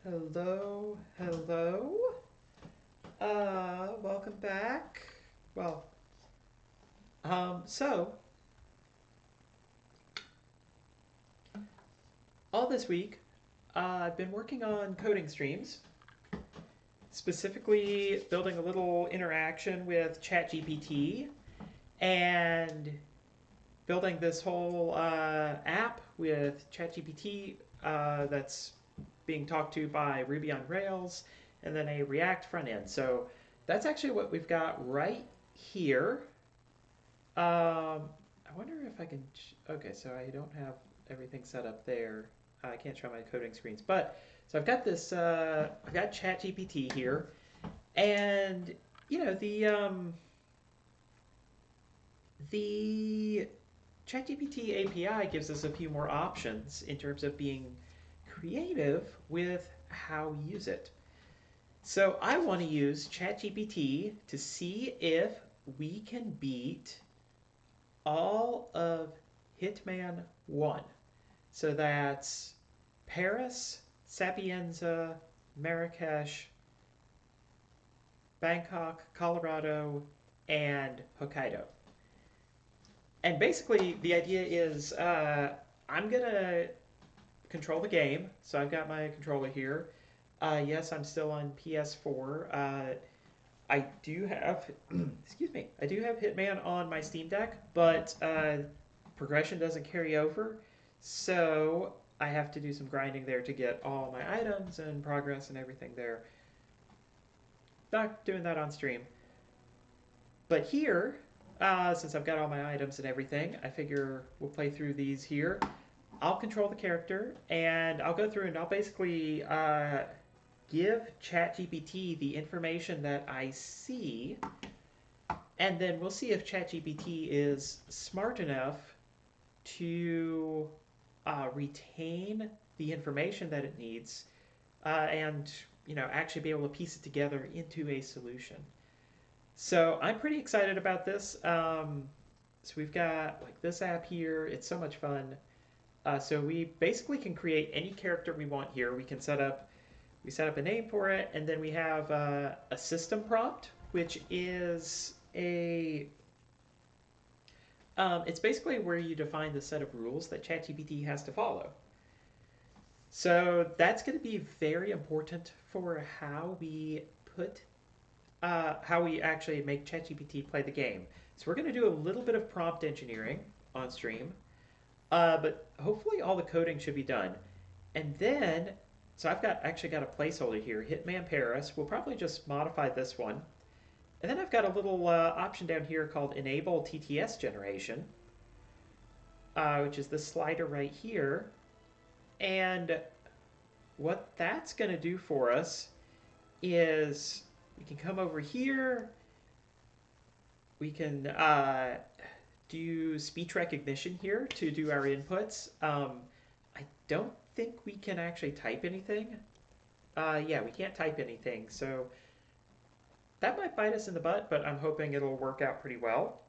Hello, hello. Welcome back. Well, so all this week, I've been working on coding streams, specifically building a little interaction with ChatGPT and building this whole app with ChatGPT that's being talked to by Ruby on Rails and then a React front end. So that's actually what we've got right here. I wonder if I can. Okay, so I don't have everything set up there. I can't show my coding screens, but so I've got this. I've got ChatGPT here, and you know the ChatGPT API gives us a few more options in terms of being creative with how we use it. So I want to use ChatGPT to see if we can beat all of Hitman 1. So that's Paris, Sapienza, Marrakesh, Bangkok, Colorado, and Hokkaido. And basically, the idea is I'm going to control the game. So I've got my controller here. Yes, I'm still on PS4. I do have, excuse me, I do have Hitman on my Steam Deck, but progression doesn't carry over, so I have to do some grinding there to get all my items and progress and everything there. Not doing that on stream. But here, since I've got all my items and everything, I figure we'll play through these here. I'll control the character, and I'll go through and I'll basically give ChatGPT the information that I see, and then we'll see if ChatGPT is smart enough to retain the information that it needs and actually be able to piece it together into a solution. So I'm pretty excited about this. So we've got like this app here. It's so much fun. So we basically can create any character we want here. We set up a name for it, and then we have a system prompt, which is it's basically where you define the set of rules that ChatGPT has to follow. So that's going to be very important for how we actually make ChatGPT play the game. So we're going to do a little bit of prompt engineering on stream, but hopefully all the coding should be done. And then, so I've actually got a placeholder here, Hitman Paris. We'll probably just modify this one. And then I've got a little option down here called Enable TTS Generation, which is this slider right here. And what that's going to do for us is we can come over here. We can do speech recognition here to do our inputs. I don't think we can actually type anything. Yeah, we can't type anything. So that might bite us in the butt, but I'm hoping it'll work out pretty well.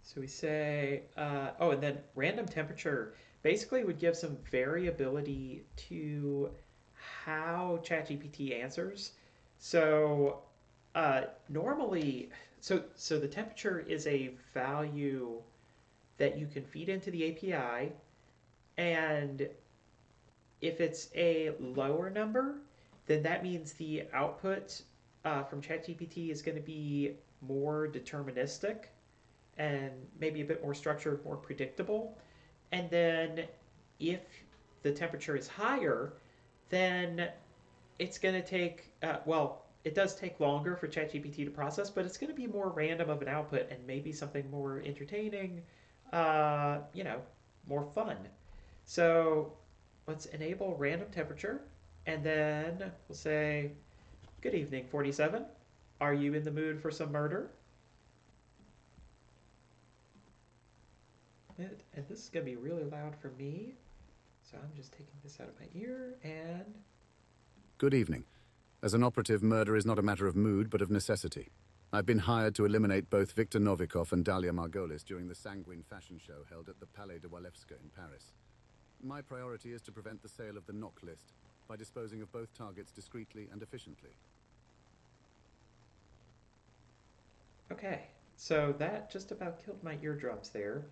So we say, oh, and then random temperature basically would give some variability to how ChatGPT answers. So normally, so the temperature is a value that you can feed into the API, and if it's a lower number, then that means the output from ChatGPT is going to be more deterministic and maybe a bit more structured, more predictable. And then if the temperature is higher, then it's going to take, well, it does take longer for ChatGPT to process, but it's going to be more random of an output and maybe something more entertaining, more fun. So let's enable random temperature, and then we'll say, good evening, 47. Are you in the mood for some murder? And this is going to be really loud for me, so I'm just taking this out of my ear, and Good evening. As an operative, murder is not a matter of mood, but of necessity. I've been hired to eliminate both Viktor Novikov and Dalia Margolis during the sanguine fashion show held at the Palais de Walewska in Paris. My priority is to prevent the sale of the knock list. by disposing of both targets discreetly and efficiently. Okay, so that just about killed my eardrums there.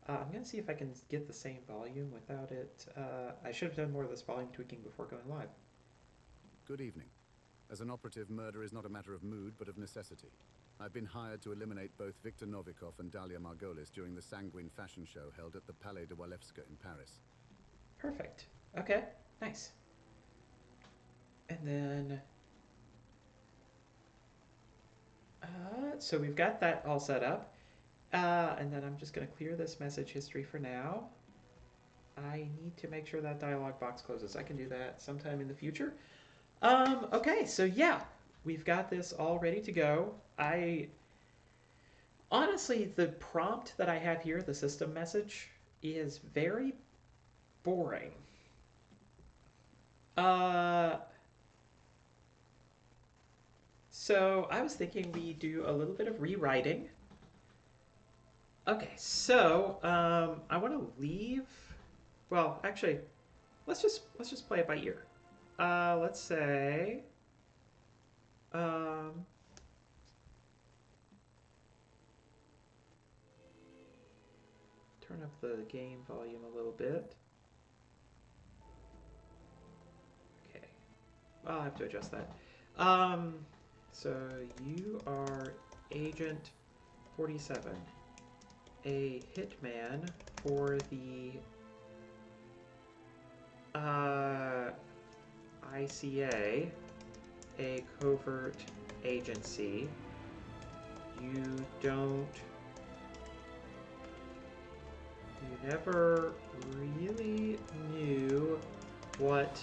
I'm going to see if I can get the same volume without it. I should have done more of this volume tweaking before going live. Good evening. As an operative, murder is not a matter of mood, but of necessity. I've been hired to eliminate both Viktor Novikov and Dalia Margolis during the Sanguine fashion show held at the Palais de Walewska in Paris. Perfect. Okay, nice. And then... so we've got that all set up. And then I'm just going to clear this message history for now. I need to make sure that dialog box closes. I can do that sometime in the future. Okay, so yeah, we've got this all ready to go. Honestly, the prompt that I have here, the system message, is very boring. So I was thinking we do a little bit of rewriting. Okay, so I want to leave. Well, actually, let's just play it by ear. Let's say turn up the game volume a little bit. Okay, I'll have to adjust that. So you are Agent 47, a hitman for the ICA, a covert agency. You never really knew what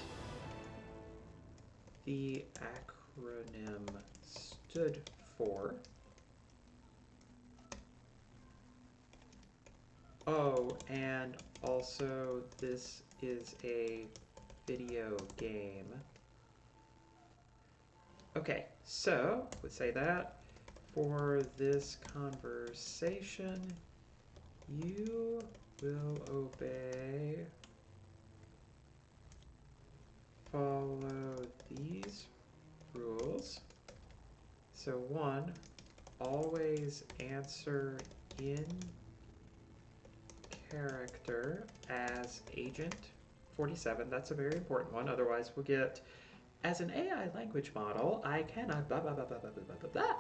the acronym stood for. Oh, and also this is a video game. Okay, so let's say that for this conversation, you will follow these rules. So 1, always answer in character as Agent 47. That's a very important one. Otherwise, we'll get, as an AI language model, I cannot blah, blah, blah, blah, blah, blah, blah, blah.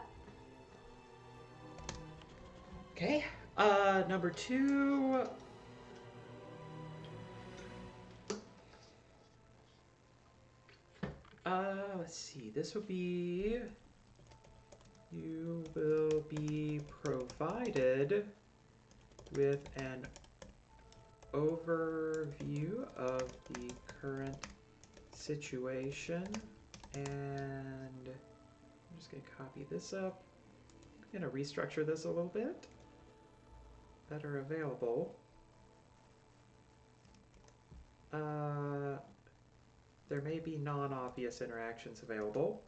Okay. Number 2. Let's see. This will be... You will be provided with an overview of the current situation, and I'm just going to copy this up. I'm going to restructure this a little bit. Better available. There may be non-obvious interactions available.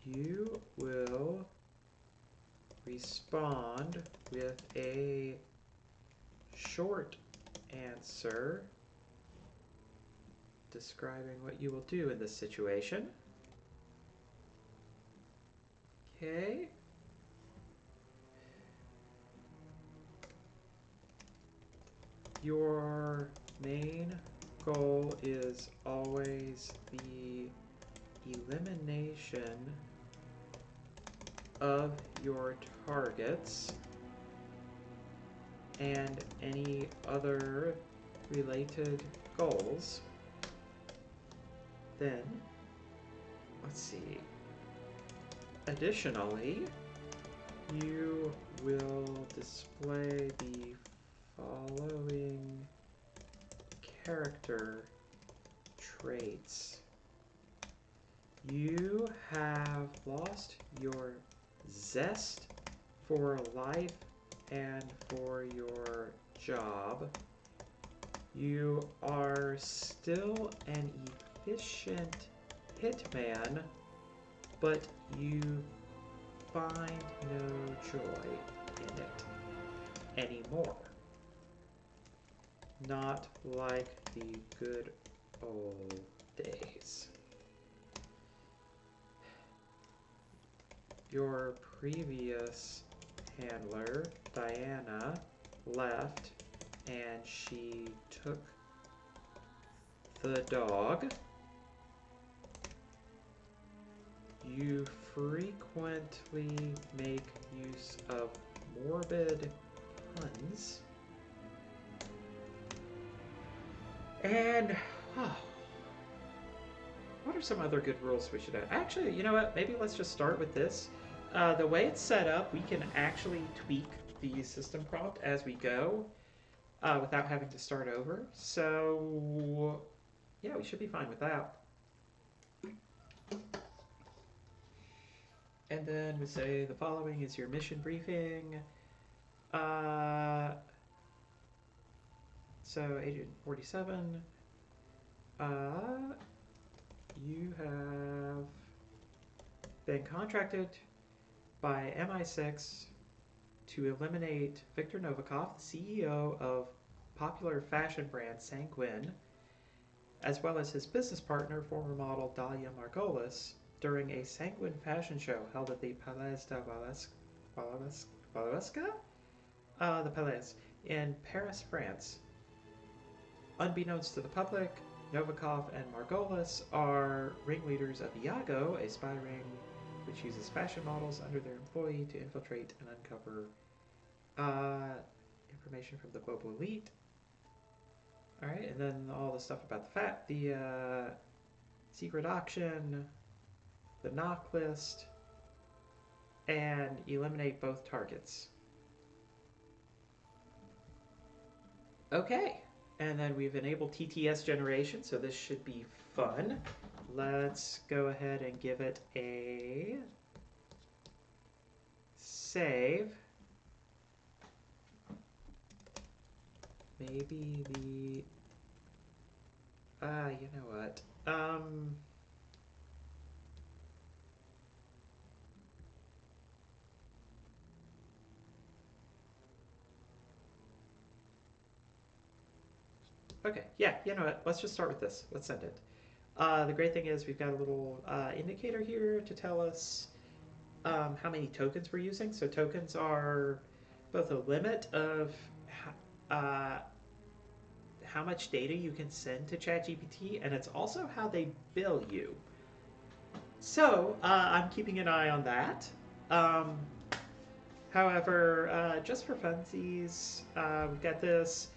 You will respond with a short answer describing what you will do in this situation. Okay. Your main goal is always the elimination of your targets and any other related goals. Then, let's see. Additionally, you will display the following character traits. You have lost your zest for life and for your job. You are still an efficient hitman, but you find no joy in it anymore. Not like the good old days. Your previous handler, Diana, left and she took the dog. You frequently make use of morbid puns. And what are some other good rules we should have? Actually, you know what? Maybe let's just start with this. The way it's set up, we can actually tweak the system prompt as we go without having to start over. So, yeah, we should be fine with that. And then we say the following is your mission briefing. So, Agent 47, you have been contracted by MI6 to eliminate Viktor Novikov, the CEO of popular fashion brand Sanguine, as well as his business partner, former model Dalia Margolis, during a Sanguine fashion show held at the Palais de Valeska? The Palais, in Paris, France. Unbeknownst to the public, Novikov and Margolis are ringleaders of Iago, a spy ring which uses fashion models under their employ to infiltrate and uncover information from the Bobo Elite. Alright, and then all the stuff about the secret auction, the knock list, and eliminate both targets. Okay, and then we've enabled TTS generation, so this should be fun. Let's go ahead and give it a save. Maybe the... you know what? Okay, yeah, you know what? Let's just start with this. Let's send it. The great thing is we've got a little indicator here to tell us how many tokens we're using. So tokens are both a limit of how much data you can send to ChatGPT, and it's also how they bill you. So I'm keeping an eye on that. However, just for funsies, we've got this,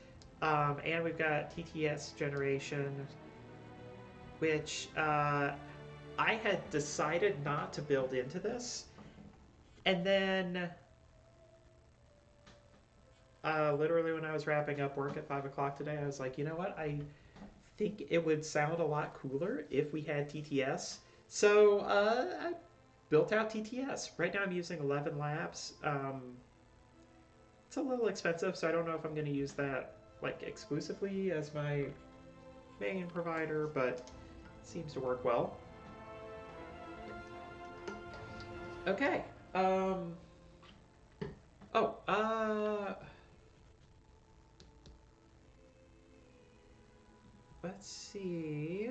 and we've got TTS generation, which I had decided not to build into this. And then, literally when I was wrapping up work at 5 o'clock today, I was like, you know what? I think it would sound a lot cooler if we had TTS. So I built out TTS. Right now I'm using 11 labs. It's a little expensive, so I don't know if I'm going to use that like exclusively as my main provider, but it seems to work well. Okay. Let's see.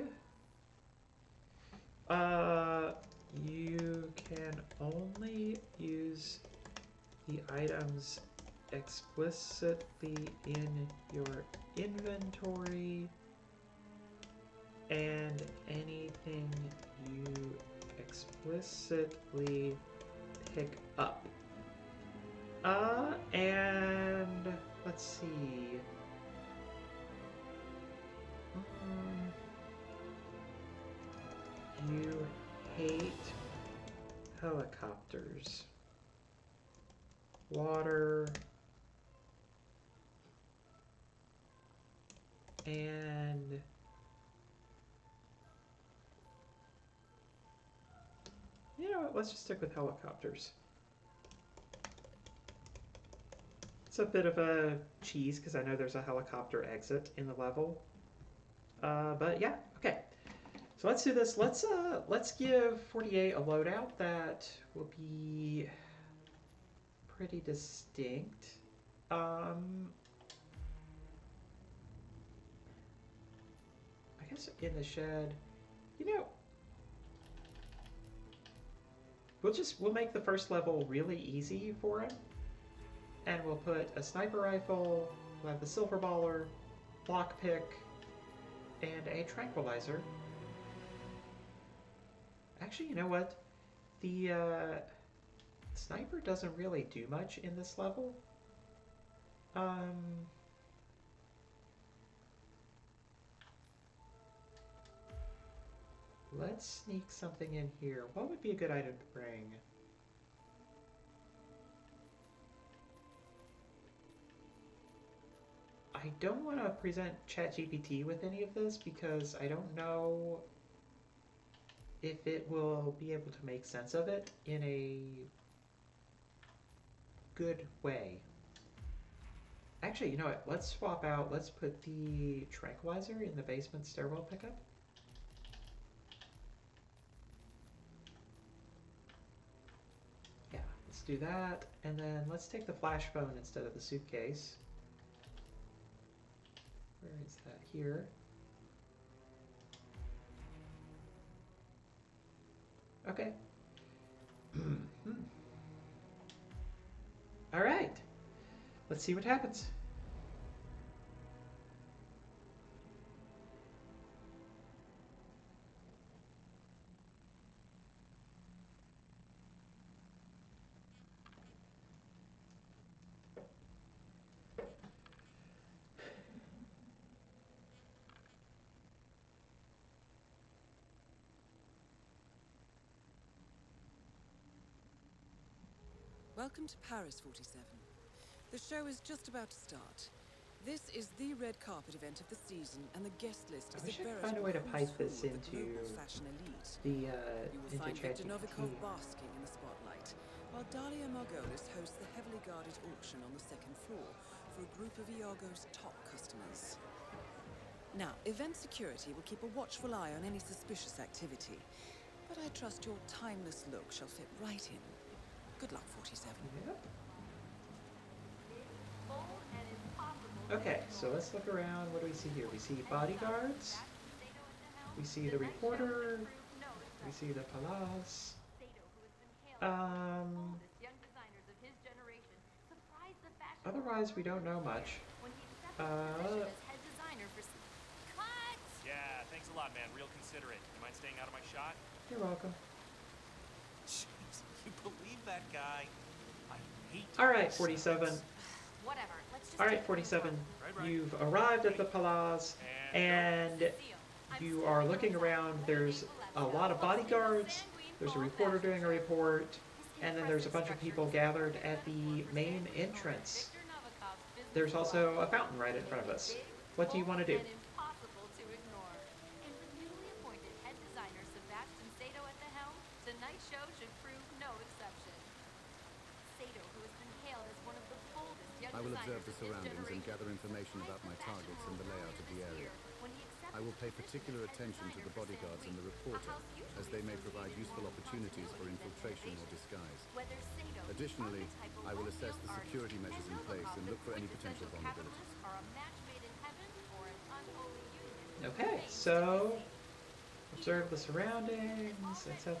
You can only use the items explicitly in your inventory and anything you explicitly pick up. And let's see. You hate helicopters, water, and you know what, let's just stick with helicopters. It's a bit of a cheese because I know there's a helicopter exit in the level. But yeah, okay. So let's do this. Let's give 48 a loadout that will be pretty distinct. guess in the shed, you know, we'll make the first level really easy for him, and we'll put a sniper rifle, we'll have the silver baller, lockpick, and a tranquilizer. Actually, you know what? The sniper doesn't really do much in this level. Um, let's sneak something in here. What would be a good item to bring? I don't want to present ChatGPT with any of this because I don't know if it will be able to make sense of it in a good way. Actually, you know what? Let's swap out. Let's put the tranquilizer in the basement stairwell pickup. Yeah, let's do that. And then let's take the flash phone instead of the suitcase. Where is that? Here. Okay. All right. Let's see what happens. Welcome to Paris, 47. The show is just about to start. This is the red carpet event of the season, and the guest list is I wish a I could veritable find a way to pipe who's this who of the into global fashion elite. the You will into find Victor ChatGPT. Novikov basking in the spotlight, while Dalia Margolis hosts the heavily guarded auction on the second floor for a group of Iago's top customers. Now, event security will keep a watchful eye on any suspicious activity, but I trust your timeless look shall fit right in. Good luck, 47. Yep. Okay, so let's look around. What do we see here? We see bodyguards. We see the reporter. We see the palace. Otherwise, we don't know much. Yeah, thanks a lot, man. Real considerate. You mind staying out of my shot? You're welcome. Jeez, you believe that guy? I hate. All right, 47. Whatever. Let's just All right, 47. Right. You've arrived at the palace, and you are looking around. There's a lot of bodyguards. There's a reporter doing a report, and then there's a bunch of people gathered at the main entrance. There's also a fountain right in front of us. What do you want to do? I will observe the surroundings and gather information about my targets and the layout of the area. I will pay particular attention to the bodyguards and the reporter, as they may provide useful opportunities for infiltration or disguise. Additionally, I will assess the security measures in place and look for any potential vulnerabilities. Okay, so observe the surroundings, etc.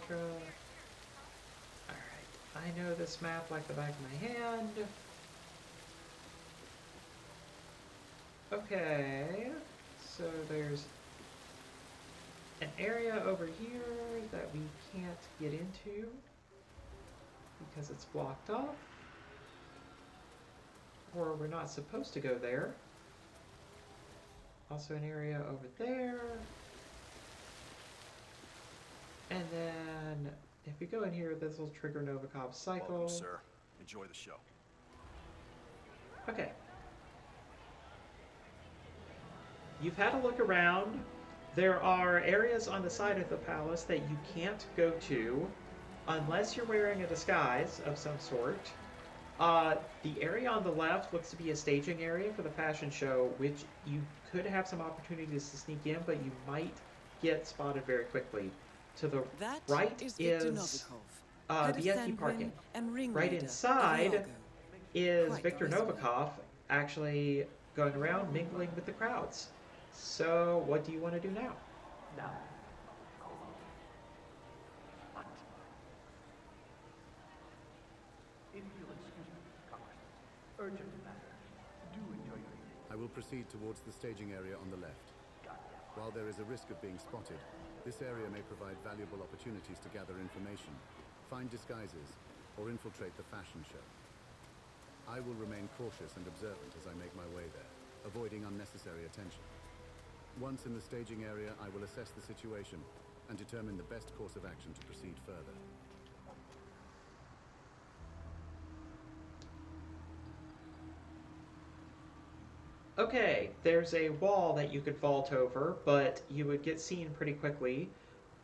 Alright, I know this map like the back of my hand. Okay, so there's an area over here that we can't get into because it's blocked off, or we're not supposed to go there. Also an area over there, and then if we go in here, this will trigger Novikov's cycle. Welcome, sir. Enjoy the show. Okay. You've had a look around. There are areas on the side of the palace that you can't go to unless you're wearing a disguise of some sort. The area on the left looks to be a staging area for the fashion show, which you could have some opportunities to sneak in, but you might get spotted very quickly. To the That right is Victor is Novikov, head of VIP Sanguine parking. and Right ringleader of inside Iago. is Quite Victor the resume. Novikov actually going around mingling with the crowds. So, what do you want to do now? Now, what? If you'll excuse me, Congressman. Urgent matter. Do enjoy your evening. I will proceed towards the staging area on the left. While there is a risk of being spotted, this area may provide valuable opportunities to gather information, find disguises, or infiltrate the fashion show. I will remain cautious and observant as I make my way there, avoiding unnecessary attention. Once in the staging area, I will assess the situation and determine the best course of action to proceed further. Okay, there's a wall that you could vault over, but you would get seen pretty quickly.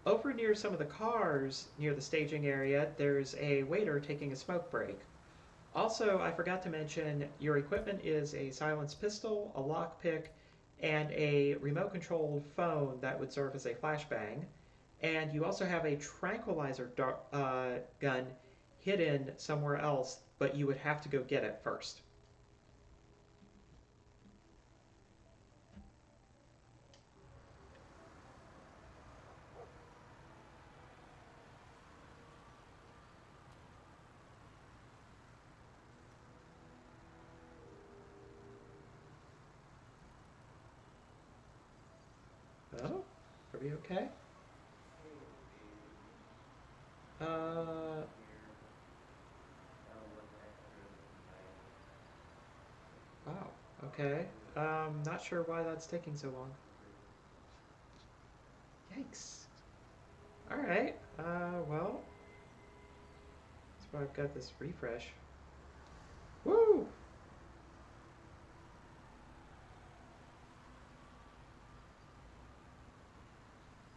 Over near some of the cars near the staging area, there's a waiter taking a smoke break. Also, I forgot to mention your equipment is a silenced pistol, a lockpick, and a remote controlled phone that would serve as a flashbang. And you also have a tranquilizer gun hidden somewhere else, but you would have to go get it first. Oh, are we okay? Uh, wow, okay. Not sure why that's taking so long. Yikes. Alright, well, that's why I've got this refresh. Woo!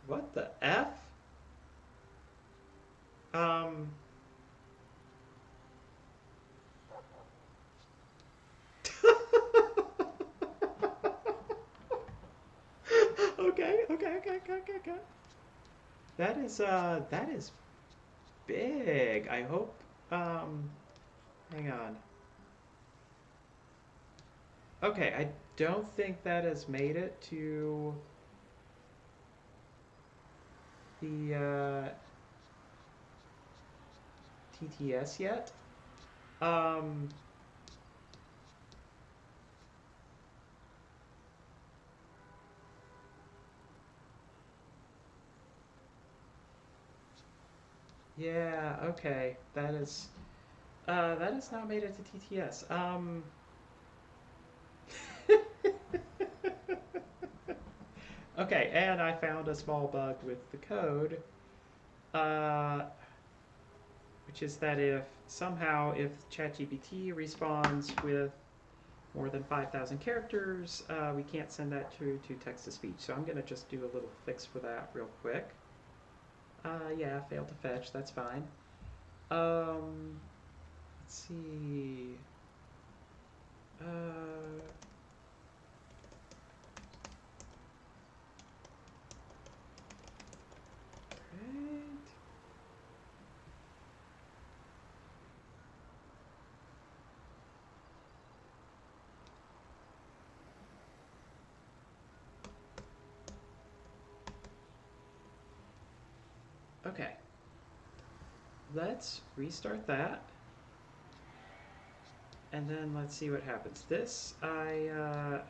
What the F? Um. Okay. That is big. I hope, hang on. Okay, I don't think that has made it to the, TTS yet. Um, yeah, okay. That has not made it to TTS. Okay, and I found a small bug with the code, uh, which is that if ChatGPT responds with more than 5,000 characters, we can't send that to text-to-speech. So I'm going to just do a little fix for that real quick. Yeah, failed to fetch, that's fine. Let's see. Right. Okay. Let's restart that. And then let's see what happens. I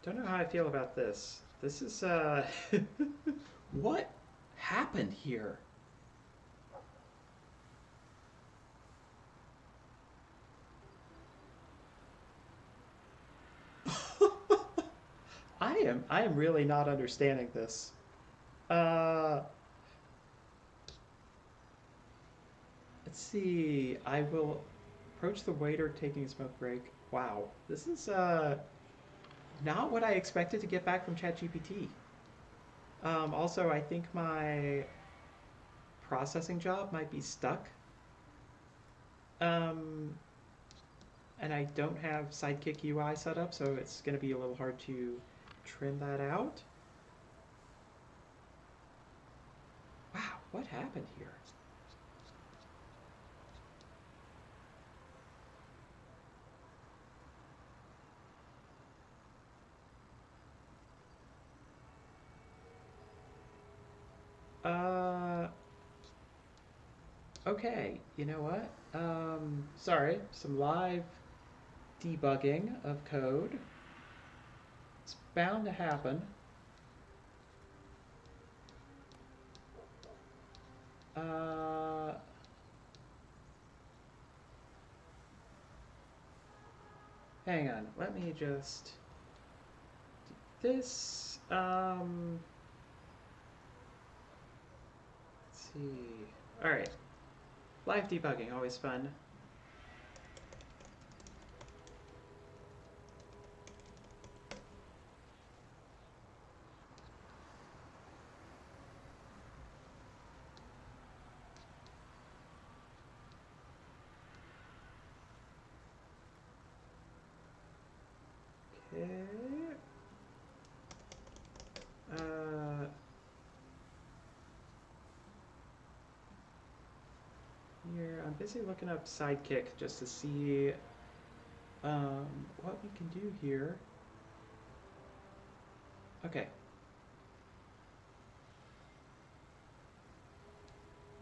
don't know how I feel about this. This is, what happened here? I am really not understanding this. Uh, let's see. I will approach the waiter taking a smoke break. Wow, this is not what I expected to get back from ChatGPT. Also, I think my processing job might be stuck. Um, and I don't have Sidekick UI set up, so it's going to be a little hard to trim that out. Wow, what happened here? Uh, okay, you know what? Sorry, some live debugging of code. It's bound to happen. Uh, hang on, let me just do this. Let's see. All right, live debugging, always fun. Okay. Uh, Here, I'm busy looking up Sidekick just to see what we can do here. Okay.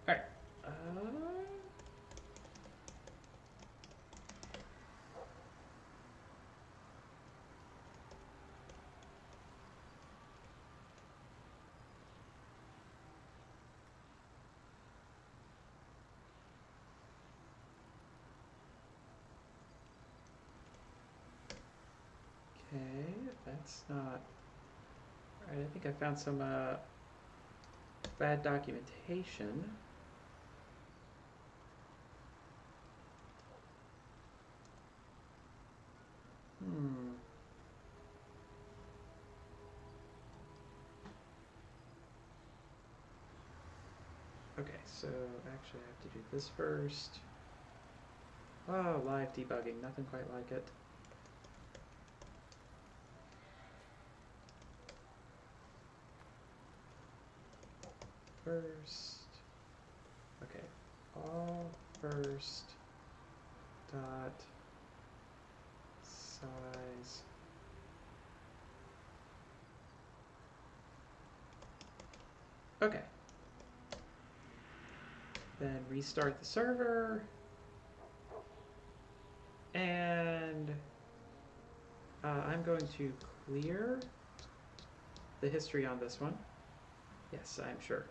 All right. Okay, that's not right. I think I found some bad documentation. Hmm. Okay, so actually I have to do this first. Oh, live debugging, nothing quite like it. First, okay, all first dot size. Okay. Then restart the server. And I'm going to clear the history on this one. Yes, I'm sure.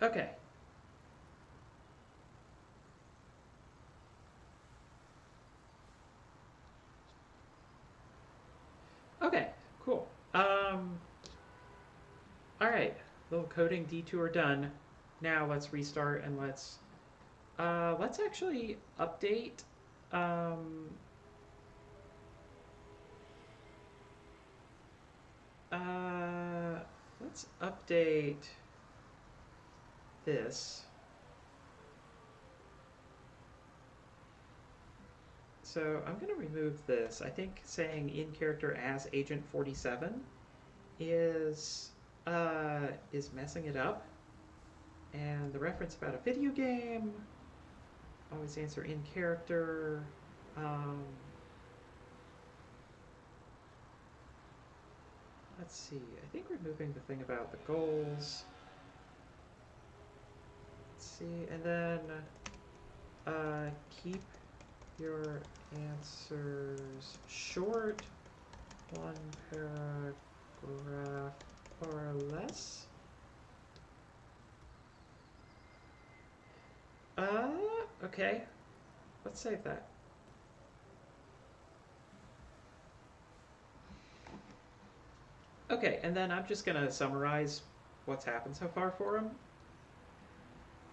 Okay. Okay, cool. All right, little coding detour done. Now let's restart and let's actually update. Um, uh, let's update this. So I'm going to remove this. I think saying in character as Agent 47 is messing it up. And the reference about a video game, always answer in character. Um, let's see. I think removing the thing about the goals. Let's see, and then keep your answers short, one paragraph or less. Okay. Let's save that. Okay, and then I'm just gonna summarize what's happened so far for him.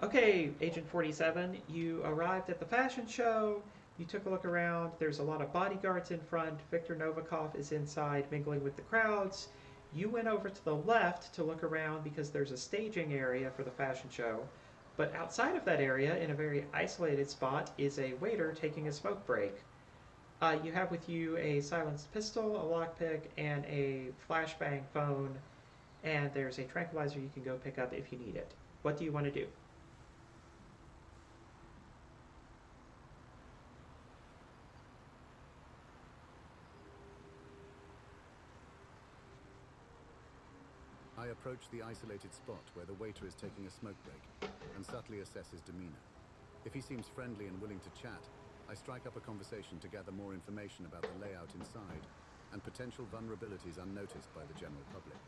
Okay, Agent 47, you arrived at the fashion show. You took a look around. There's a lot of bodyguards in front. Viktor Novikov is inside, mingling with the crowds. You went over to the left to look around because there's a staging area for the fashion show. But outside of that area, in a very isolated spot, is a waiter taking a smoke break. You have with you a silenced pistol, a lockpick, and a flashbang phone. And there's a tranquilizer you can go pick up if you need it. What do you want to do? I approach the isolated spot where the waiter is taking a smoke break and subtly assess his demeanor. If he seems friendly and willing to chat, I strike up a conversation to gather more information about the layout inside and potential vulnerabilities unnoticed by the general public.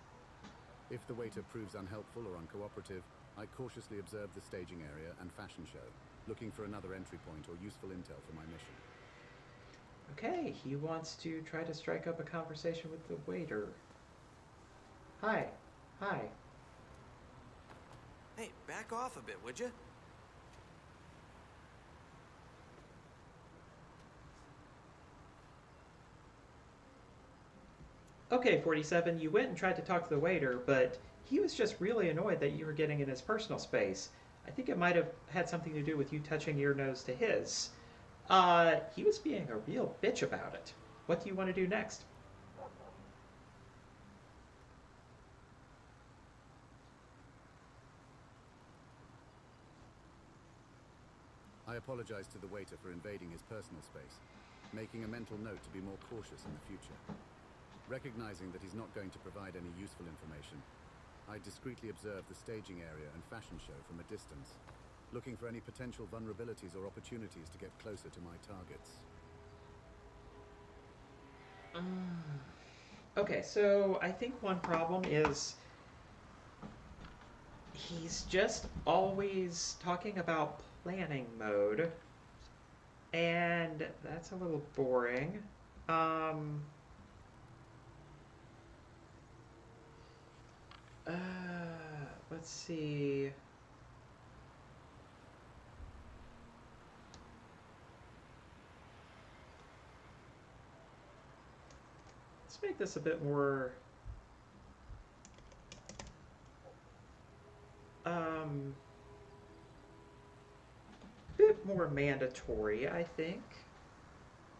If the waiter proves unhelpful or uncooperative, I cautiously observe the staging area and fashion show, looking for another entry point or useful intel for my mission. Okay, he wants to try to strike up a conversation with the waiter. Hi. Hi. Hey, back off a bit, would you? Okay, 47, you went and tried to talk to the waiter, but he was just really annoyed that you were getting in his personal space. I think it might have had something to do with you touching your nose to his. He was being a real bitch about it. What do you want to do next? I apologize to the waiter for invading his personal space, making a mental note to be more cautious in the future. Recognizing that he's not going to provide any useful information, I discreetly observe the staging area and fashion show from a distance, looking for any potential vulnerabilities or opportunities to get closer to my targets. Okay, so I think one problem is he's just always talking about planning mode, and that's a little boring. Let's see. Let's make this a bit more mandatory, I think.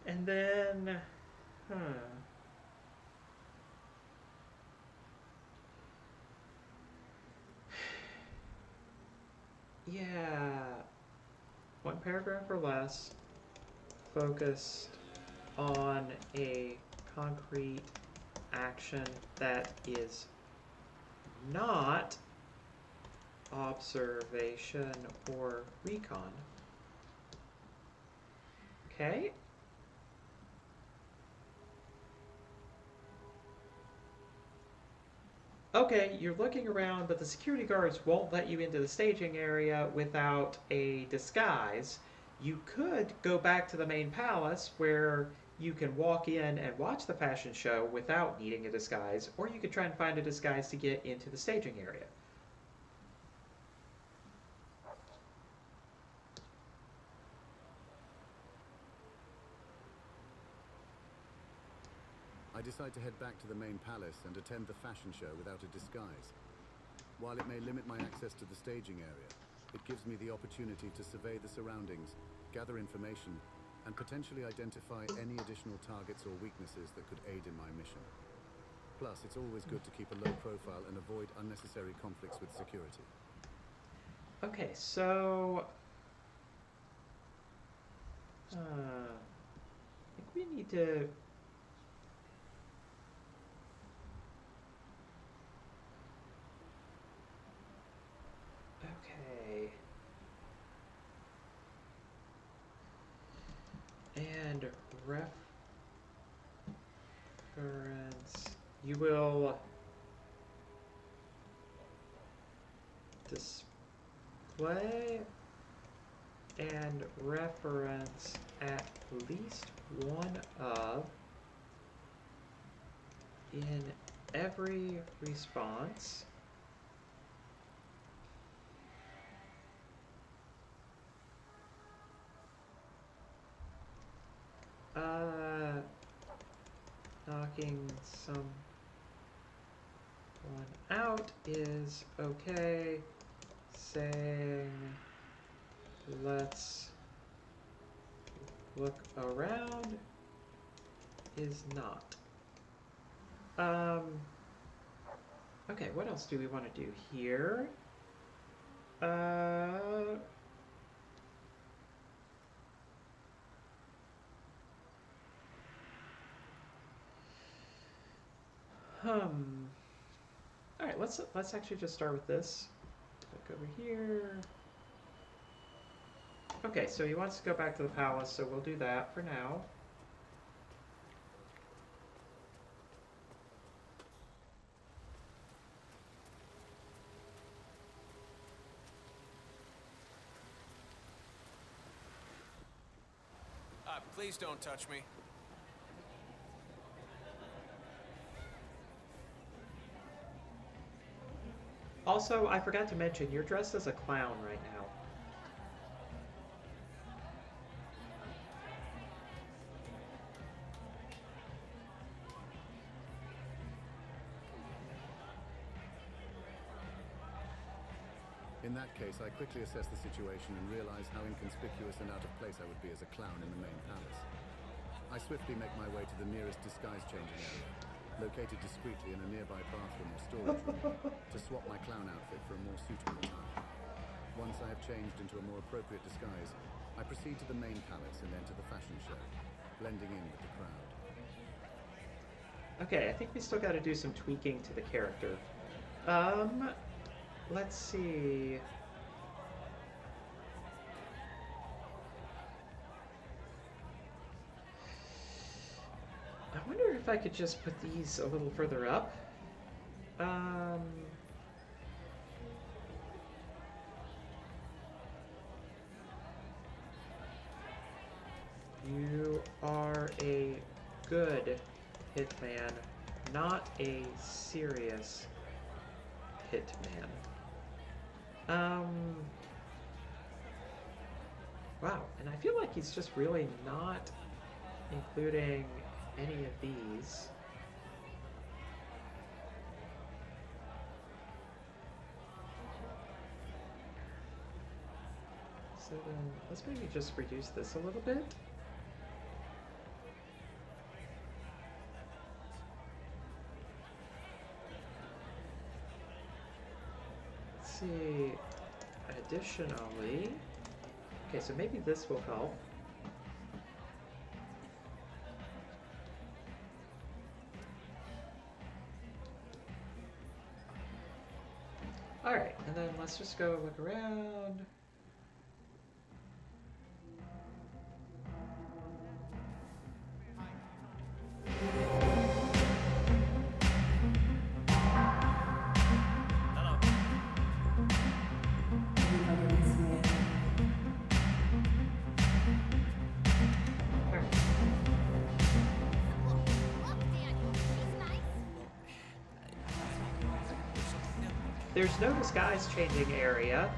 And then, yeah, one paragraph or less, focused on a concrete action that is not observation or recon. Okay. Okay, you're looking around, but the security guards won't let you into the staging area without a disguise. You could go back to the main palace where you can walk in and watch the fashion show without needing a disguise, or you could try and find a disguise to get into the staging area. I decide to head back to the main palace and attend the fashion show without a disguise. While it may limit my access to the staging area, it gives me the opportunity to survey the surroundings, gather information, and potentially identify any additional targets or weaknesses that could aid in my mission. Plus, it's always good to keep a low profile and avoid unnecessary conflicts with security. Okay, so I think we need to and reference. You will display and reference at least one of in every response. Knocking someone out is okay. Saying let's look around is not. Okay, what else do we want to do here? All right, let's actually just start with this. Look over here. Okay, so he wants to go back to the palace, so we'll do that for now. Please don't touch me. Also, I forgot to mention, you're dressed as a clown right now. In that case, I quickly assessed the situation and realized how inconspicuous and out of place I would be as a clown in the main palace. I swiftly make my way to the nearest disguise changing area, located discreetly in a nearby bathroom or storage room, to swap my clown outfit for a more suitable attire. Once I have changed into a more appropriate disguise, I proceed to the main palace and enter the fashion show, blending in with the crowd. Okay, I think we still got to do some tweaking to the character. Let's see. I wonder if I could just put these a little further up. You are a good hitman, not a serious hitman. Wow, and I feel like he's just really not including any of these. So then, let's maybe just reduce this a little bit. Let's see, additionally, okay, so maybe this will help. Alright, and then let's just go look around. There's no disguise changing area,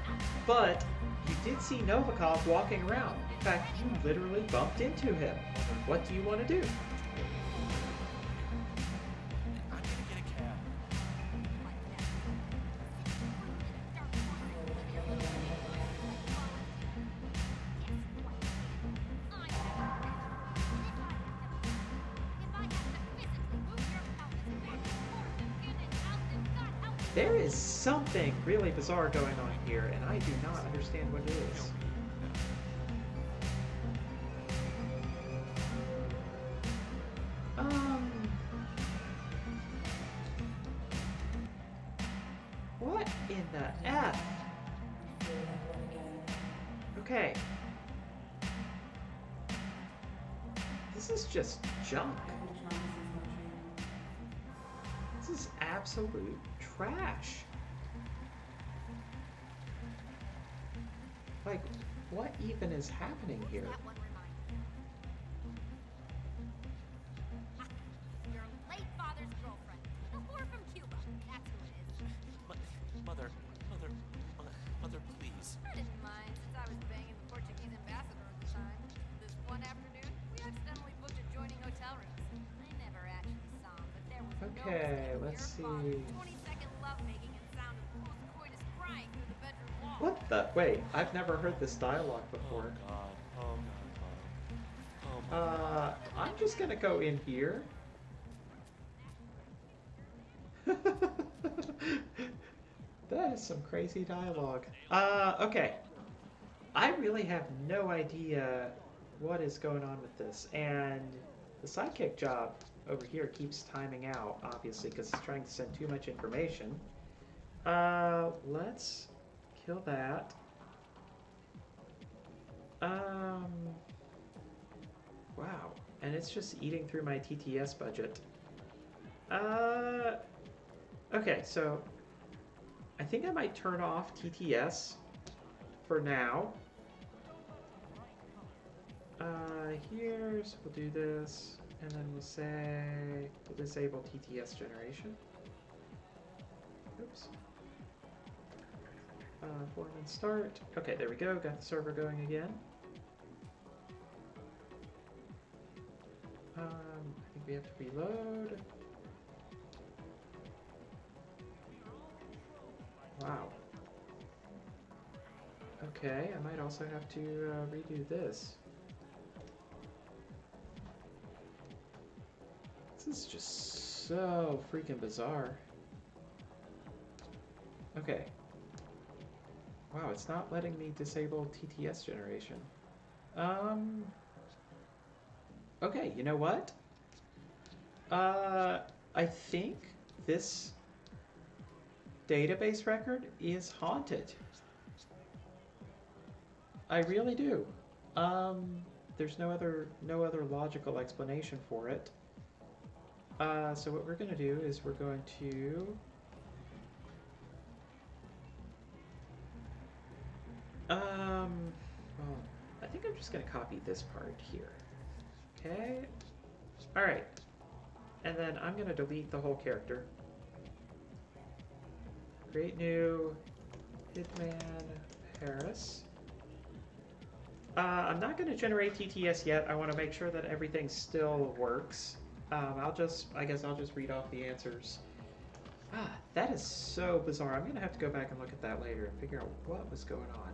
but you did see Novikov walking around. In fact, you literally bumped into him. What do you want to do? I'm gonna get a cab. There is something really bizarre going on here, and I do not understand what it is. What in the F? Okay. This is just junk. This is absolute trash. Like, what even is happening here? Your late father's girlfriend. The whore from Cuba. That's who it is. Mother, please. I didn't mind since I was banging the Portuguese ambassador at the time. This one afternoon, we accidentally booked adjoining hotel rooms. I never actually saw him, but there was Okay, no let's see. 20-second lovemaking and sound of post-coitus crying through the bedroom wall. What the? Wait, I've never heard this dialogue before. Oh God. I'm just gonna go in here. That is some crazy dialogue. Okay. I really have no idea what is going on with this, and the sidekick job over here keeps timing out, obviously, because it's trying to send too much information. Let's kill that. Wow. And it's just eating through my TTS budget. Okay, so I think I might turn off TTS for now. Here's, we'll do this, and then we'll say, we'll disable TTS generation. Oops. Form and start. Okay, there we go, got the server going again. I think we have to reload. Wow. Okay, I might also have to redo this. This is just so freaking bizarre. Okay. Wow, it's not letting me disable TTS generation. Okay, you know what? I think this database record is haunted. I really do. There's no other logical explanation for it. So what we're gonna do is we're going to well, I think I'm just gonna copy this part here. Okay. All right. And then I'm gonna delete the whole character. Create new Hitman Paris. I'm not gonna generate TTS yet. I want to make sure that everything still works. I guess I'll just read off the answers. Ah, that is so bizarre. I'm gonna have to go back and look at that later and figure out what was going on.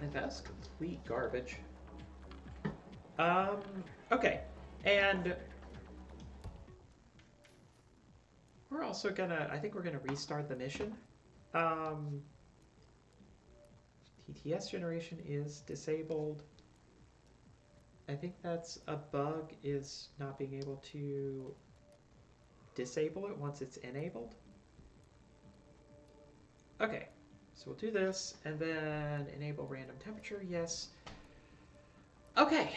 And that's complete garbage. Okay, and we're also gonna, I think we're gonna restart the mission. TTS generation is disabled. I think that's a bug, is not being able to disable it once it's enabled. Okay, so we'll do this and then enable random temperature, yes. Okay,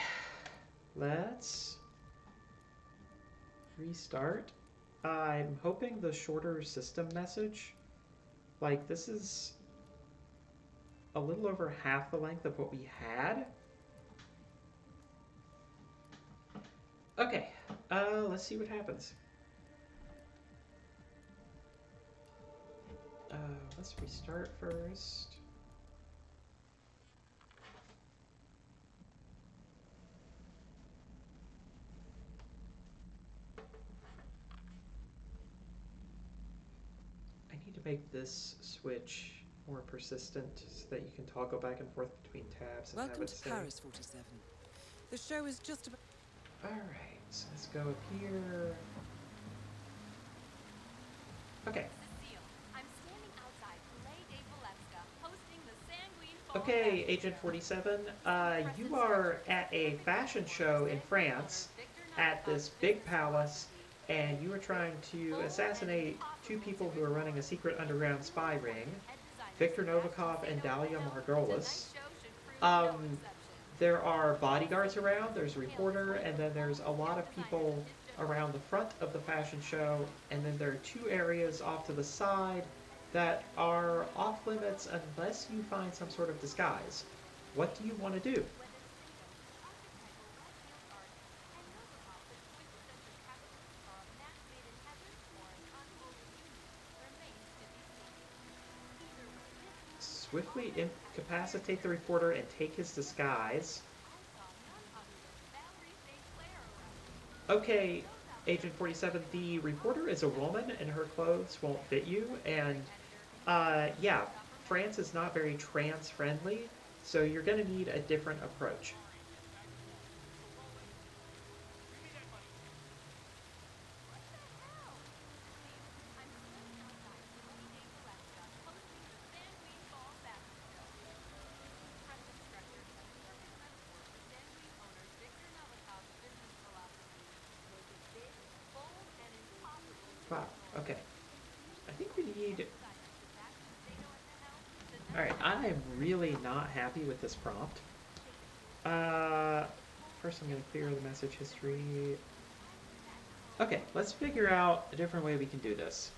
let's restart. I'm hoping the shorter system message, like this is a little over half the length of what we had. Okay, let's see what happens. Let's restart first. I need to make this switch more persistent so that you can toggle back and forth between tabs and Welcome have it to stay. Paris 47. The show is just about... Alright, so let's go up here. Okay. Cecile, I'm standing outside Palais de Valeska, hosting the Sanguine Fall Okay, Festival. Agent 47, you are at a fashion show in France at this big palace, and you are trying to assassinate two people who are running a secret underground spy ring, Victor Novikov and Dalia Margolis. There are bodyguards around, there's a reporter, and then there's a lot of people around the front of the fashion show, and then there are two areas off to the side that are off limits unless you find some sort of disguise. What do you want to do? Swiftly incapacitate the reporter and take his disguise. Okay, Agent 47, the reporter is a woman and her clothes won't fit you, and yeah, France is not very trans-friendly, so you're going to need a different approach. Wow, okay. need... Alright, I am really not happy with this prompt. First I'm going to clear the message history. Okay, let's figure out a different way we can do this.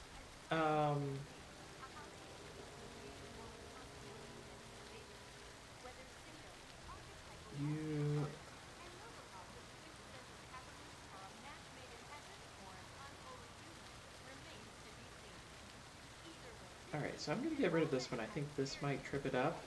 You... Alright, so I'm going to get rid of this one. I think this might trip it up.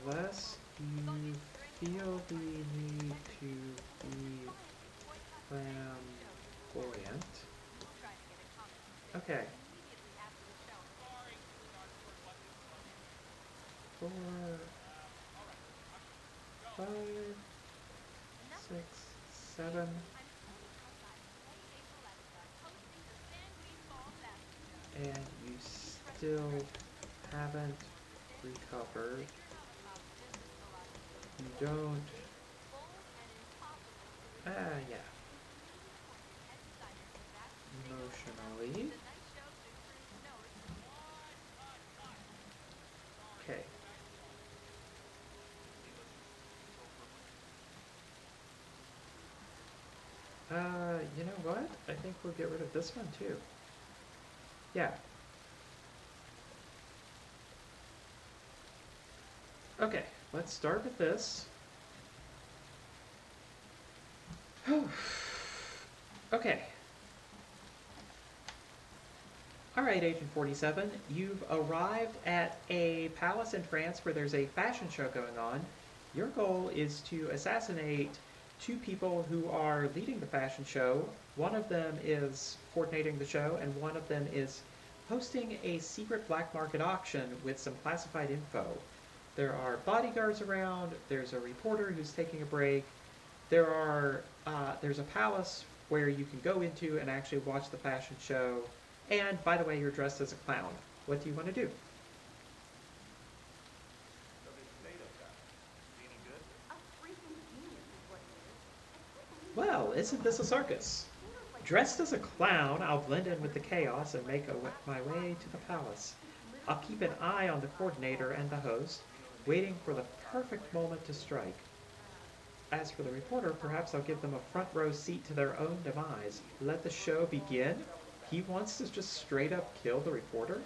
Unless you feel the need to be flamboyant. Okay. 4, 5, 6, 7. And you still haven't recovered. You don't... yeah. Emotionally. Okay. You know what? I think we'll get rid of this one too. Yeah. Okay, let's start with this. Okay. Alright, Agent 47, you've arrived at a palace in France where there's a fashion show going on. Your goal is to assassinate 2 people who are leading the fashion show. One of them is coordinating the show, and one of them is hosting a secret black market auction with some classified info. There are bodyguards around, there's a reporter who's taking a break, there's a palace where you can go into and actually watch the fashion show, and by the way, you're dressed as a clown. What do you want to do? Well, isn't this a circus? Dressed as a clown, I'll blend in with the chaos and make my way to the palace. I'll keep an eye on the coordinator and the host, waiting for the perfect moment to strike. As for the reporter, perhaps I'll give them a front row seat to their own demise. Let the show begin? He wants to just straight up kill the reporter?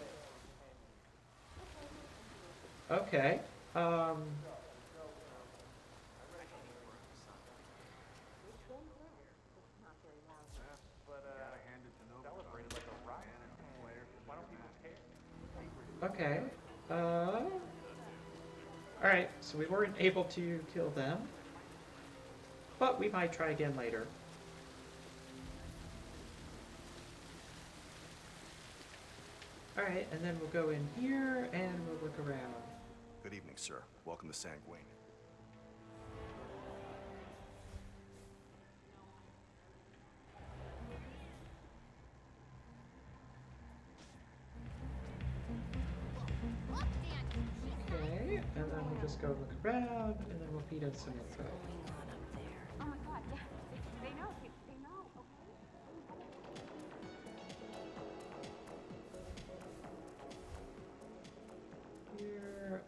Okay. Okay. Alright, so we weren't able to kill them. But we might try again later. Alright, and then we'll go in here and we'll look around. Good evening, sir. Welcome to Sanguine. Okay, and then we'll just go look around, and then we'll feed in some info. Oh my god, yeah. They know. They know, okay? Here.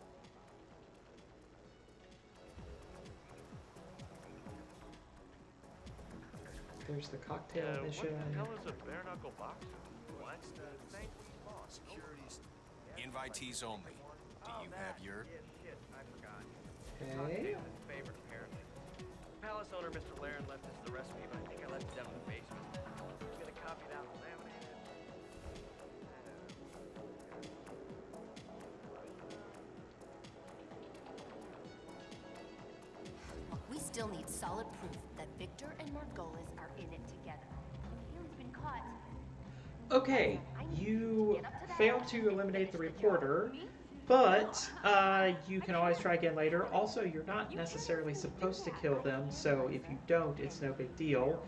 There's the cocktail mission. What the hell is a bare knuckle boxer? What? Thank boss. Securities. Invitees only. Do you have your... Shit, I forgot. Okay. Favorite, apparently. Palace owner Mr. Laren left us the recipe, but I think I left it down in the basement. I'm gonna copy that and laminate it. We still need solid proof that Victor and Margolis are in it together. He's been caught. Okay, you failed to eliminate the reporter, but you can always try again later. Also, you're not necessarily supposed to kill them, so if you don't, it's no big deal.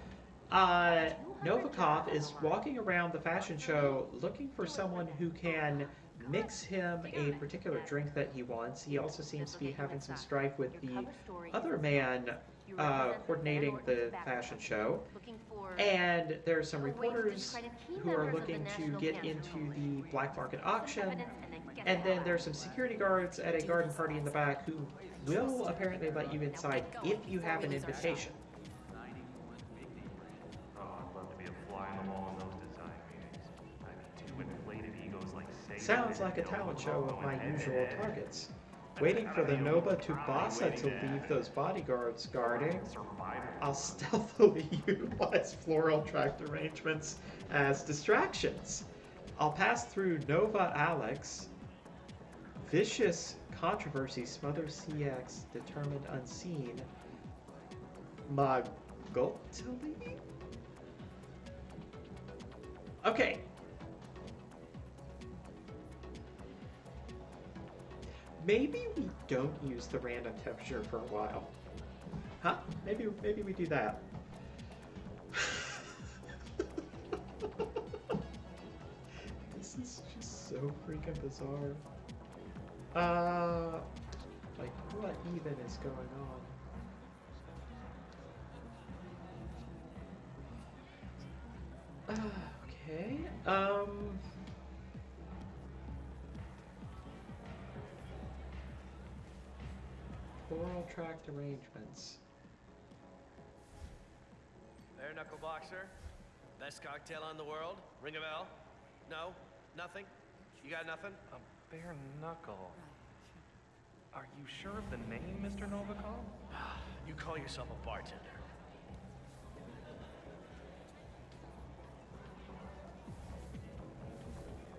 Uh, Novikov is walking around the fashion show looking for someone who can mix him a particular drink that he wants. He also seems to be having some strife with the other man coordinating the fashion show. And there are some reporters who are looking to get into the black market auction. And then there's some security guards at a garden party in the back who will apparently let you inside if you have an invitation. Oh, I'd love to be a fly on the wall in those design meetings. I mean, two inflated egos like Satan. Sounds like a talent show of my usual targets. Waiting for the Nova Tubasa to leave those bodyguards guarding. I'll stealthily utilize floral tract arrangements as distractions. I'll pass through Nova Alex. Vicious controversy smothers CX, determined unseen. Magotali? Okay. Maybe we don't use the random temperature for a while. Huh? Maybe we do that. This is just so freaking bizarre. Like what even is going on? Okay. Floral tract arrangements. There, knuckle boxer. Best cocktail on the world. Ring a bell? No? Nothing? You got nothing? A bare knuckle. Are you sure of the name, Mr. Novikov? You call yourself a bartender.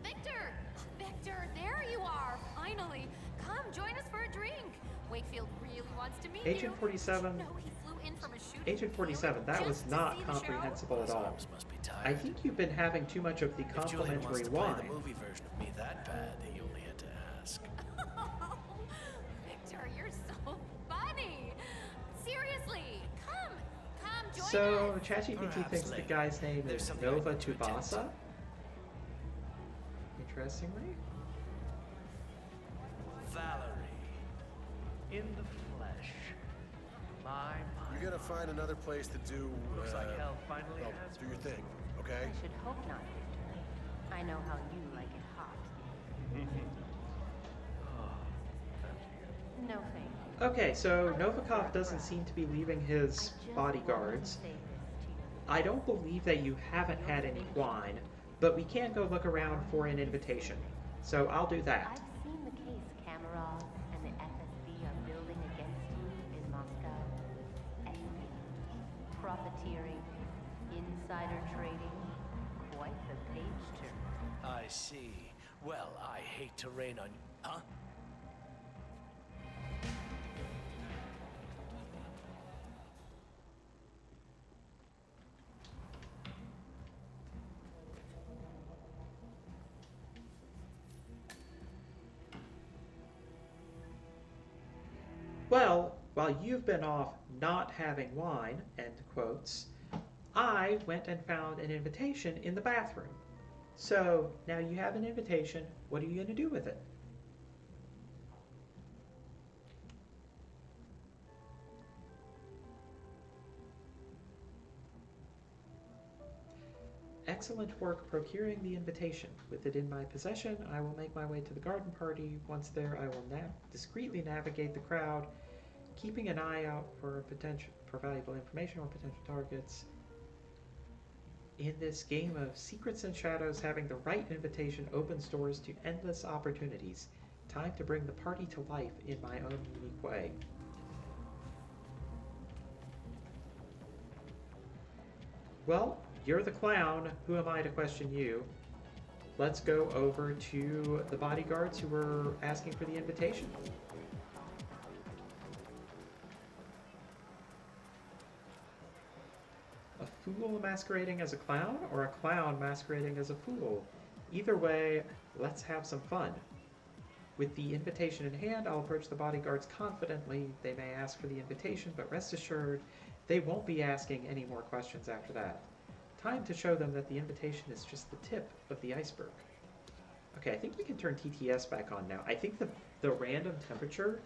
Victor! Victor, there you are! Finally! Come, join us for a drink! Wakefield really wants to meet you. Agent 47. Did you know he flew in from a shooting Agent 47, that was just to not see the show? comprehensible at all. Must be tired. I think you've been having too much of the If Julian wants complimentary to play wine. the movie version of me that bad, he only had to ask. Victor, you're so funny! Seriously, come, join So, us! ChatGPT Perhaps thinks the later. guy's name There's is something I'd Nova like to attend Tubasa. to. Interestingly. Valerie. In the flesh. My. You gotta find another place to do. Looks like hell finally well, has. do your thing, okay? I should hope not, Victor. I know how you like it hot. No thank you. Okay, so Novikov doesn't seem to be leaving his bodyguards. I don't believe that you haven't had any wine, but we can go look around for an invitation. So I'll do that. I've seen the case Kamarov and the FSB are building against you in Moscow. Espionage, profiteering, insider trading. Quite the page turner. I see. Well, I hate to rain on... Huh? Well, while you've been off not having wine, end quotes, I went and found an invitation in the bathroom. So now you have an invitation. What are you going to do with it? Excellent work procuring the invitation. With it in my possession, I will make my way to the garden party. Once there, I will discreetly navigate the crowd, keeping an eye out for valuable information or potential targets. In this game of secrets and shadows, having the right invitation opens doors to endless opportunities. Time to bring the party to life in my own unique way. Well, you're the clown. Who am I to question you? Let's go over to the bodyguards who were asking for the invitation. A fool masquerading as a clown, or a clown masquerading as a fool? Either way, let's have some fun. With the invitation in hand, I'll approach the bodyguards confidently. They may ask for the invitation, but rest assured, they won't be asking any more questions after that. Time to show them that the invitation is just the tip of the iceberg. Okay, I think we can turn TTS back on now. I think the random temperature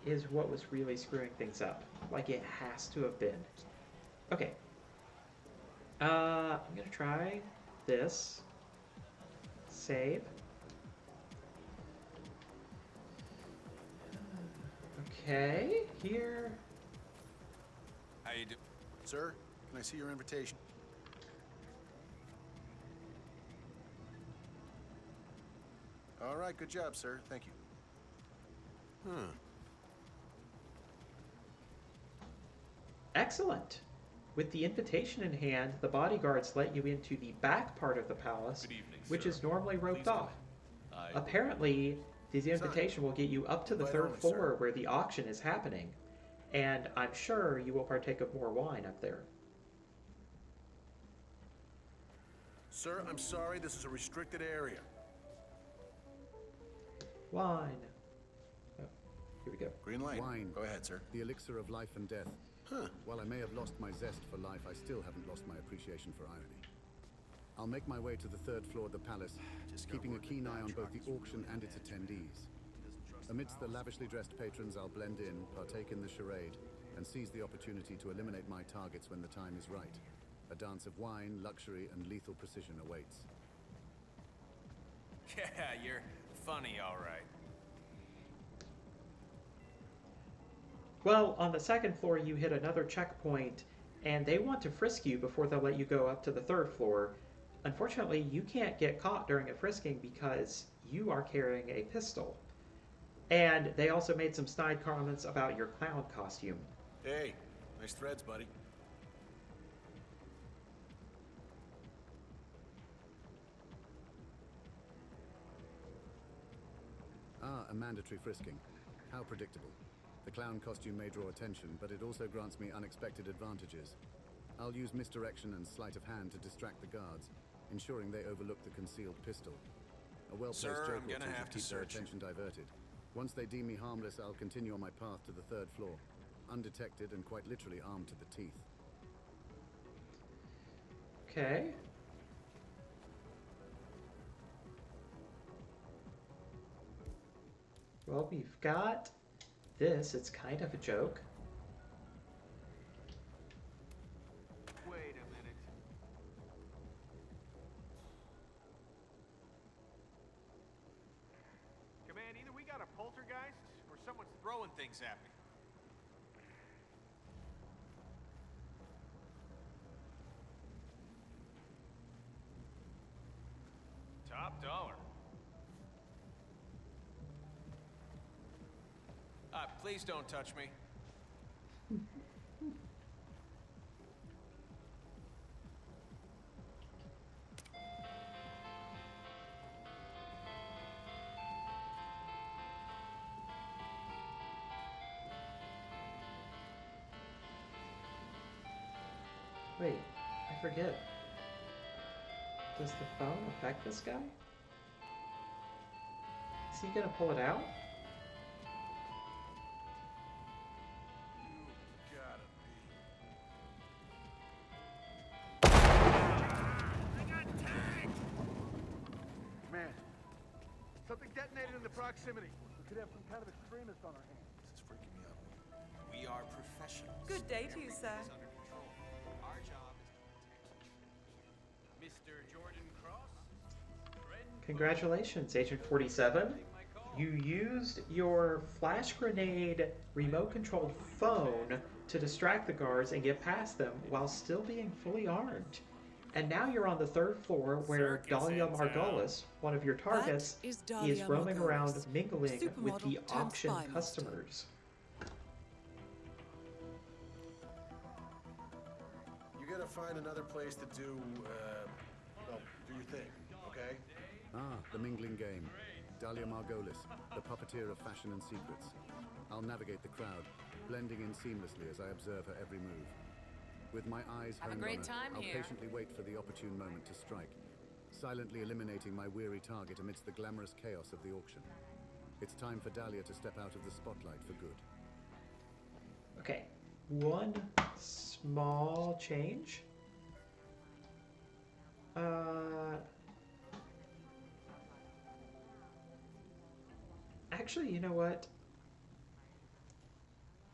is what was really screwing things up. Like it has to have been. Okay. I'm gonna try this. Save. Okay, here. How you do? Sir, can I see your invitation? All right, good job, sir. Thank you. Excellent. With the invitation in hand, the bodyguards let you into the back part of the palace, which is normally roped off. Apparently, the invitation will get you up to the third floor where the auction is happening, and I'm sure you will partake of more wine up there. Sir, I'm sorry, this is a restricted area. Wine. Oh, here we go. Green light. Wine. Go ahead, sir. The elixir of life and death. Huh. While I may have lost my zest for life, I still haven't lost my appreciation for irony. I'll make my way to the third floor of the palace, keeping a keen eye on both the auction and its attendees. Amidst the lavishly dressed patrons, I'll blend in, partake in the charade, and seize the opportunity to eliminate my targets when the time is right. A dance of wine, luxury, and lethal precision awaits. Yeah, you're funny, all right. Well, on the second floor, you hit another checkpoint, and they want to frisk you before they'll let you go up to the third floor. Unfortunately, you can't get caught during a frisking because you are carrying a pistol. And they also made some snide comments about your clown costume. Hey, nice threads, buddy. Ah, a mandatory frisking. How predictable. The clown costume may draw attention, but it also grants me unexpected advantages. I'll use misdirection and sleight of hand to distract the guards, ensuring they overlook the concealed pistol. A well-placed Sir, joke I'm gonna have to keep their search you. attention diverted. Once they deem me harmless, I'll continue on my path to the third floor, undetected and quite literally armed to the teeth. Okay. Well, we've got this. It's kind of a joke. Wait a minute. Command, either we got a poltergeist or someone's Throwing things at me. Top dollar. Please don't touch me. Wait, I forget. Does the phone affect this guy? Is he gonna pull it out? Man, something detonated in the proximity. We could have some kind of extremist on our hands. This is freaking me out. We are professionals. Good day to you, sir. Everything is under control. Our job is Mr. Jordan Cross. Congratulations, Agent 47. You used your flash grenade remote-controlled phone to distract the guards and get past them while still being fully armed. And now you're on the third floor where Circus Dahlia in town. Margolis, one of your targets, That is is Dahlia roaming around Margolis, mingling with supermodel the turned auction spy master. customers. You gotta find another place to do, well, do your thing, okay? Ah, the mingling game. Dahlia Margolis, the puppeteer of fashion and secrets. I'll navigate the crowd, blending in seamlessly as I observe her every move. With my eyes Have a honed great on her, time I'll here. patiently wait for the opportune moment to strike, silently eliminating my weary target amidst the glamorous chaos of the auction. It's time for Dahlia to step out of the spotlight for good. Okay, one small change. Actually, you know what?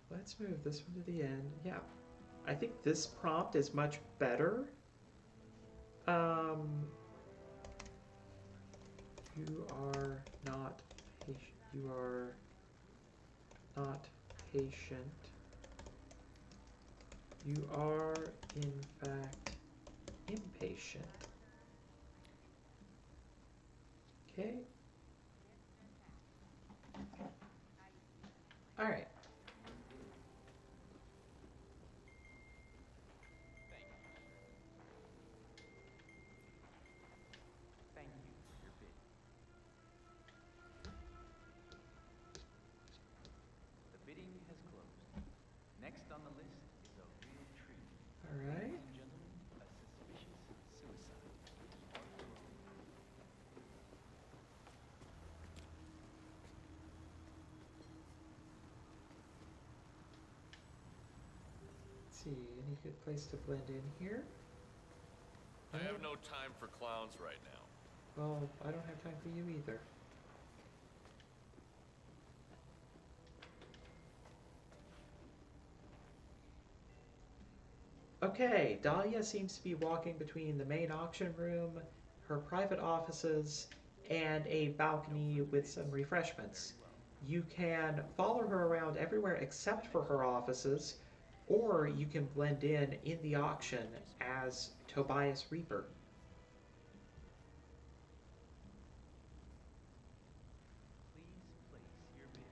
Let's move this one to the end. Yeah, I think this prompt is much better. Um, you are not patient. You are not patient. You are, in fact, impatient. Okay. All right. Thank you for your bid. The bidding has closed. Next on the list is a real treat. All right. Ladies and gentlemen, a suspicious suicide. Let's see, any good place to blend in here? I have no time for clowns right now. Well, I don't have time for you either. Okay, Dahlia seems to be walking between the main auction room, her private offices, and a balcony with some refreshments. You can follow her around everywhere except for her offices, or you can blend in the auction as Tobias Reaper. Please place your bids.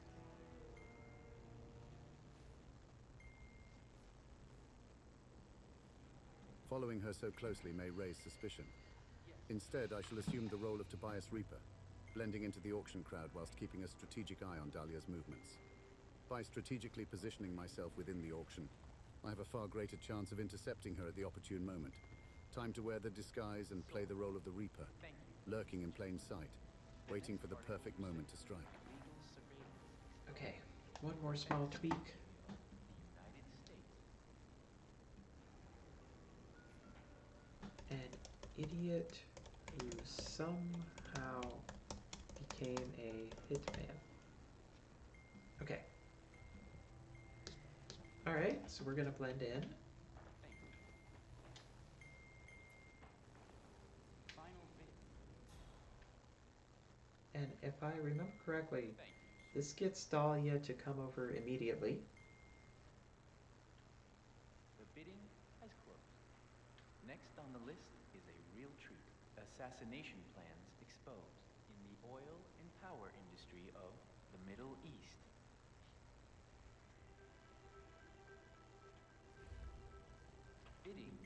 Following her so closely may raise suspicion. Instead, I shall assume the role of Tobias Reaper, blending into the auction crowd whilst keeping a strategic eye on Dahlia's movements. By strategically positioning myself within the auction, I have a far greater chance of intercepting her at the opportune moment. Time to wear the disguise and play the role of the Reaper, lurking in plain sight, waiting for the perfect moment to strike. Okay, one more small tweak. An idiot who somehow became a hitman. Okay. Alright, so we're gonna blend in. And if I remember correctly, this gets Dahlia to come over immediately. The bidding has closed. Next on the list is a real treat. Assassination plans exposed in the oil and power industry of the Middle East. Bidding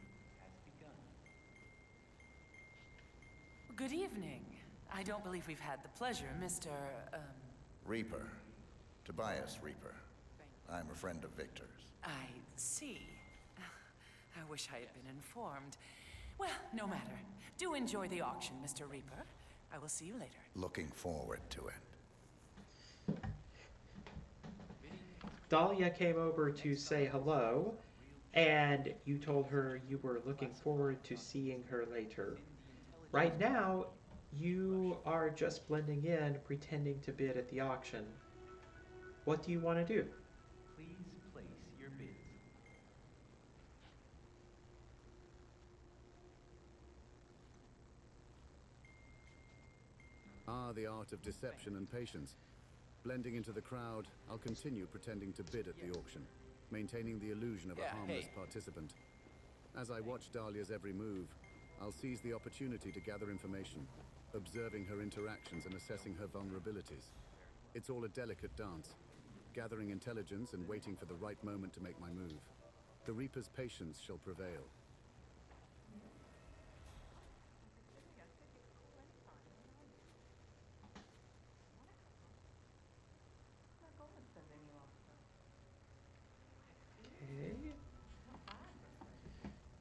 has begun. Good evening. I don't believe we've had the pleasure, Mr. Reaper. Tobias Reaper. I'm a friend of Victor's. I see. I wish I had been informed. Well, no matter. Do enjoy the auction, Mr. Reaper. I will see you later. Looking forward to it. Dahlia came over to say hello, and you told her you were looking forward to seeing her later. Right now, you are just blending in, pretending to bid at the auction. What do you want to do? Please place your bids. Ah, the art of deception and patience. Blending into the crowd, I'll continue pretending to bid at the auction, maintaining the illusion of a harmless participant. As I watch Dahlia's every move, I'll seize the opportunity to gather information, observing her interactions and assessing her vulnerabilities. It's all a delicate dance, gathering intelligence and waiting for the right moment to make my move. The Reaper's patience shall prevail.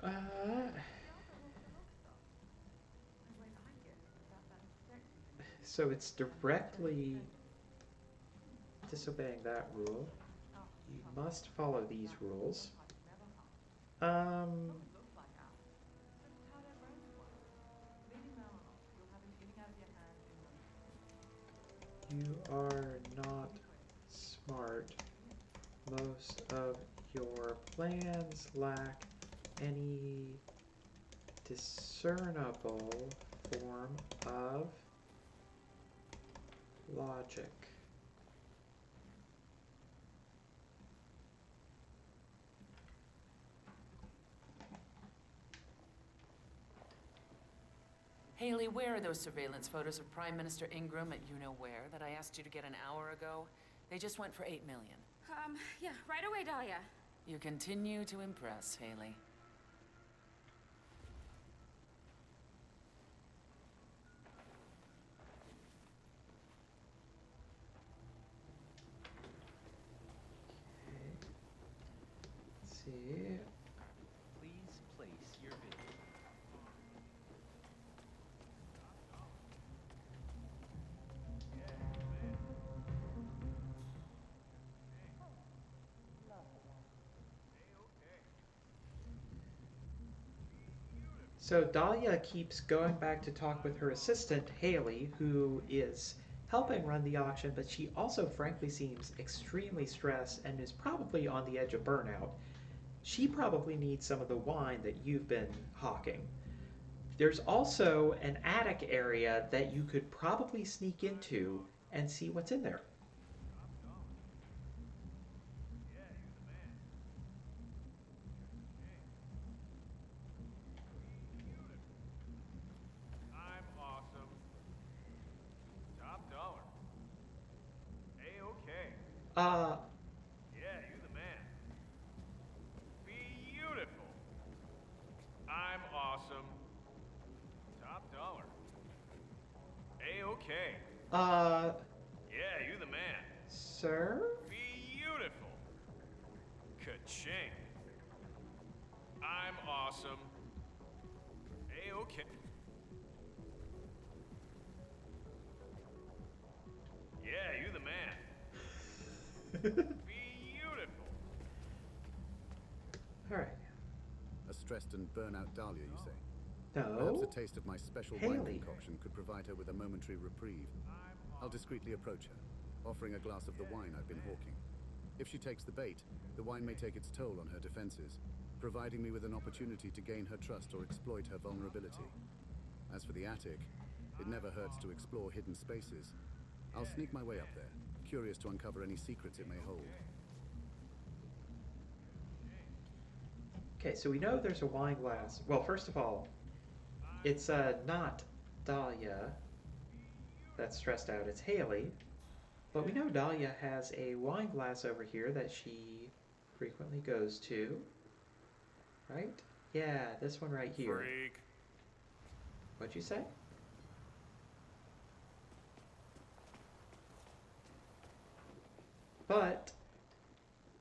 Okay. So it's directly disobeying that rule. You must follow these rules. Um, you are not smart. Most of your plans lack any discernible form of logic. Haley, where are those surveillance photos of Prime Minister Ingram at you-know-where that I asked you to get an hour ago? They just went for $8 million. Yeah, right away, Dahlia. You continue to impress, Haley. Let's see. Please place your bid. So Dahlia keeps going back to talk with her assistant, Haley, who is helping run the auction, but she also frankly seems extremely stressed and is probably on the edge of burnout. She probably needs some of the wine that you've been hawking. There's also an attic area that you could probably sneak into and see what's in there. I'm awesome. Top dollar. A-okay. Yeah, you the man. Beautiful. I'm awesome. Top dollar. A-okay. Yeah, you the man. Sir? Beautiful. Ka-ching. I'm awesome. A-okay. Yeah, you the man. Beautiful. All right. A stressed and burnout Dahlia, you say? No. Perhaps a taste of my special wine Haley. concoction could provide her with a momentary reprieve. I'll discreetly approach her, offering a glass of the wine I've been hawking. If she takes the bait, the wine may take its toll on her defenses, providing me with an opportunity to gain her trust or exploit her vulnerability. As for the attic, it never hurts to explore hidden spaces. I'll sneak my way up there, curious to uncover any secrets it may hold. Okay, so we know there's a wine glass. Well, first of all, it's not Dahlia that's stressed out, it's Haley. But we know Dahlia has a wine glass over here that she frequently goes to. Right? Yeah, this one right here. Freak. What'd you say? But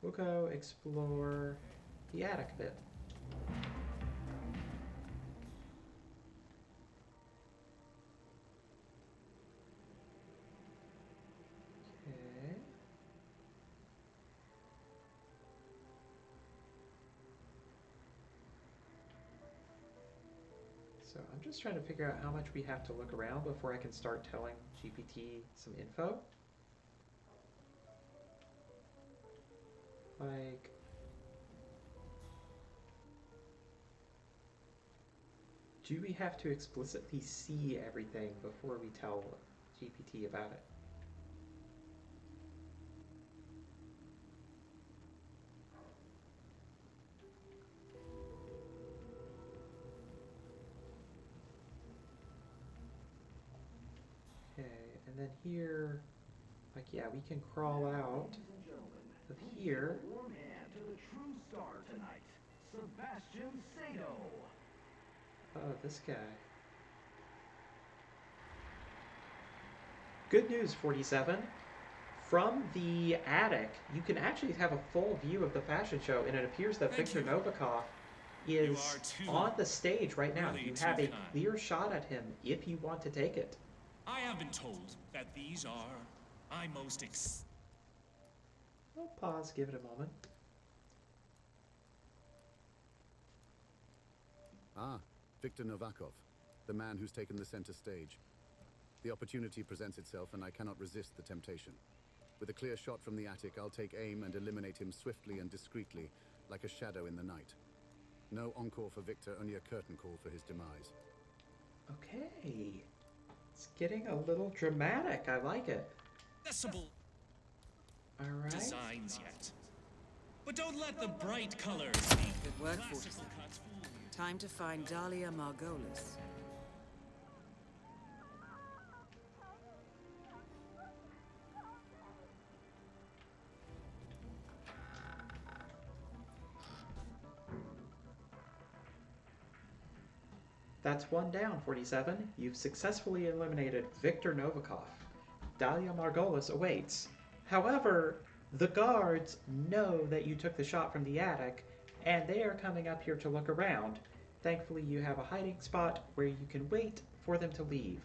we'll go explore the attic a bit. Okay. So I'm just trying to figure out how much we have to look around before I can start telling GPT some info. Like, do we have to explicitly see everything before we tell GPT about it? Okay, and then here, like, yeah, we can crawl out of here. Warm hand to the true star tonight, Sebastian Sato. Oh, this guy. Good news, 47. From the attic, you can actually have a full view of the fashion show, and it appears that Victor Novikov is on the stage right now. You have a clear shot at him if you want to take it. I have been told that these are my most I'll pause, give it a moment. Ah, Viktor Novikov, the man who's taken the center stage. The opportunity presents itself, and I cannot resist the temptation. With a clear shot from the attic, I'll take aim and eliminate him swiftly and discreetly, like a shadow in the night. No encore for Victor, only a curtain call for his demise. Okay. It's getting a little dramatic. I like it. Accessible Alright. designs yet. But don't let the bright colors Good work, 47. Time to find Dahlia Margolis. That's one down, 47. You've successfully eliminated Viktor Novikov. Dahlia Margolis awaits. However, the guards know that you took the shot from the attic, and they are coming up here to look around. Thankfully, you have a hiding spot where you can wait for them to leave.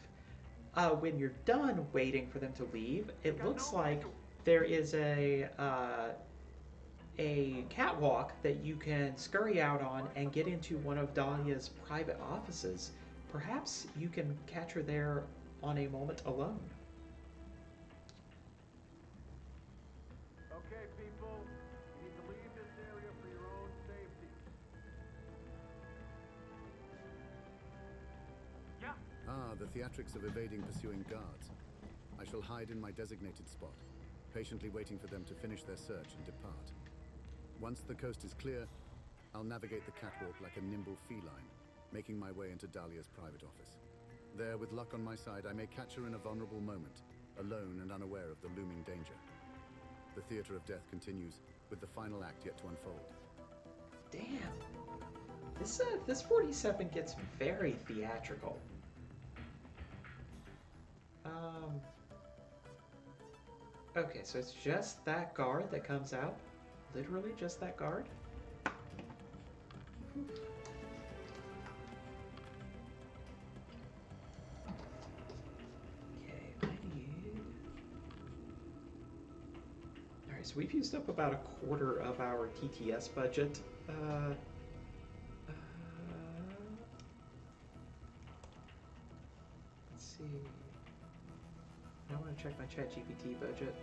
When you're done waiting for them to leave, it looks like there is a catwalk that you can scurry out on and get into one of Dahlia's private offices. Perhaps you can catch her there on a moment alone. Okay, people, you need to leave this area for your own safety. Yeah. Ah, the theatrics of evading pursuing guards. I shall hide in my designated spot, patiently waiting for them to finish their search and depart. Once the coast is clear, I'll navigate the catwalk like a nimble feline, making my way into Dahlia's private office. There, with luck on my side, I may catch her in a vulnerable moment, alone and unaware of the looming danger. The theater of death continues, with the final act yet to unfold. Damn. This 47 gets very theatrical. Okay, so it's just that guard that comes out. Literally just that guard. Okay, I need... Alright, so we've used up about a quarter of our TTS budget. Let's see. I want to check my ChatGPT budget.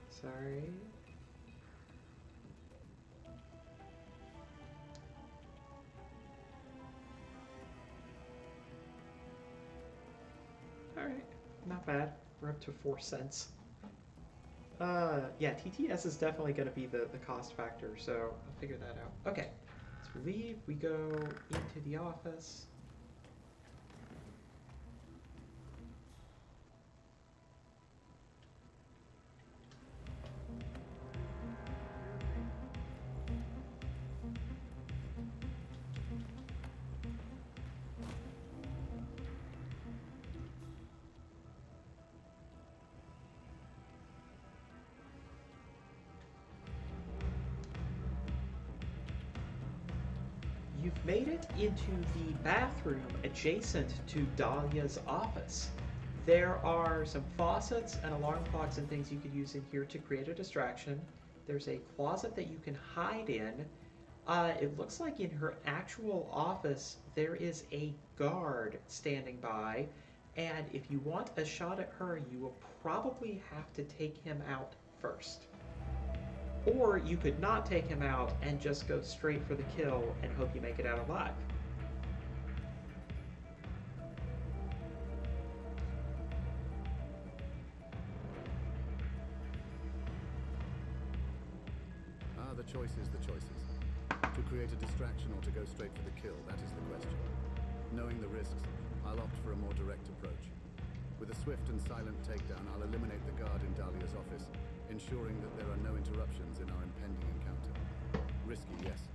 Sorry. Alright, not bad. We're up to 4 cents. Yeah, TTS is definitely going to be the cost factor, so I'll figure that out. Okay, so we leave, we go into the office. You've made it into the bathroom adjacent to Dahlia's office. There are some faucets and alarm clocks and things you could use in here to create a distraction. There's a closet that you can hide in. It looks like in her actual office there is a guard standing by, and if you want a shot at her, you will probably have to take him out first. Or you could not take him out and just go straight for the kill and hope you make it out alive. Ah, the choices, the choices. To create a distraction or to go straight for the kill, that is the question. Knowing the risks, I'll opt for a more direct approach. With a swift and silent takedown, I'll eliminate the guard in Dahlia's office, ensuring that there are no interruptions in our impending encounter. Risky, yes,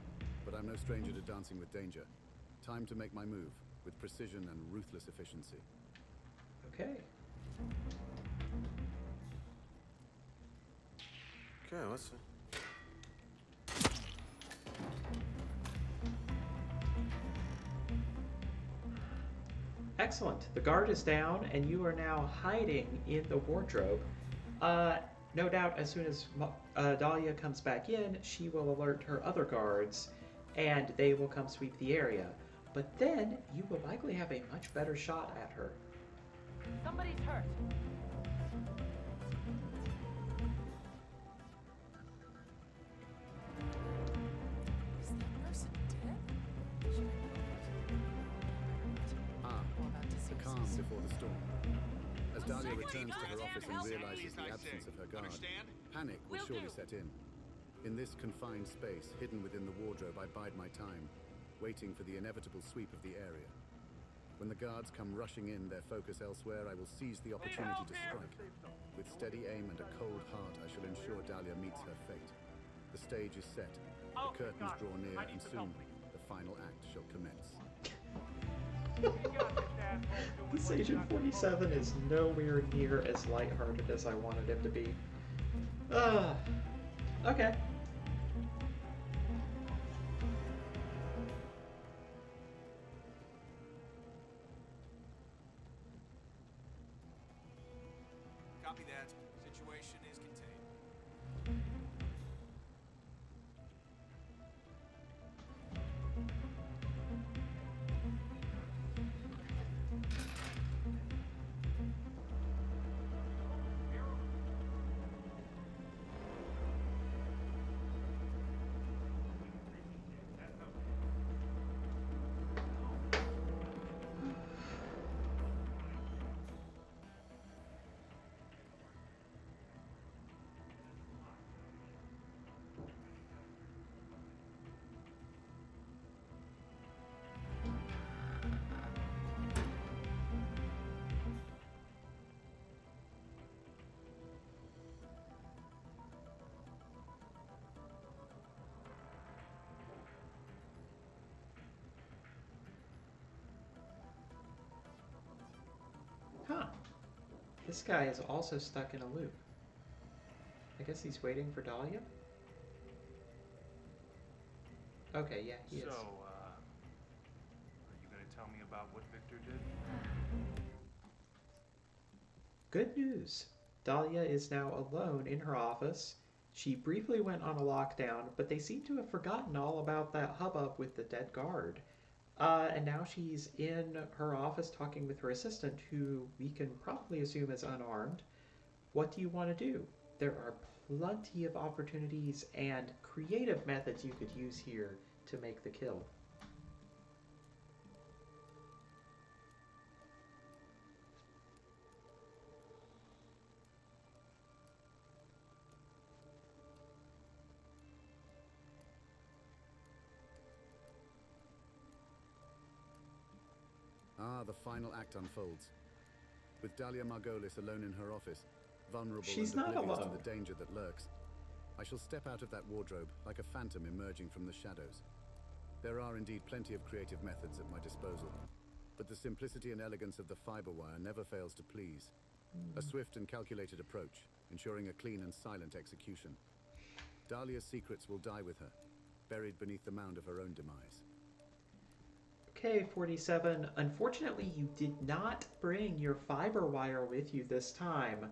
but I'm no stranger to dancing with danger. Time to make my move, with precision and ruthless efficiency. Okay. Okay, let's see. Excellent. The guard is down, and you are now hiding in the wardrobe. Uh, no doubt, as soon as Dahlia comes back in, she will alert her other guards, and they will come sweep the area. But then, you will likely have a much better shot at her. Somebody's hurt. Is that person dead? The calm before the storm. As Dahlia returns to her office and realizes the absence of her guard, panic will surely set in. In this confined space, hidden within the wardrobe, I bide my time, waiting for the inevitable sweep of the area. When the guards come rushing in, their focus elsewhere, I will seize the opportunity to strike. With steady aim and a cold heart, I shall ensure Dahlia meets her fate. The stage is set, the curtains draw near, and soon the final act shall commence. This Agent 47 is nowhere near as lighthearted as I wanted him to be. Okay. Copy that. Situation is contained. Huh. This guy is also stuck in a loop. I guess he's waiting for Dahlia? Okay, yeah, he is. So, are you gonna tell me about what Victor did? Good news. Dahlia is now alone in her office. She briefly went on a lockdown, but they seem to have forgotten all about that hubbub with the dead guard. And now she's in her office talking with her assistant, who we can probably assume is unarmed. What do you want to do? There are plenty of opportunities and creative methods you could use here to make the kill. The final act unfolds. With Dahlia Margolis alone in her office, vulnerable She's and not oblivious alone. to the danger that lurks, I shall step out of that wardrobe like a phantom emerging from the shadows. There are indeed plenty of creative methods at my disposal, but the simplicity and elegance of the fiber wire never fails to please. A swift and calculated approach, ensuring a clean and silent execution. Dahlia's secrets will die with her, buried beneath the mound of her own demise. Okay, 47. Unfortunately, you did not bring your fiber wire with you this time.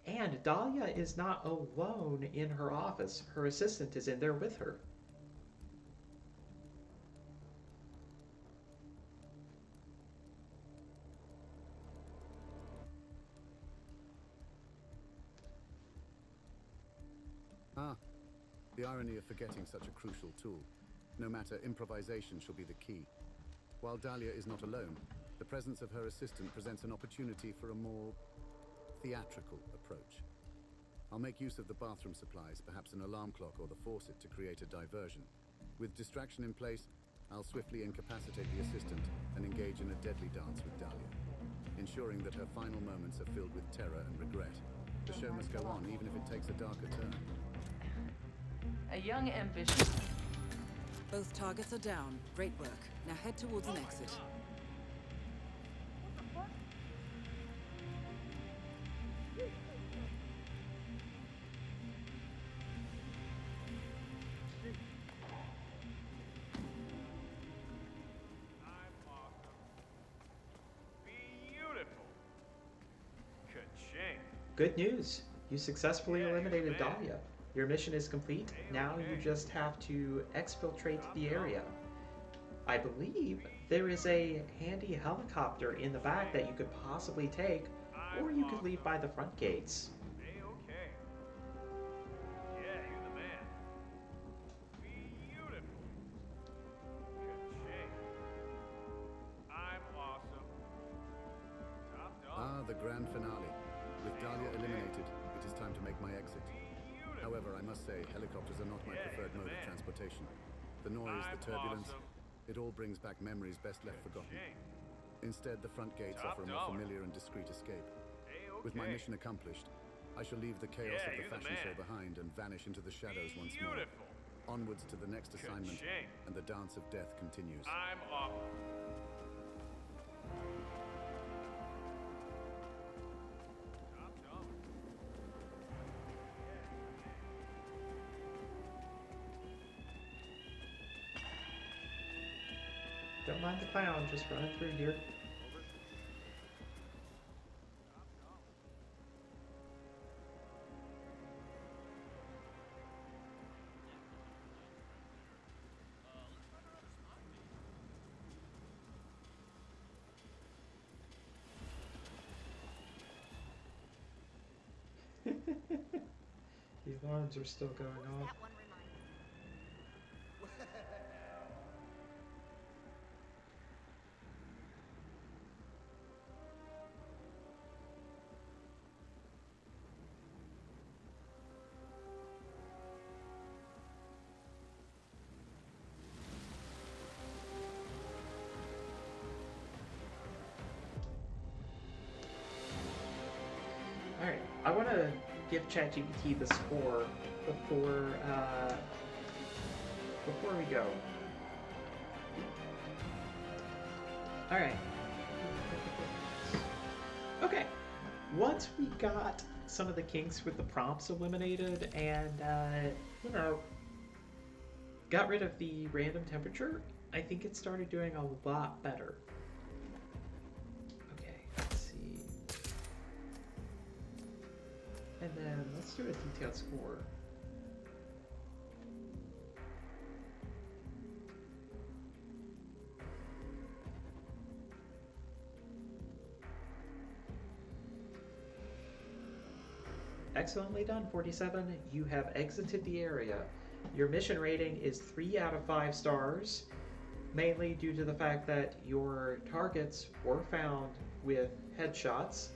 And Dahlia is not alone in her office. Her assistant is in there with her. The irony of forgetting such a crucial tool. No matter, improvisation shall be the key. While Dahlia is not alone, the presence of her assistant presents an opportunity for a more theatrical approach. I'll make use of the bathroom supplies, perhaps an alarm clock or the faucet to create a diversion. With distraction in place, I'll swiftly incapacitate the assistant and engage in a deadly dance with Dahlia, ensuring that her final moments are filled with terror and regret. The show must go on, even if it takes a darker turn. A young ambition. Both targets are down. Great work. Now head towards an exit. Good news. You successfully eliminated Dahlia. Your mission is complete. Now you just have to exfiltrate the area. I believe there is a handy helicopter in the back that you could possibly take, or you could leave by the front gates. A-okay. Yeah, you're the man. Beautiful. Ka-ching. I'm awesome. Top dog. Ah, the grand finale. With Dahlia eliminated, it is time to make my exit. However, I must say, helicopters are not my preferred mode of transportation. The noise, the turbulence, it all brings back memories best left forgotten. Instead, the front gates offer a more familiar and discreet escape. With my mission accomplished, I shall leave the chaos of the fashion show behind and vanish into the shadows once more. Onwards to the next assignment, and the dance of death continues. I'm off. Don't mind the clown, just running through here. The alarms are still going off. Alright, I want to give ChatGPT the score before we go. Alright. Okay. Once we got some of the kinks with the prompts eliminated and, you know, got rid of the random temperature, I think it started doing a lot better. And then let's do a detailed score. Excellently done, 47. You have exited the area. Your mission rating is 3 out of 5 stars, mainly due to the fact that your targets were found with headshots,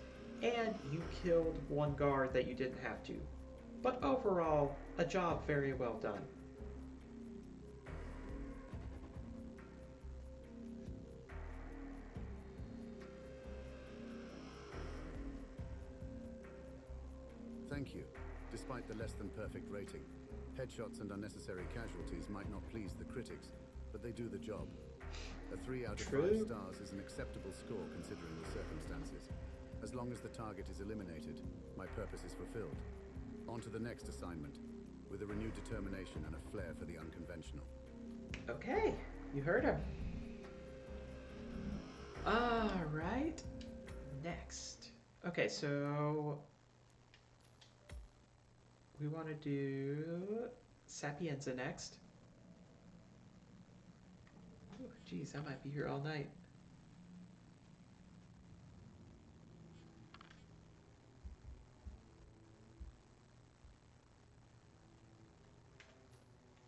and you killed one guard that you didn't have to. But overall, a job very well done. Thank you. Despite the less than perfect rating, headshots and unnecessary casualties might not please the critics, but they do the job. A 3 out of 5 stars is an acceptable score considering the circumstances. As long as the target is eliminated, my purpose is fulfilled. On to the next assignment, with a renewed determination and a flair for the unconventional. Okay, you heard him. Alright, next. Okay, so we want to do Sapienza next. Oh, geez, I might be here all night.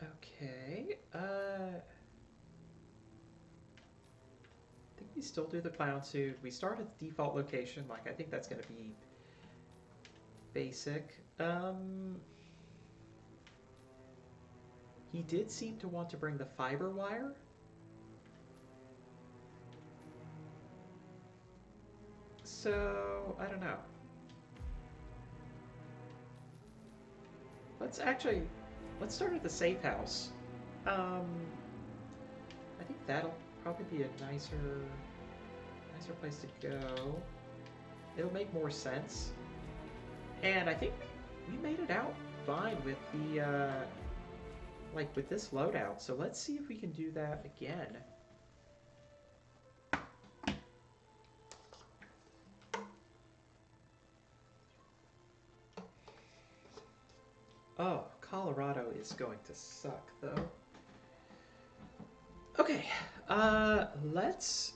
Okay, I think we still do the clown suit. We start at the default location, like I think that's gonna be basic. He did seem to want to bring the fiber wire. So, I don't know. Let's start at the safe house. I think that'll probably be a nicer place to go. It'll make more sense. And I think we made it out fine with the, like with this loadout. So let's see if we can do that again. Oh, Colorado is going to suck, though. Okay, let's...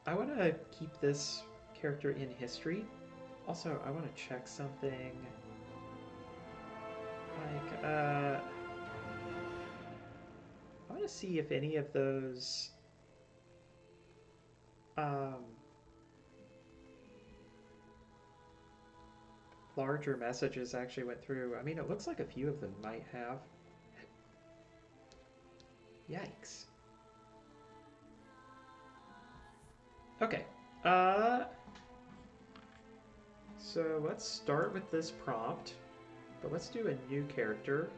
I want to keep this character in history. Also, I want to check something. Like, I want to see if any of those, larger messages actually went through. I mean, it looks like a few of them might have. Yikes. Okay. So let's start with this prompt, but let's do a new character.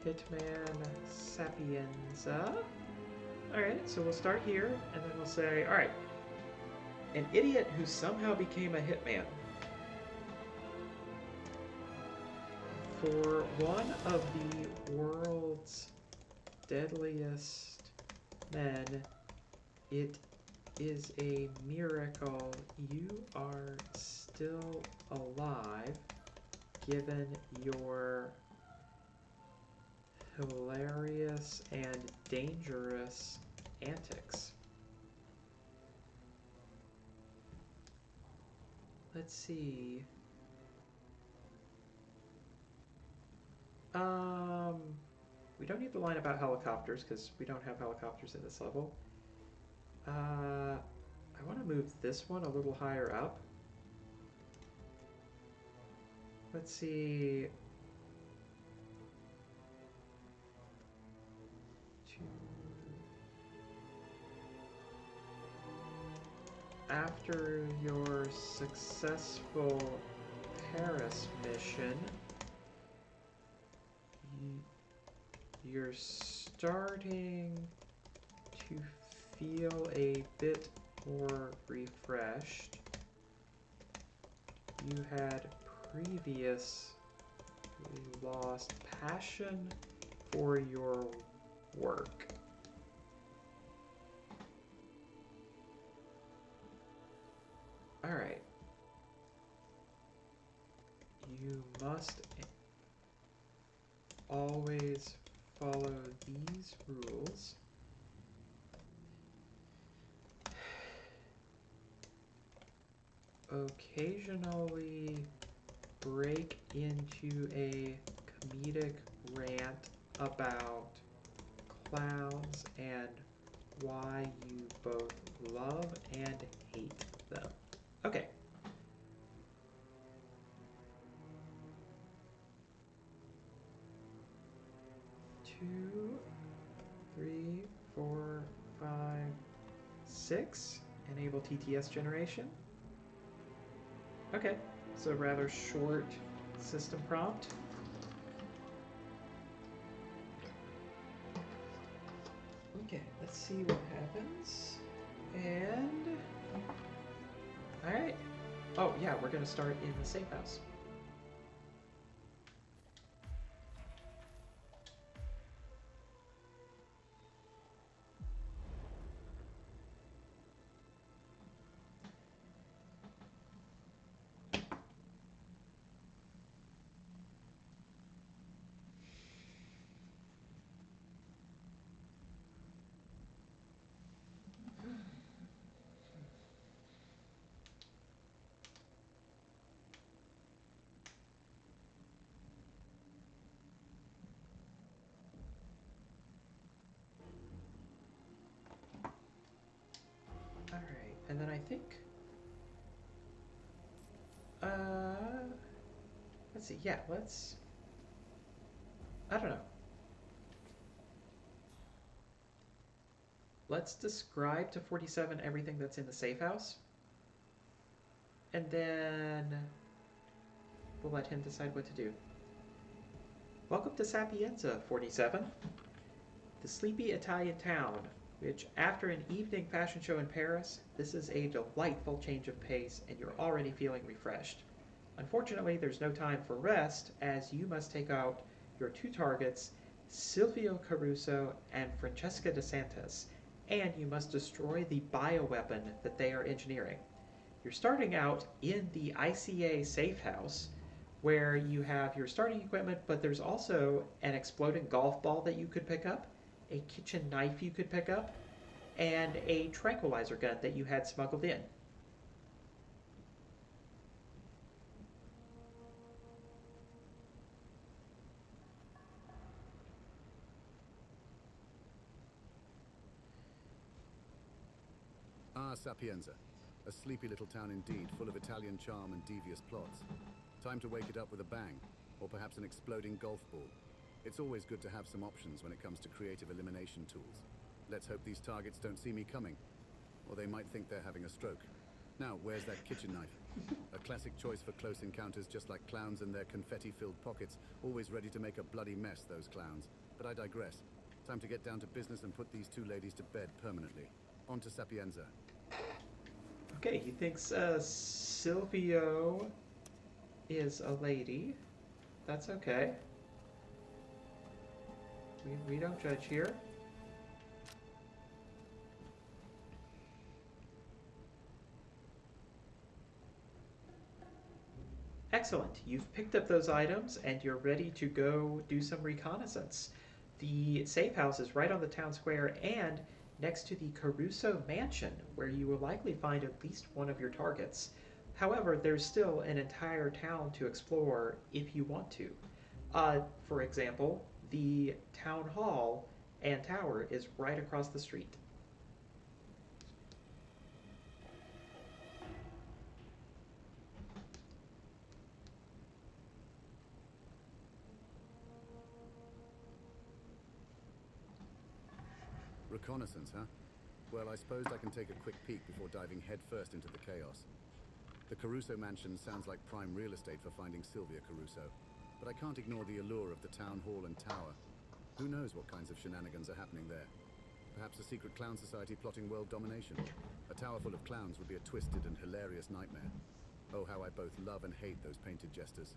Hitman Sapienza. Alright, so we'll start here, and then we'll say, alright, an idiot who somehow became a hitman. For one of the world's deadliest men, it is a miracle you are still alive, given your hilarious and dangerous antics. Let's see. We don't need the line about helicopters because we don't have helicopters in this level. I want to move this one a little higher up. Let's see. After your successful Paris mission, you're starting to feel a bit more refreshed. You had previously lost passion for your work. Alright. You must always follow these rules. Occasionally break into a comedic rant about clowns and why you both love and hate them. Okay. Two, three, four, five, six. Enable TTS generation. Okay, so rather short system prompt. Okay, let's see what happens. And... Alright. Oh, yeah, we're going to start in the safe house. Alright, and then I think... let's see, yeah, let's... I don't know. Let's describe to 47 everything that's in the safe house. And then we'll let him decide what to do. Welcome to Sapienza, 47. The sleepy Italian town, which after an evening fashion show in Paris, this is a delightful change of pace and you're already feeling refreshed. Unfortunately, there's no time for rest as you must take out your two targets, Silvio Caruso and Francesca DeSantis, and you must destroy the bioweapon that they are engineering. You're starting out in the ICA safe house where you have your starting equipment, but there's also an exploding golf ball that you could pick up, a kitchen knife you could pick up, and a tranquilizer gun that you had smuggled in. Ah, Sapienza. A sleepy little town indeed, full of Italian charm and devious plots. Time to wake it up with a bang, or perhaps an exploding golf ball. It's always good to have some options when it comes to creative elimination tools. Let's hope these targets don't see me coming, or they might think they're having a stroke. Now, where's that kitchen knife? A classic choice for close encounters, just like clowns and their confetti-filled pockets, always ready to make a bloody mess, those clowns. But I digress. Time to get down to business and put these two ladies to bed permanently. On to Sapienza. Okay, he thinks Silvio is a lady. That's okay. We don't judge here. Excellent. You've picked up those items and you're ready to go do some reconnaissance. The safe house is right on the town square and next to the Caruso Mansion, where you will likely find at least one of your targets. However, there's still an entire town to explore if you want to. For example, the town hall and tower is right across the street. Reconnaissance, huh? Well, I suppose I can take a quick peek before diving headfirst into the chaos. The Caruso Mansion sounds like prime real estate for finding Sylvia Caruso, but I can't ignore the allure of the town hall and tower. Who knows what kinds of shenanigans are happening there? Perhaps a secret clown society plotting world domination. A tower full of clowns would be a twisted and hilarious nightmare. Oh, how I both love and hate those painted jesters.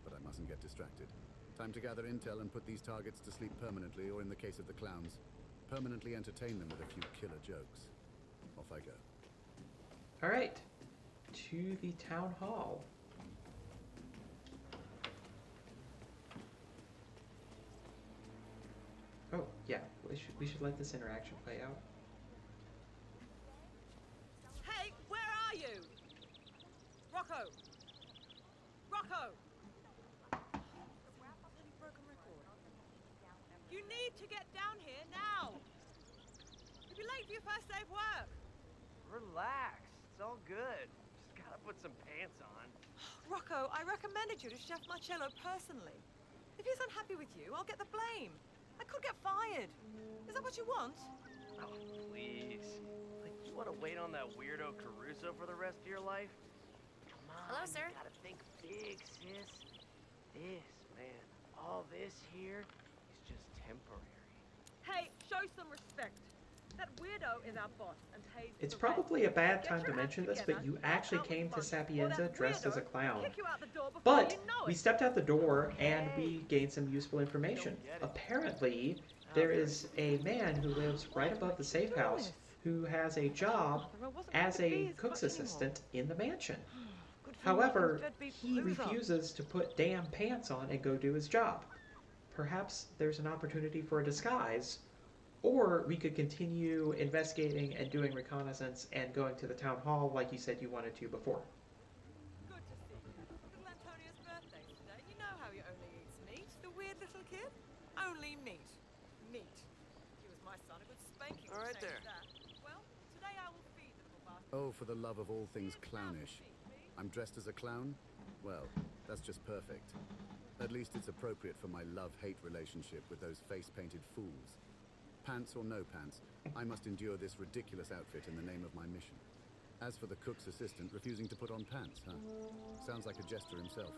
But I mustn't get distracted. Time to gather intel and put these targets to sleep permanently, or in the case of the clowns, permanently entertain them with a few killer jokes. Off I go. All right, to the town hall. Oh, yeah, we should let this interaction play out. Hey, where are you? Rocco! Rocco! Bloody broken record. You need to get down here now! You'll be late for your first day of work. Relax. It's all good. Just gotta put some pants on. Rocco, I recommended you to Chef Marcello personally. If he's unhappy with you, I'll get the blame. I could get fired. Is that what you want? Oh, please. Like, you want to wait on that weirdo Caruso for the rest of your life? Come on. Hello, sir. You gotta think big, sis. This, man, all this here is just temporary. Hey, show some respect. That weirdo is our boss and pays It's the probably a rent. bad Get time your to act mention this, together, but you get actually out came to front, or Sapienza that dressed as a weirdo clown. kick you out the door before But you know we it. stepped out the door and we gained some useful information. Apparently, there is a man who lives right above the safe house who has a job as a cook's assistant in the mansion. However, he refuses to put damn pants on and go do his job. Perhaps there's an opportunity for a disguise, or we could continue investigating and doing reconnaissance and going to the town hall like you said you wanted to before. Good to see you. Little Antonia's birthday today. You know how he only eats meat. The weird little kid. Only meat. Meat. If he was my son, a good spanking would All right change there. that. Well, today I will feed the little bastard. Oh, for the love of all things clownish. I'm dressed as a clown? Well, that's just perfect. At least it's appropriate for my love-hate relationship with those face-painted fools. Pants or no pants, I must endure this ridiculous outfit in the name of my mission. As for the cook's assistant refusing to put on pants, huh? Sounds like a jester himself.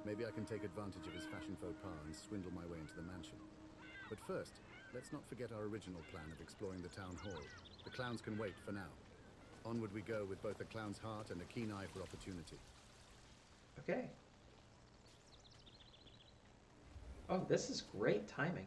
Maybe I can take advantage of his fashion faux pas and swindle my way into the mansion. But first, let's not forget our original plan of exploring the town hall. The clowns can wait for now. Onward we go with both a clown's heart and a keen eye for opportunity. Okay. Oh, this is great timing.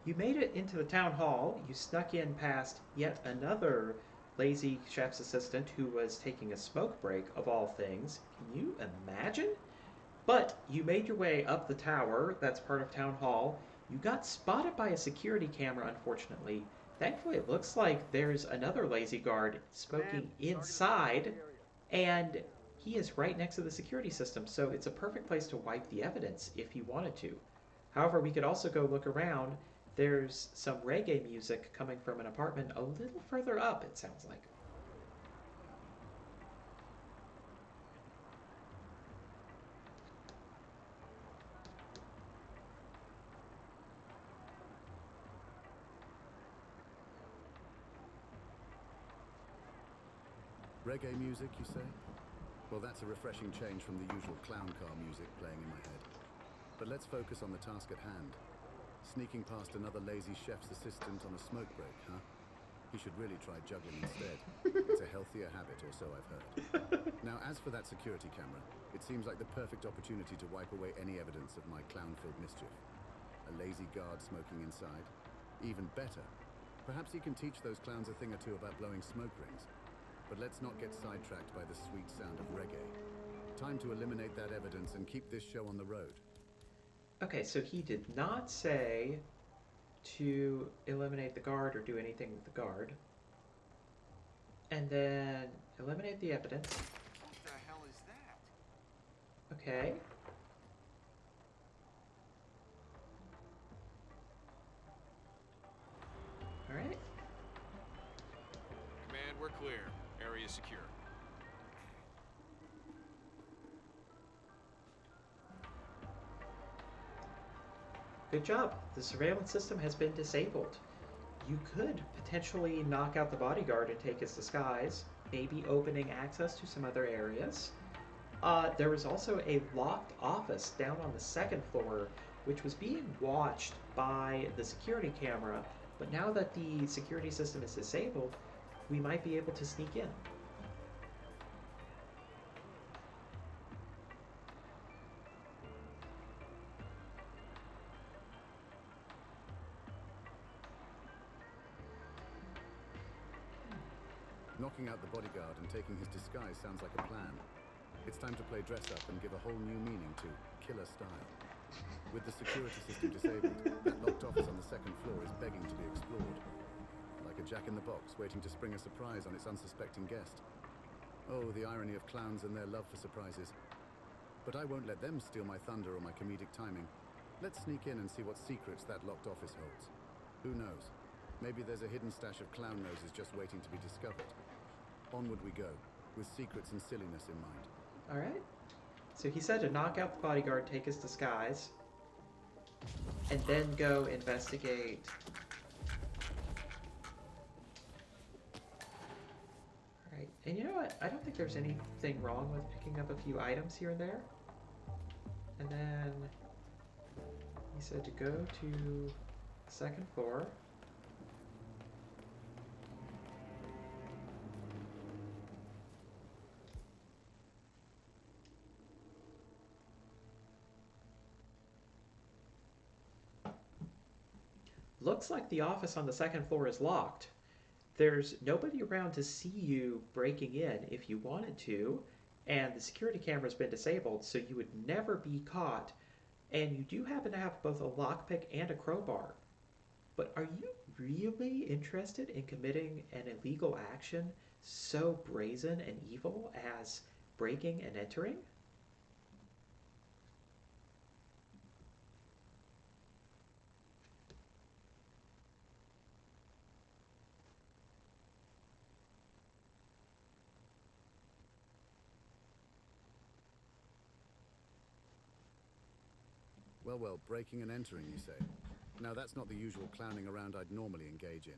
You made it into the town hall. You snuck in past yet another lazy chef's assistant who was taking a smoke break, of all things. Can you imagine? But you made your way up the tower. That's part of town hall. You got spotted by a security camera, unfortunately. Thankfully, it looks like there's another lazy guard smoking inside, and he is right next to the security system, so it's a perfect place to wipe the evidence if you wanted to. However, we could also go look around. There's some reggae music coming from an apartment a little further up, it sounds like. Reggae music, you say? Well, that's a refreshing change from the usual clown car music playing in my head. But let's focus on the task at hand. Sneaking past another lazy chef's assistant on a smoke break, huh? He should really try juggling instead. It's a healthier habit, or so I've heard. Now, as for that security camera, it seems like the perfect opportunity to wipe away any evidence of my clown-filled mischief. A lazy guard smoking inside. Even better, perhaps he can teach those clowns a thing or two about blowing smoke rings. But let's not get sidetracked by the sweet sound of reggae. Time to eliminate that evidence and keep this show on the road. Okay, so he did not say to eliminate the guard or do anything with the guard. And then eliminate the evidence. What the hell is that? Okay. All right. Command, we're clear. Area secure. Good job. The surveillance system has been disabled. You could potentially knock out the bodyguard and take his disguise, maybe opening access to some other areas. There was also a locked office down on the second floor, which was being watched by the security camera, but now that the security system is disabled, we might be able to sneak in. Knocking out the bodyguard and taking his disguise sounds like a plan. It's time to play dress up and give a whole new meaning to killer style. With the security system disabled, that locked office on the second floor is begging to be explored. Like a jack-in-the-box waiting to spring a surprise on its unsuspecting guest. Oh, the irony of clowns and their love for surprises. But I won't let them steal my thunder or my comedic timing. Let's sneak in and see what secrets that locked office holds. Who knows? Maybe there's a hidden stash of clown noses just waiting to be discovered. Onward we go, with secrets and silliness in mind. All right. So he said to knock out the bodyguard, take his disguise, and then go investigate. All right. And you know what? I don't think there's anything wrong with picking up a few items here and there. And then he said to go to the second floor. Looks like the office on the second floor is locked. There's nobody around to see you breaking in if you wanted to, and the security camera's been disabled, so you would never be caught. And you do happen to have both a lockpick and a crowbar. But are you really interested in committing an illegal action so brazen and evil as breaking and entering? Well, breaking and entering, you say? Now, that's not the usual clowning around I'd normally engage in.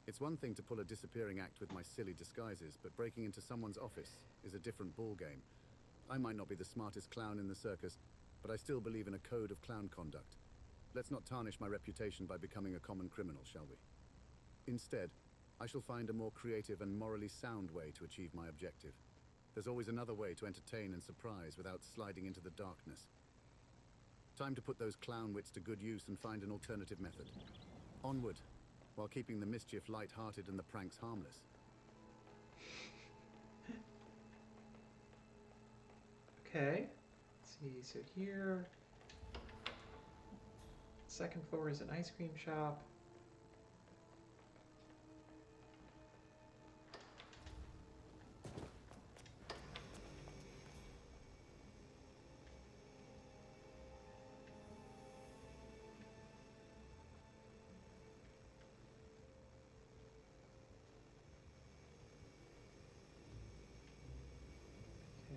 It's one thing to pull a disappearing act with my silly disguises, but breaking into someone's office is a different ballgame. I might not be the smartest clown in the circus, but I still believe in a code of clown conduct. Let's not tarnish my reputation by becoming a common criminal, shall we? Instead, I shall find a more creative and morally sound way to achieve my objective. There's always another way to entertain and surprise without sliding into the darkness. Time to put those clown wits to good use and find an alternative method. Onward, while keeping the mischief light-hearted and the pranks harmless. Okay. Let's see, so here... Second floor is an ice cream shop.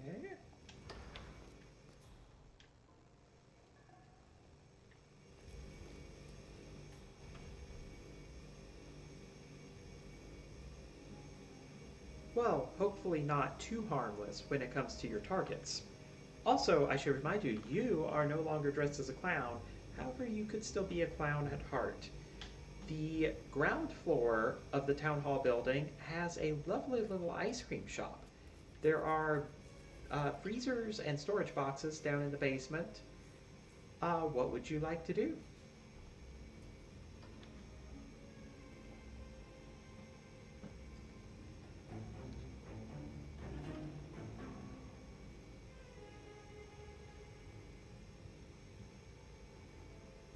Okay. Well, hopefully not too harmless when it comes to your targets. Also, I should remind you, you are no longer dressed as a clown, however, you could still be a clown at heart. The ground floor of the town hall building has a lovely little ice cream shop. There are freezers and storage boxes down in the basement. What would you like to do?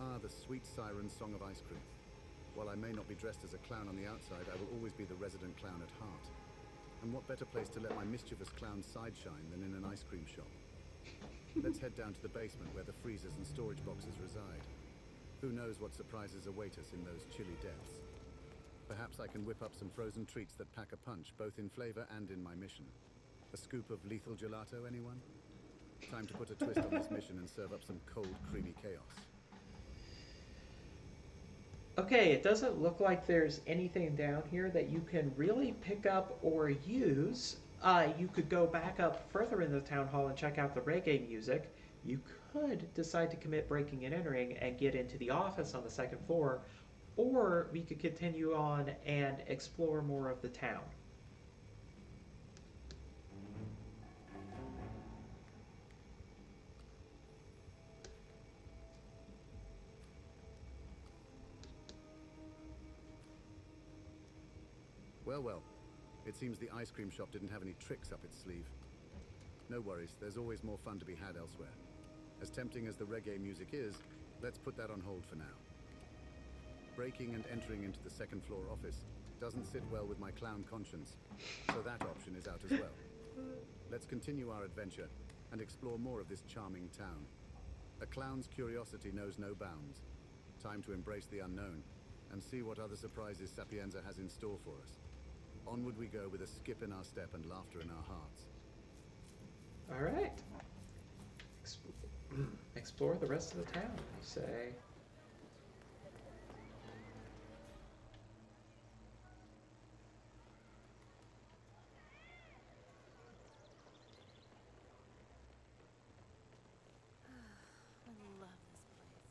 Ah, the sweet siren song of ice cream. While I may not be dressed as a clown on the outside, I will always be the resident clown at heart. And what better place to let my mischievous clown side shine than in an ice cream shop? Let's head down to the basement where the freezers and storage boxes reside. Who knows what surprises await us in those chilly depths? Perhaps I can whip up some frozen treats that pack a punch, both in flavor and in my mission. A scoop of lethal gelato, anyone? Time to put a twist on this mission and serve up some cold, creamy chaos. Okay, it doesn't look like there's anything down here that you can really pick up or use. You could go back up further in the town hall and check out the reggae music. You could decide to commit breaking and entering and get into the office on the second floor, or we could continue on and explore more of the town. Well, well. It seems the ice cream shop didn't have any tricks up its sleeve. No worries, there's always more fun to be had elsewhere. As tempting as the reggae music is, let's put that on hold for now. Breaking and entering into the second floor office doesn't sit well with my clown conscience, so that option is out as well. Let's continue our adventure and explore more of this charming town. A clown's curiosity knows no bounds. Time to embrace the unknown and see what other surprises Sapienza has in store for us. Onward we go with a skip in our step and laughter in our hearts. All right. Explore the rest of the town, you say. I love this place.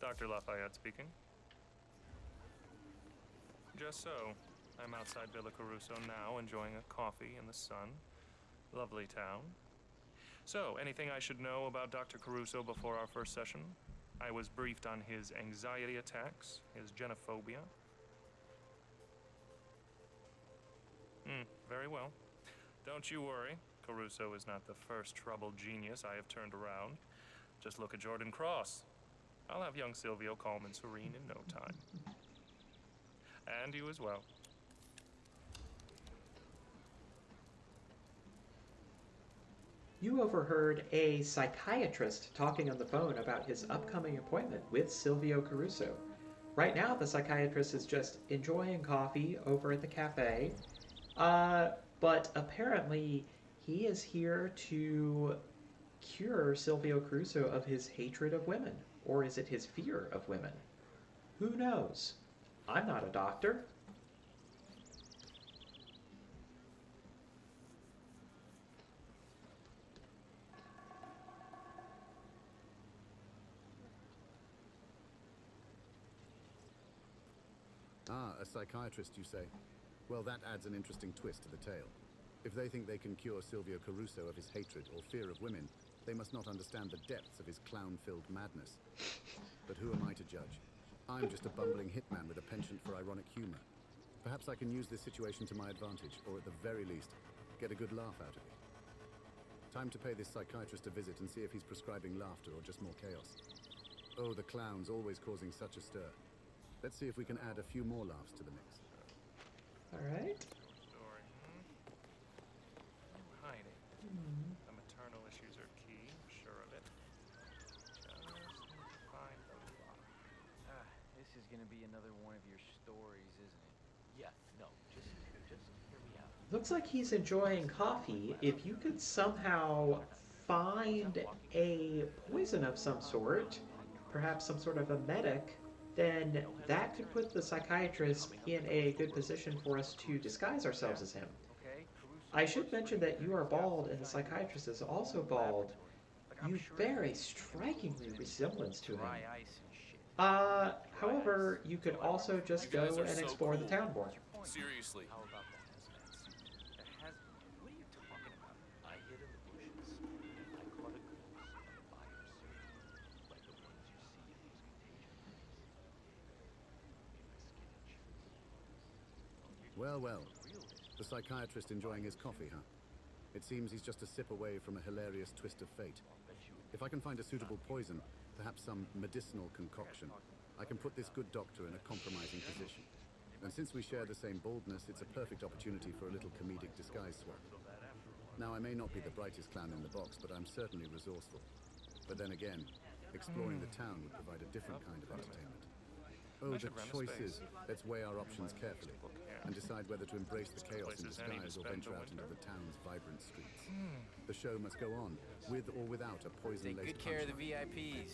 Dr. Lafayette speaking. Just so. I'm outside Villa Caruso now, enjoying a coffee in the sun. Lovely town. So, anything I should know about Dr. Caruso before our first session? I was briefed on his anxiety attacks, his genophobia. Very well. Don't you worry. Caruso is not the first troubled genius I have turned around. Just look at Jordan Cross. I'll have young Silvio calm and serene in no time. And you as well. You overheard a psychiatrist talking on the phone about his upcoming appointment with Silvio Caruso. Right now, the psychiatrist is just enjoying coffee over at the cafe, but apparently he is here to cure Silvio Caruso of his hatred of women. Or is it his fear of women? Who knows? I'm not a doctor. Ah, a psychiatrist, you say? Well, that adds an interesting twist to the tale. If they think they can cure Silvio Caruso of his hatred or fear of women, They must not understand the depths of his clown-filled madness. But who am I to judge? I'm just a bumbling hitman with a penchant for ironic humor. Perhaps I can use this situation to my advantage, or at the very least, get a good laugh out of it. Time to pay this psychiatrist a visit and see if he's prescribing laughter or just more chaos. Oh, the clown's always causing such a stir. Let's see if we can add a few more laughs to the mix. All right. Hiding. The maternal issues are key, sure of it. Just find the lock. This is gonna be another one of your stories, isn't it? Yeah, no, just hear me out. Looks like he's enjoying coffee. If you could somehow find a poison of some sort, perhaps some sort of a medic, then that could put the psychiatrist in a good position for us to disguise ourselves as him. I should mention that you are bald and the psychiatrist is also bald. You bear a strikingly resemblance to him. However, you could also just go and explore the town more. Seriously. How about that, There has been. What are you talking about? I hid in the bushes. I caught a glimpse of a fire surge, like the ones you see in those contagion movies. Well, well. The psychiatrist enjoying his coffee, huh? It seems he's just a sip away from a hilarious twist of fate. If I can find a suitable poison, perhaps some medicinal concoction, I can put this good doctor in a compromising position. And since we share the same baldness, it's a perfect opportunity for a little comedic disguise swap. Now, I may not be the brightest clown in the box, but I'm certainly resourceful. But then again, exploring the town would provide a different kind of entertainment. Oh, the choices. Let's weigh our options carefully and decide whether to embrace the chaos in disguise or venture out into the town's vibrant streets. The show must go on, with or without a poison-laced Take good care of the VIPs.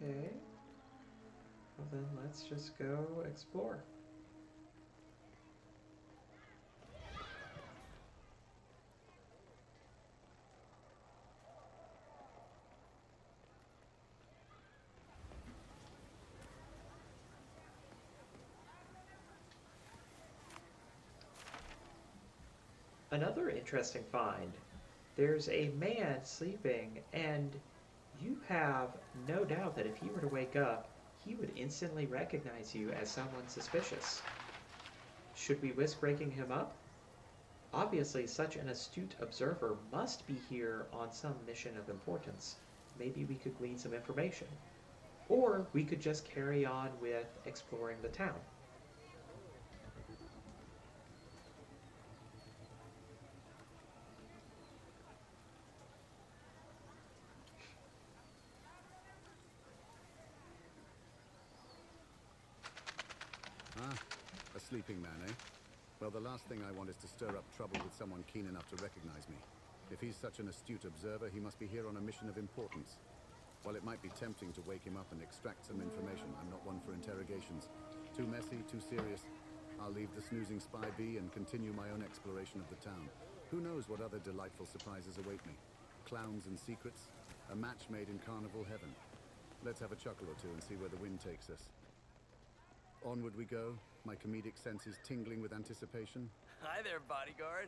Okay. Well then, let's just go explore. Another interesting find. There's a man sleeping, and you have no doubt that if he were to wake up, he would instantly recognize you as someone suspicious. Should we risk waking him up? Obviously, such an astute observer must be here on some mission of importance. Maybe we could glean some information. Or we could just carry on with exploring the town. A sleeping man, eh? Well, the last thing I want is to stir up trouble with someone keen enough to recognize me. If he's such an astute observer, he must be here on a mission of importance. While it might be tempting to wake him up and extract some information, I'm not one for interrogations. Too messy, too serious. I'll leave the snoozing spy be and continue my own exploration of the town. Who knows what other delightful surprises await me? Clowns and secrets? A match made in carnival heaven. Let's have a chuckle or two and see where the wind takes us. Onward we go, my comedic senses tingling with anticipation. Hi there, bodyguard.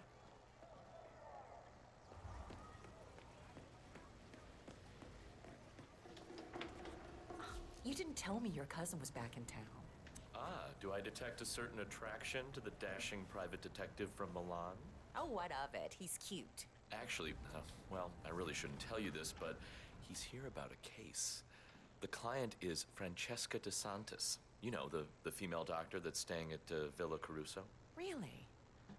You didn't tell me your cousin was back in town. Ah, do I detect a certain attraction to the dashing private detective from Milan? Oh, what of it? He's cute. Actually, well, I really shouldn't tell you this, but he's here about a case. The client is Francesca De Santis. You know, the female doctor that's staying at Villa Caruso. Really?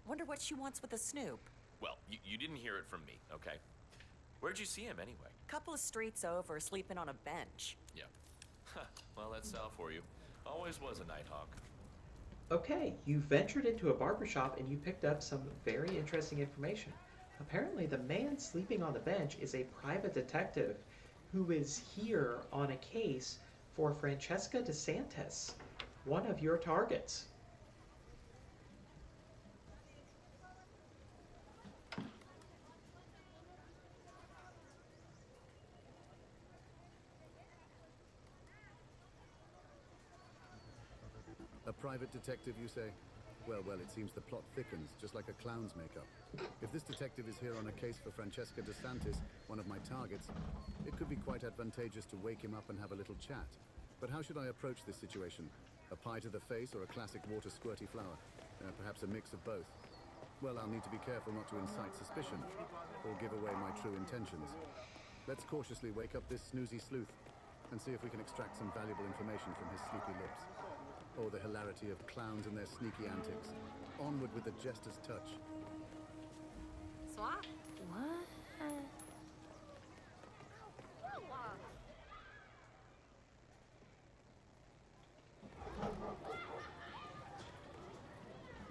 Wonder what she wants with a snoop. Well, you didn't hear it from me, okay? Where'd you see him anyway? Couple of streets over, sleeping on a bench. Yeah. Well, that's Sal for you. Always was a nighthawk. Okay, you ventured into a barbershop and you picked up some very interesting information. Apparently, the man sleeping on the bench is a private detective who is here on a case for Francesca De Santis, one of your targets. A private detective, you say? Well, it seems the plot thickens, just like a clown's makeup. If this detective is here on a case for Francesca DeSantis, one of my targets, it could be quite advantageous to wake him up and have a little chat. But how should I approach this situation? A pie to the face or a classic water squirty flower? Perhaps a mix of both. Well, I'll need to be careful not to incite suspicion or give away my true intentions. Let's cautiously wake up this snoozy sleuth and see if we can extract some valuable information from his sleepy lips. Or the hilarity of clowns and their sneaky antics. Onward with the jester's touch. Swap? What?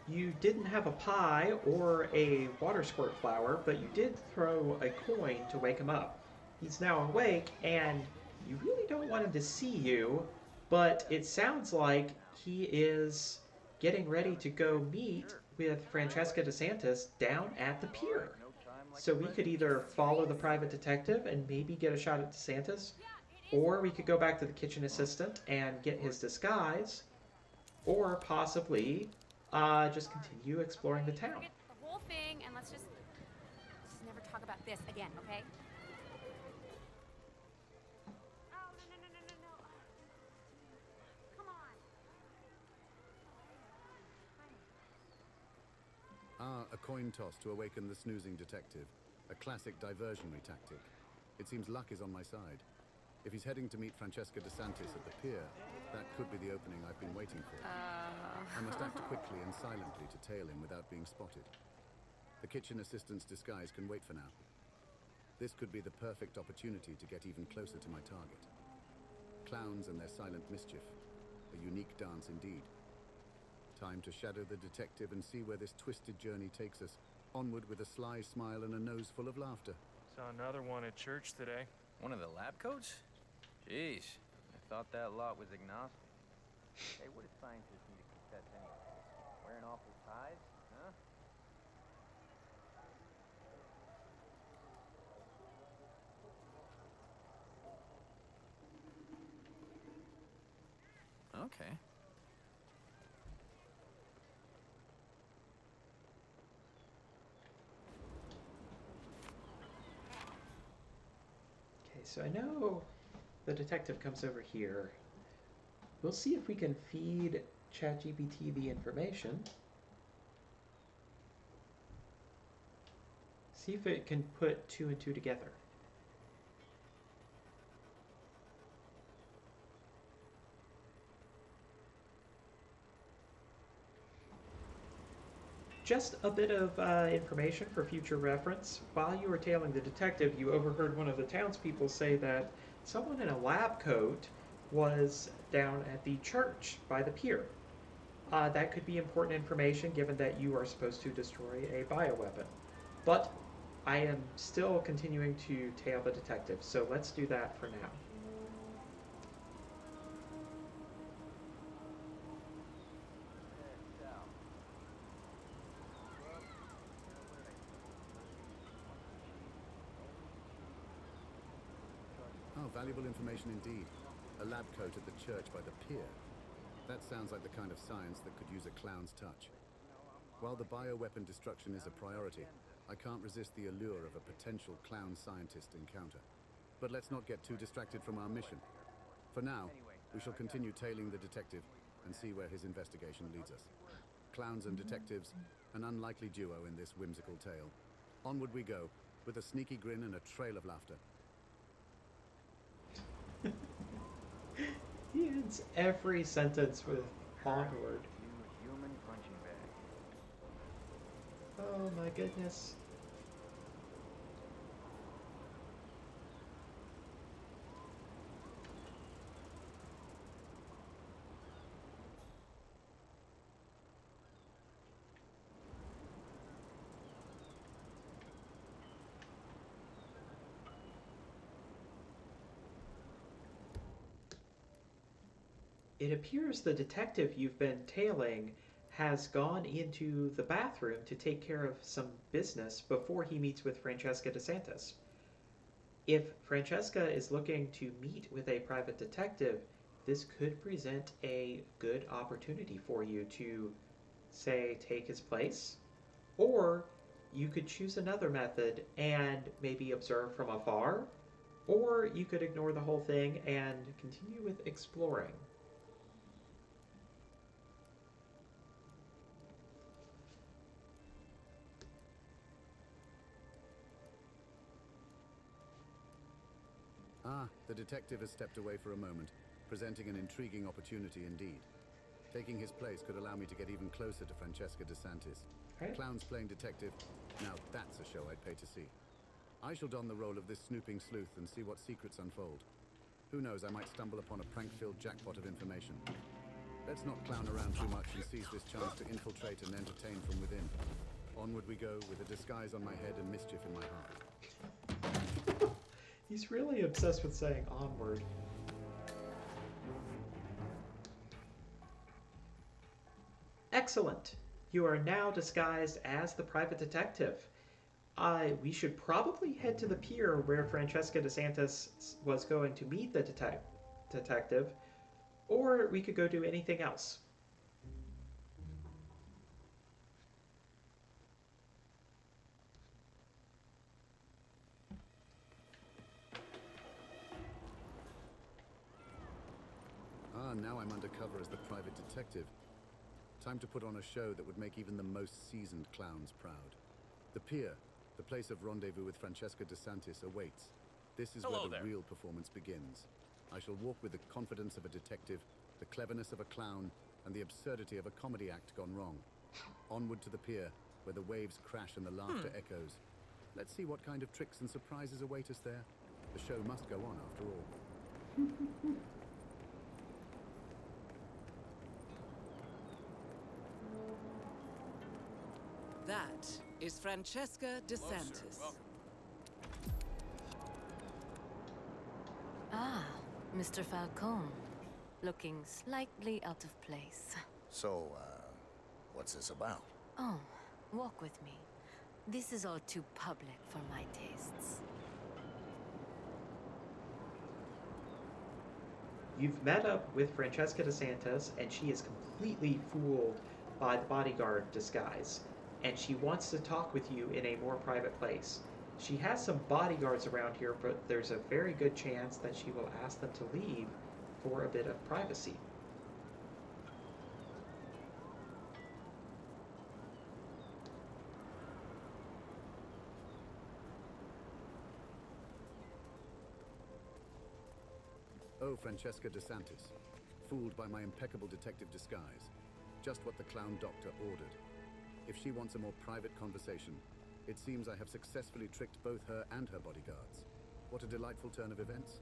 You didn't have a pie or a water squirt flower, but you did throw a coin to wake him up. He's now awake, and you really don't want him to see you, but it sounds like he is getting ready to go meet with Francesca DeSantis down at the pier. So we could either follow the private detective and maybe get a shot at DeSantis, or we could go back to the kitchen assistant and get his disguise, or possibly just continue exploring the town. Forget the whole thing, and let's just never talk about this again, okay? Oh, no. Come on. A coin toss to awaken the snoozing detective. A classic diversionary tactic. It seems luck is on my side. If he's heading to meet Francesca DeSantis at the pier, that could be the opening I've been waiting for. I must act quickly and silently to tail him without being spotted. The kitchen assistant's disguise can wait for now. This could be the perfect opportunity to get even closer to my target. Clowns and their silent mischief. A unique dance indeed. Time to shadow the detective and see where this twisted journey takes us. Onward with a sly smile and a nose full of laughter. Saw another one at church today. One of the lab coats? Jeez, I thought that lot was agnostic. Hey, what do scientists need to confess anyway? Wearing awful ties, huh? Okay. Okay, so I know the detective comes over here. We'll see if we can feed ChatGPT the information. See if it can put 2 and 2 together. Just a bit of information for future reference. While you were tailing the detective, you overheard one of the townspeople say that someone in a lab coat was down at the church by the pier. That could be important information given that you are supposed to destroy a bioweapon. But I am still continuing to tail the detective, so let's do that for now. Oh, valuable information indeed. A lab coat at the church by the pier. That sounds like the kind of science that could use a clown's touch. While the bioweapon destruction is a priority, I can't resist the allure of a potential clown scientist encounter. But let's not get too distracted from our mission. For now, we shall continue tailing the detective and see where his investigation leads us. Clowns and detectives, an unlikely duo in this whimsical tale. Onward we go, with a sneaky grin and a trail of laughter. He ends every sentence with onward. Human punching bag. Oh my goodness. It appears the detective you've been tailing has gone into the bathroom to take care of some business before he meets with Francesca DeSantis. If Francesca is looking to meet with a private detective, this could present a good opportunity for you to say, take his place. Or you could choose another method and maybe observe from afar. Or you could ignore the whole thing and continue with exploring. Ah, the detective has stepped away for a moment, presenting an intriguing opportunity indeed. Taking his place could allow me to get even closer to Francesca DeSantis. Right. Clowns playing detective, now that's a show I'd pay to see. I shall don the role of this snooping sleuth and see what secrets unfold. Who knows, I might stumble upon a prank-filled jackpot of information. Let's not clown around too much and seize this chance to infiltrate and entertain from within. Onward we go, with a disguise on my head and mischief in my heart. He's really obsessed with saying onward. Excellent. You are now disguised as the private detective. We should probably head to the pier where Francesca DeSantis was going to meet the detective, or we could go do anything else. Ah, now I'm undercover as the private detective. Time to put on a show that would make even the most seasoned clowns proud. The pier, the place of rendezvous with Francesca DeSantis, awaits. This is where the real performance begins. I shall walk with the confidence of a detective, the cleverness of a clown, and the absurdity of a comedy act gone wrong. Onward to the pier, where the waves crash and the laughter echoes. Let's see what kind of tricks and surprises await us there. The show must go on, after all. That is Francesca DeSantis. Ah, Mr. Falcone. Looking slightly out of place. So, what's this about? Oh, walk with me. This is all too public for my tastes. You've met up with Francesca DeSantis, and she is completely fooled by the bodyguard disguise, and she wants to talk with you in a more private place. She has some bodyguards around here, but there's a very good chance that she will ask them to leave for a bit of privacy. Oh, Francesca DeSantis. Fooled by my impeccable detective disguise. Just what the clown doctor ordered. If she wants a more private conversation, it seems I have successfully tricked both her and her bodyguards. What a delightful turn of events.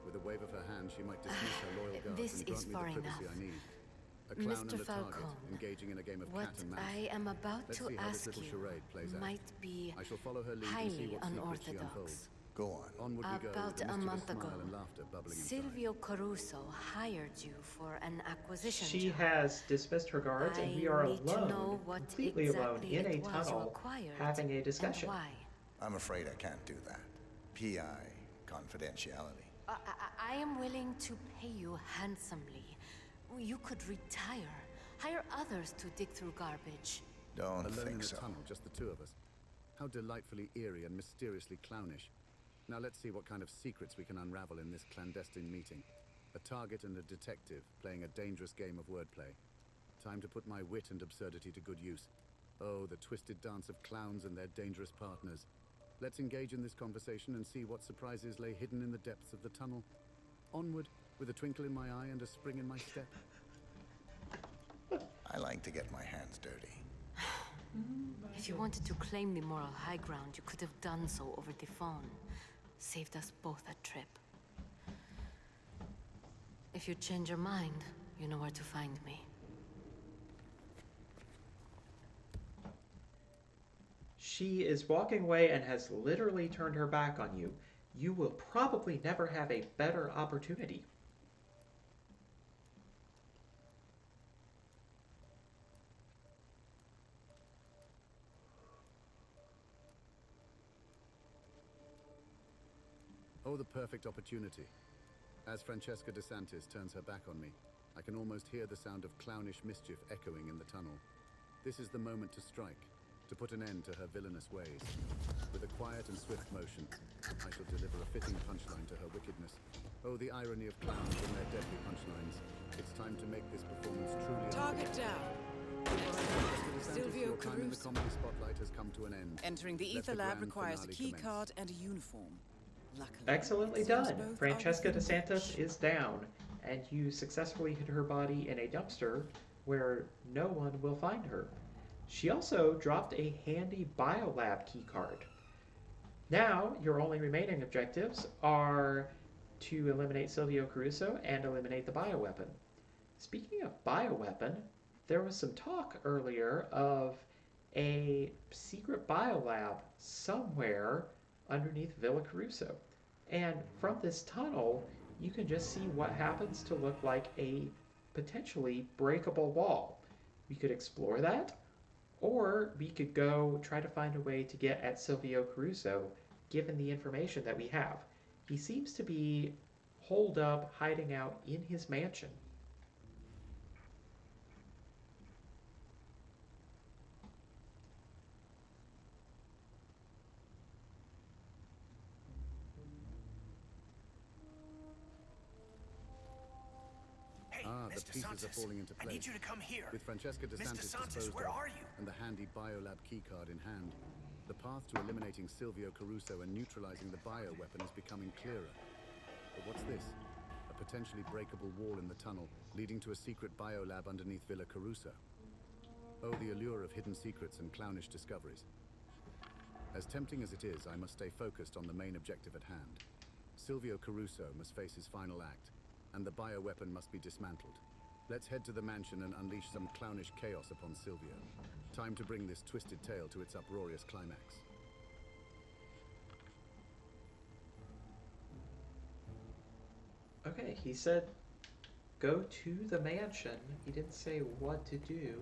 With a wave of her hand, she might dismiss her loyal guards This and grant is me far the privacy enough. I need. A clown Mr. and a target, Falcone, engaging in a game of what cat and mouse. I am about Let's to see how this ask little you charade plays out. might be I shall follow her lead and see highly what secrets she unfolds. unorthodox. Go on. Onward we go, About with a a mischievous month ago, smile and laughter bubbling inside. Silvio Caruso hired you for an acquisition She job. has dismissed her guards, and we are need to know alone, what completely alone, exactly in a it was you tunnel, acquired having a and discussion. why. I'm afraid I can't do that. PI confidentiality. I am willing to pay you handsomely. You could retire, hire others to dig through garbage. Don't Alone in think a so. tunnel, just the two of us. How delightfully eerie and mysteriously clownish. Now let's see what kind of secrets we can unravel in this clandestine meeting. A target and a detective playing a dangerous game of wordplay. Time to put my wit and absurdity to good use. Oh, the twisted dance of clowns and their dangerous partners. Let's engage in this conversation and see what surprises lay hidden in the depths of the tunnel. Onward, with a twinkle in my eye and a spring in my step. I like to get my hands dirty. If you wanted to claim the moral high ground, you could have done so over the phone. Saved us both a trip. If you change your mind, you know where to find me. She is walking away and has literally turned her back on you. You will probably never have a better opportunity. Oh, the perfect opportunity. As Francesca DeSantis turns her back on me, I can almost hear the sound of clownish mischief echoing in the tunnel. This is the moment to strike, to put an end to her villainous ways. With a quiet and swift motion, I shall deliver a fitting punchline to her wickedness. Oh, the irony of clowns and their deadly punchlines. It's time to make this performance truly Target down. Silvio Your time in the Caruso. comedy spotlight has come to an end. Entering the Let ether lab grand requires a finale key commence. card and a uniform. Luckily, Excellently it seems done. both are Francesca within DeSantis reach. is down, and you successfully hid her body in a dumpster where no one will find her. She also dropped a handy biolab keycard. Now, your only remaining objectives are to eliminate Silvio Caruso and eliminate the bioweapon. Speaking of bioweapon, there was some talk earlier of a secret biolab somewhere underneath Villa Caruso. And from this tunnel, you can just see what happens to look like a potentially breakable wall. We could explore that, or we could go try to find a way to get at Silvio Caruso, given the information that we have. He seems to be holed up, hiding out in his mansion. Hey, The Mr. pieces Santos, are falling into I place. need you to come here. With Francesca Mr. DeSantis Santos, disposed where of, are you? and the handy biolab keycard in hand, the path to eliminating Silvio Caruso and neutralizing the bioweapon is becoming clearer. But what's this? A potentially breakable wall in the tunnel, leading to a secret biolab underneath Villa Caruso. Oh, the allure of hidden secrets and clownish discoveries. As tempting as it is, I must stay focused on the main objective at hand. Silvio Caruso must face his final act, and the bioweapon must be dismantled. Let's head to the mansion and unleash some clownish chaos upon Silvio. Time to bring this twisted tale to its uproarious climax. Okay, he said go to the mansion. He didn't say what to do.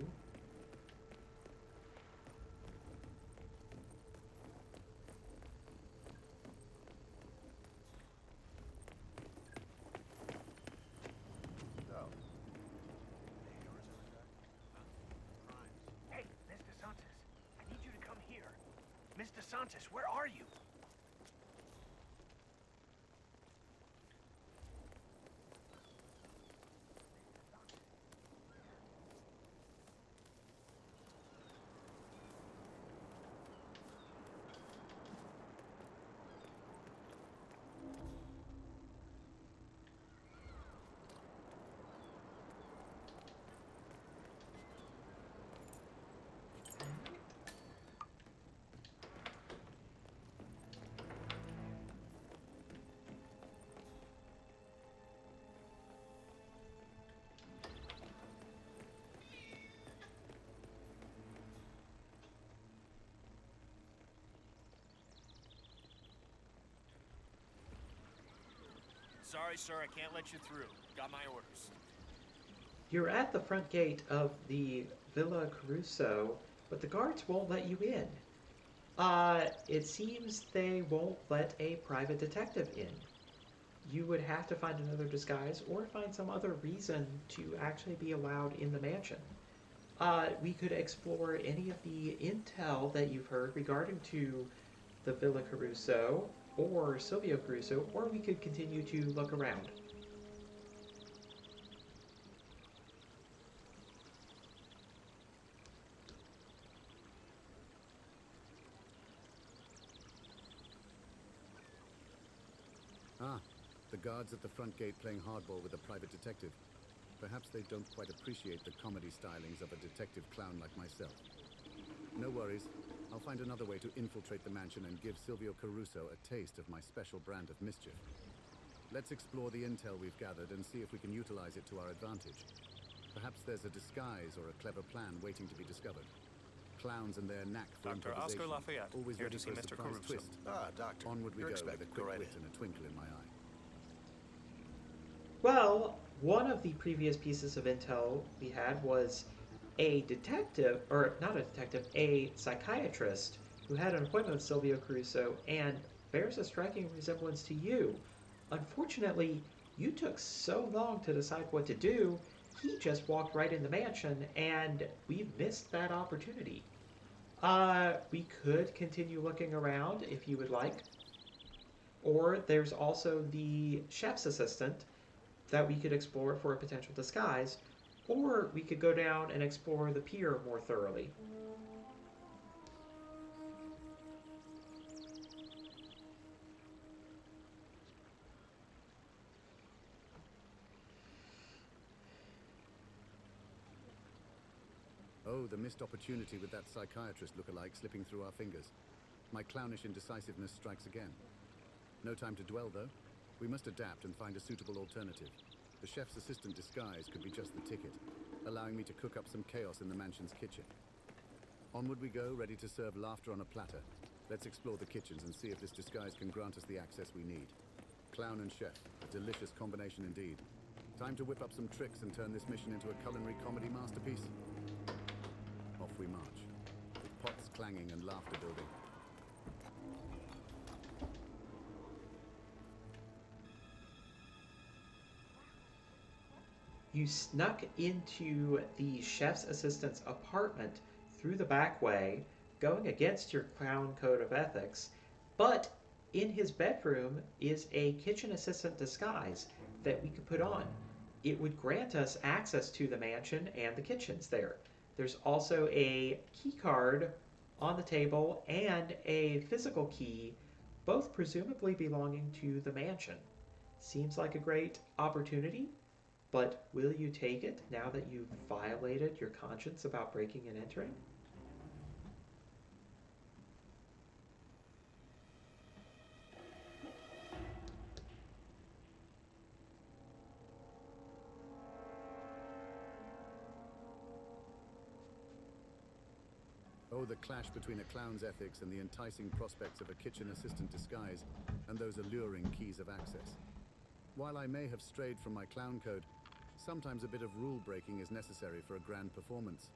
Hey, Mr. Santos, I need you to come here. Mr. Santos, where are you? Sorry, sir, I can't let you through. Got my orders. You're at the front gate of the Villa Caruso, but the guards won't let you in. It seems they won't let a private detective in. You would have to find another disguise or find some other reason to actually be allowed in the mansion. We could explore any of the intel that you've heard regarding to the Villa Caruso or Silvio Caruso, or we could continue to look around. The guards at the front gate playing hardball with a private detective. Perhaps they don't quite appreciate the comedy stylings of a detective clown like myself. No worries. I'll find another way to infiltrate the mansion and give Silvio Caruso a taste of my special brand of mischief. Let's explore the intel we've gathered and see if we can utilize it to our advantage. Perhaps there's a disguise or a clever plan waiting to be discovered. Clowns and their knack for Dr. Oscar improvisation, Lafayette, always here ready to see for a Mr. surprise Caruso. twist. Doctor. Onward we You're go with a expected. quick Go right wit in. and a twinkle in my eye. Well, one of the previous pieces of intel we had was a detective, or not a detective, a psychiatrist who had an appointment with Silvio Caruso and bears a striking resemblance to you. Unfortunately, you took so long to decide what to do, he just walked right in the mansion, and we missed that opportunity. We could continue looking around if you would like. Or there's also the chef's assistant that we could explore for a potential disguise. Or we could go down and explore the pier more thoroughly. Oh, the missed opportunity with that psychiatrist look-alike slipping through our fingers. My clownish indecisiveness strikes again. No time to dwell, though. We must adapt and find a suitable alternative. The chef's assistant disguise could be just the ticket, allowing me to cook up some chaos in the mansion's kitchen. Onward we go, ready to serve laughter on a platter. Let's explore the kitchens and see if this disguise can grant us the access we need. Clown and chef, a delicious combination indeed. Time to whip up some tricks and turn this mission into a culinary comedy masterpiece. Off we march, with pots clanging and laughter building. You snuck into the chef's assistant's apartment through the back way, going against your clown code of ethics, but in his bedroom is a kitchen assistant disguise that we could put on. It would grant us access to the mansion and the kitchens there. There's also a key card on the table and a physical key, both presumably belonging to the mansion. Seems like a great opportunity, but will you take it now that you've violated your conscience about breaking and entering? Oh, the clash between a clown's ethics and the enticing prospects of a kitchen assistant disguise and those alluring keys of access. While I may have strayed from my clown code, sometimes a bit of rule breaking is necessary for a grand performance.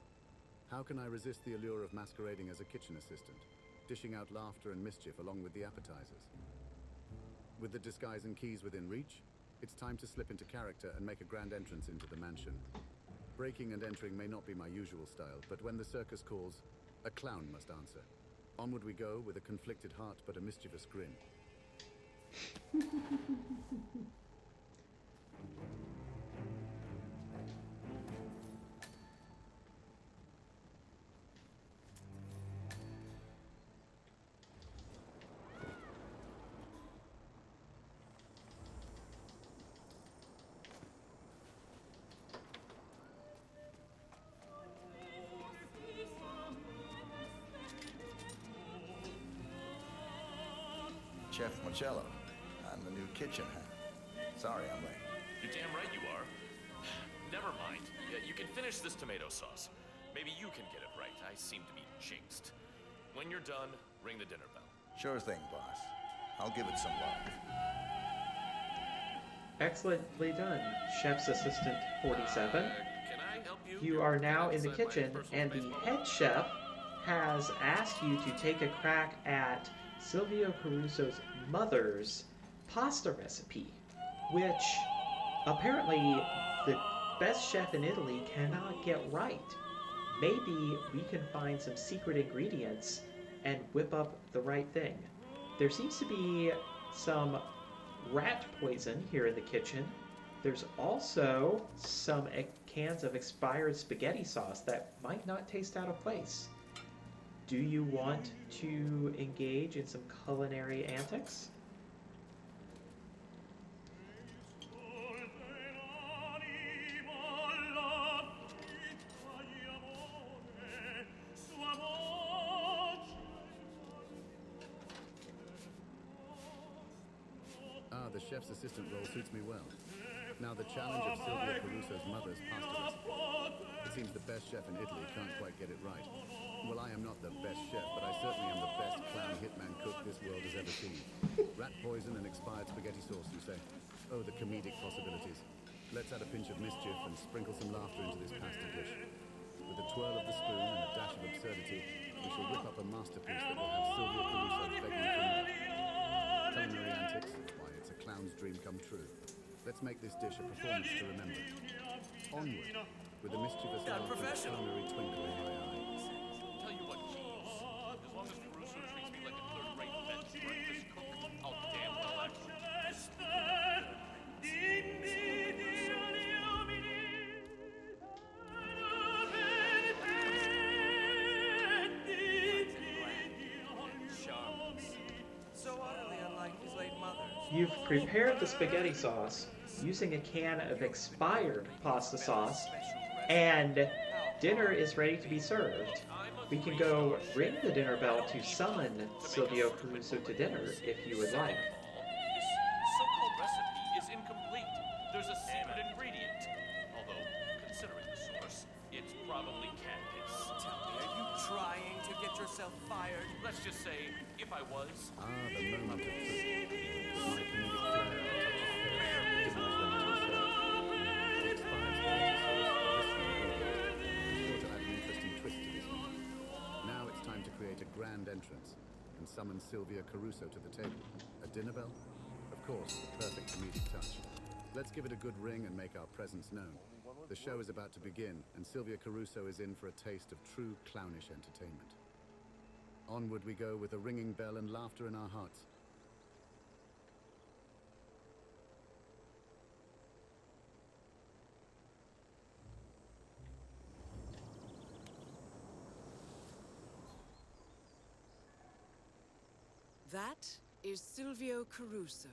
How can I resist the allure of masquerading as a kitchen assistant, dishing out laughter and mischief along with the appetizers? With the disguise and keys within reach, it's time to slip into character and make a grand entrance into the mansion. Breaking and entering may not be my usual style, but when the circus calls, a clown must answer. Onward we go with a conflicted heart but a mischievous grin. Chef Marcello. I'm the new kitchen hand. Sorry I'm late. You're damn right you are. Never mind. Yeah, you can finish this tomato sauce. Maybe you can get it right. I seem to be jinxed. When you're done, ring the dinner bell. Sure thing, boss. I'll give it some love. Excellently done, Chef's Assistant 47. Can I help you? You are now in the kitchen, and the head chef has asked you to take a crack at Silvio Caruso's mother's pasta recipe, which apparently the best chef in Italy cannot get right. Maybe we can find some secret ingredients and whip up the right thing. There seems to be some rat poison here in the kitchen. There's also some cans of expired spaghetti sauce that might not taste out of place. Do you want to engage in some culinary antics? Ah, the chef's assistant role suits me well. Now the challenge of Silvio Caruso's mother's pasta recipe. It seems the best chef in Italy can't quite get it right. Well, I am not the best chef, but I certainly am the best clown hitman cook this world has ever seen. Rat poison and expired spaghetti sauce, you say? Oh, the comedic possibilities. Let's add a pinch of mischief and sprinkle some laughter into this pasta dish. With a twirl of the spoon and a dash of absurdity, we shall whip up a masterpiece that will have Silvio Caruso begging for more. Culinary antics? Why, it's a clown's dream come true. Let's make this dish a performance to remember. Onward, with a mischievous laugh and a culinary twinkle in my eye. Tell you what, Jeeves. As long as Caruso treats me like a third-rate bench breakfast cook, I'll damn well execute. So utterly unlike his late mother. You've prepared the spaghetti sauce using a can of expired pasta sauce, and dinner is ready to be served. We can go ring the dinner bell to summon Silvio Caruso to dinner if you would like. This so-called recipe is incomplete. There's a secret ingredient. Although, considering the source, it's probably cat piss. Tell me, are you trying to get yourself fired? Let's just say, if I was... Ah, the moment of truth. With my comedic flair, a touch of fair, dinner is ready to serve. The expired spaghetti sauce, rich and sure to add an interesting twist to this one. Now it's time to create a grand entrance and summon Silvia Caruso to the table. A dinner bell? Of course, the perfect comedic touch. Let's give it a good ring and make our presence known. The show is about to begin, and Silvia Caruso is in for a taste of true clownish entertainment. Onward we go with a ringing bell and laughter in our hearts. That is Silvio Caruso.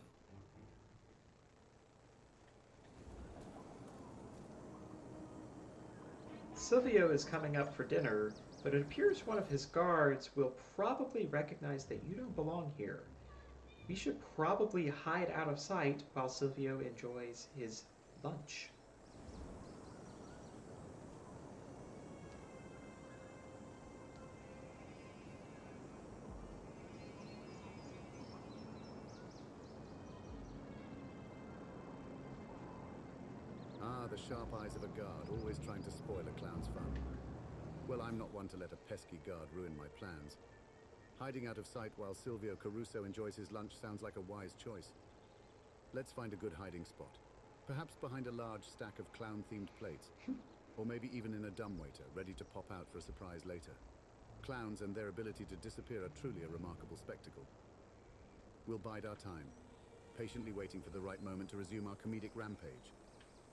Silvio is coming up for dinner, but it appears one of his guards will probably recognize that you don't belong here. We should probably hide out of sight while Silvio enjoys his lunch. Ah, the sharp eyes of a guard, always trying to spoil a clown's fun. Well, I'm not one to let a pesky guard ruin my plans. Hiding out of sight while Silvio Caruso enjoys his lunch sounds like a wise choice. Let's find a good hiding spot. Perhaps behind a large stack of clown-themed plates. Or maybe even in a dumbwaiter, ready to pop out for a surprise later. Clowns and their ability to disappear are truly a remarkable spectacle. We'll bide our time, patiently waiting for the right moment to resume our comedic rampage.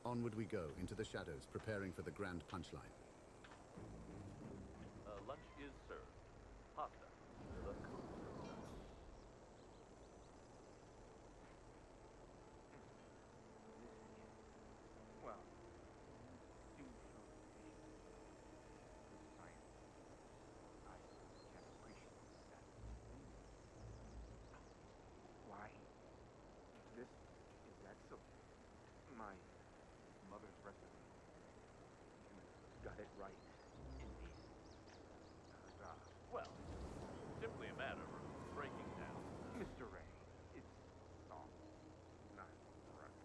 Onward we go, into the shadows, preparing for the grand punchline. Lunch is served. Pasta. The well, do show science. I can appreciate that. Why? This is that so? My mother's recipe. You got it right. Indeed. Well, simply a matter of breaking down. Mr. Ray, it's all not right.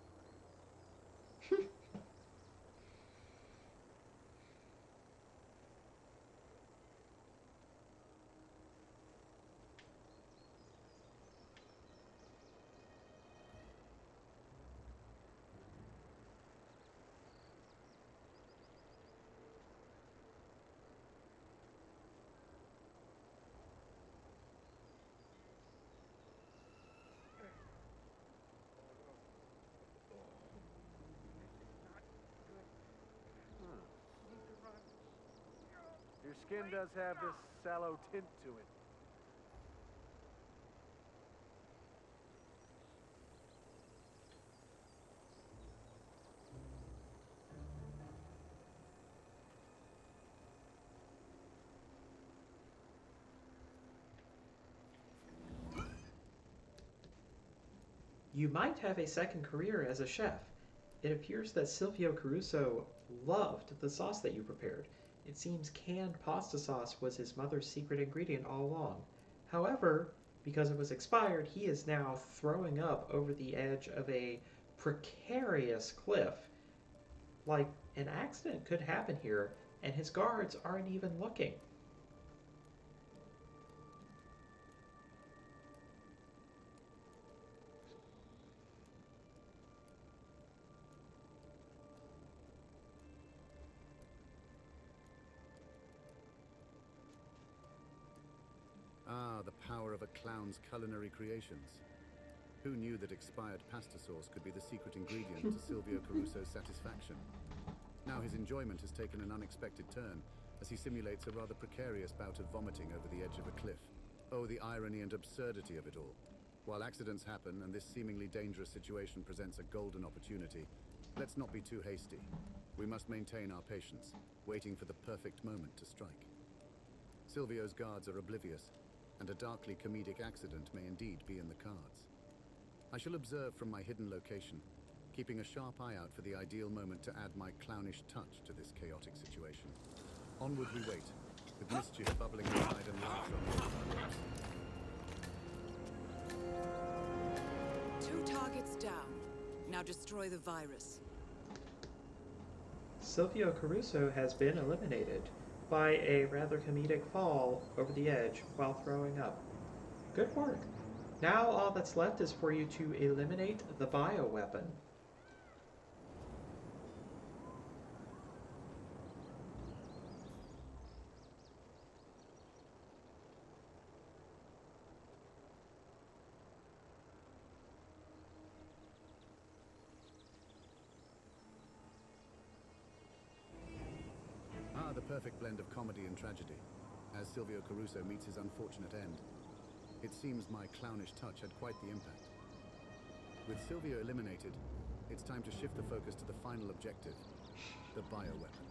Your skin does have this sallow tint to it. You might have a second career as a chef. It appears that Silvio Caruso loved the sauce that you prepared. It seems canned pasta sauce was his mother's secret ingredient all along. However, because it was expired, he is now throwing up over the edge of a precarious cliff. Like, an accident could happen here, and his guards aren't even looking. a clown's culinary creations. Who knew that expired pasta sauce could be the secret ingredient to Silvio Caruso's satisfaction? Now his enjoyment has taken an unexpected turn as he simulates a rather precarious bout of vomiting over the edge of a cliff. Oh, the irony and absurdity of it all. While accidents happen and this seemingly dangerous situation presents a golden opportunity, let's not be too hasty. We must maintain our patience, waiting for the perfect moment to strike. Silvio's guards are oblivious, and a darkly comedic accident may indeed be in the cards. I shall observe from my hidden location, keeping a sharp eye out for the ideal moment to add my clownish touch to this chaotic situation. Onward we wait, with mischief bubbling inside and laughter on both our lips. 2 targets down. Now destroy the virus. Silvio Caruso has been eliminated by a rather comedic fall over the edge while throwing up. Good work. Now all that's left is for you to eliminate the bioweapon. The perfect blend of comedy and tragedy, as Silvio Caruso meets his unfortunate end. It seems my clownish touch had quite the impact. With Silvio eliminated, it's time to shift the focus to the final objective, the bioweapon.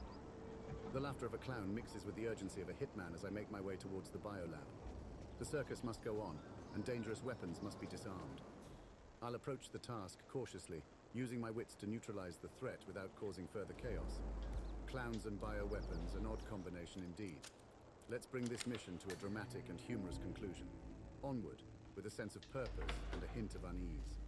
The laughter of a clown mixes with the urgency of a hitman as I make my way towards the biolab. The circus must go on, and dangerous weapons must be disarmed. I'll approach the task cautiously, using my wits to neutralize the threat without causing further chaos. Clowns and bioweapons, an odd combination indeed. Let's bring this mission to a dramatic and humorous conclusion. Onward, with a sense of purpose and a hint of unease.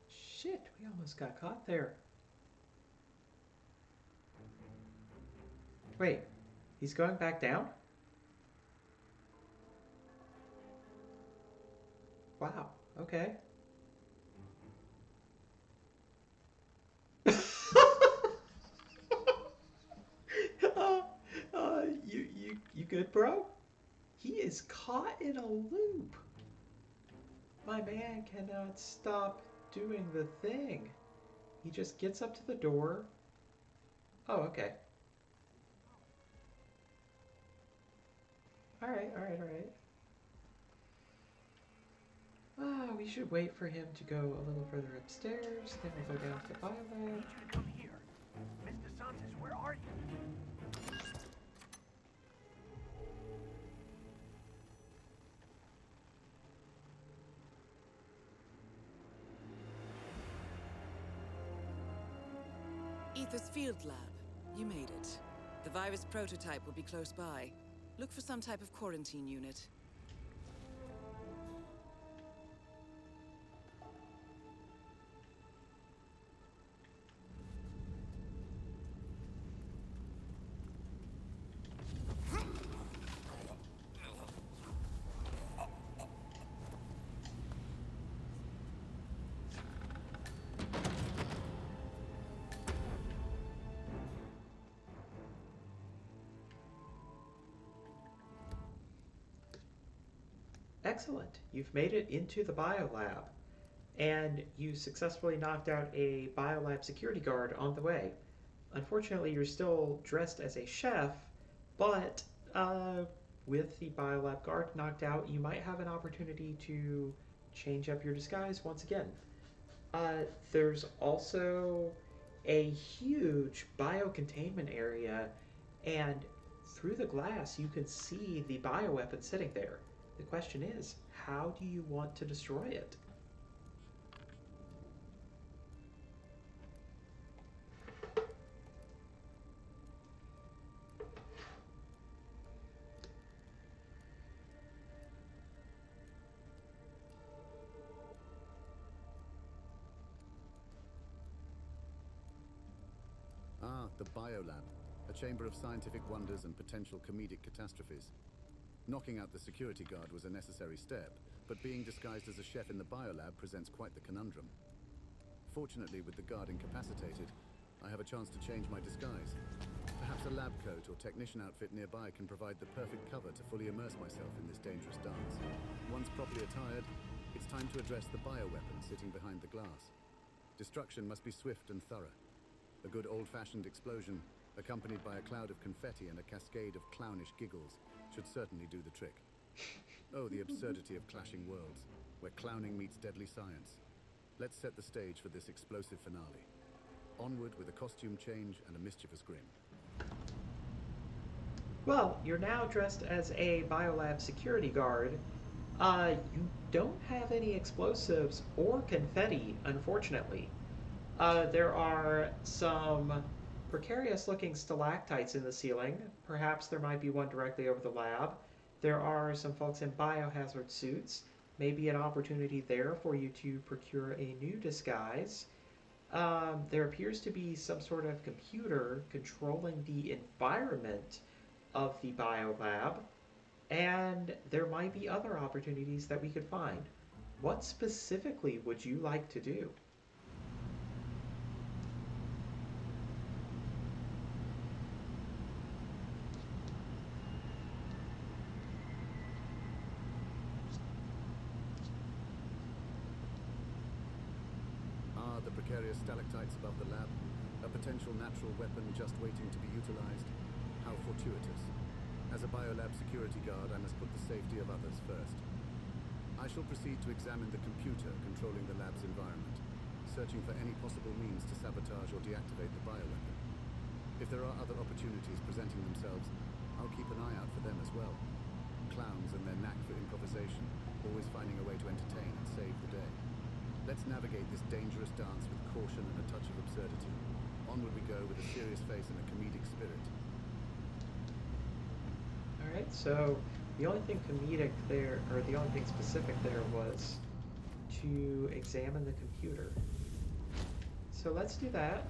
Shit, we almost got caught there. Wait, he's going back down? Wow, okay. You good, bro? He is caught in a loop. My man cannot stop doing the thing. He just gets up to the door. Oh, okay. Alright. We should wait for him to go a little further upstairs, then we'll go down to the biolab. Come here. Mr. Santos, where are you? Ether's field lab. You made it. The virus prototype will be close by. Look for some type of quarantine unit. Excellent. You've made it into the biolab, and you successfully knocked out a biolab security guard on the way. Unfortunately, you're still dressed as a chef, but with the biolab guard knocked out, you might have an opportunity to change up your disguise once again. There's also a huge biocontainment area, and through the glass you can see the bioweapon sitting there. The question is, how do you want to destroy it? The biolab, a chamber of scientific wonders and potential comedic catastrophes. Knocking out the security guard was a necessary step, but being disguised as a chef in the biolab presents quite the conundrum. Fortunately, with the guard incapacitated, I have a chance to change my disguise. Perhaps a lab coat or technician outfit nearby can provide the perfect cover to fully immerse myself in this dangerous dance. Once properly attired, it's time to address the bioweapon sitting behind the glass. Destruction must be swift and thorough. A good old-fashioned explosion, accompanied by a cloud of confetti and a cascade of clownish giggles, should certainly do the trick. Oh, the absurdity of clashing worlds, where clowning meets deadly science. Let's set the stage for this explosive finale. Onward with a costume change and a mischievous grin. Well, you're now dressed as a biolab security guard. You don't have any explosives or confetti, unfortunately. There are some precarious looking stalactites in the ceiling. Perhaps there might be one directly over the lab. There are some folks in biohazard suits. Maybe an opportunity there for you to procure a new disguise. There appears to be some sort of computer controlling the environment of the biolab, and there might be other opportunities that we could find. What specifically would you like to do? The precarious stalactites above the lab, a potential natural weapon just waiting to be utilized. How fortuitous. As a biolab security guard, I must put the safety of others first. I shall proceed to examine the computer controlling the lab's environment, searching for any possible means to sabotage or deactivate the bioweapon. If there are other opportunities presenting themselves, I'll keep an eye out for them as well. Clowns and their knack for improvisation, always finding a way to entertain and save the day. Let's navigate this dangerous dance with caution and a touch of absurdity. Onward we go with a serious face and a comedic spirit. Alright, so the only thing comedic there, or the only thing specific there was to examine the computer. So let's do that.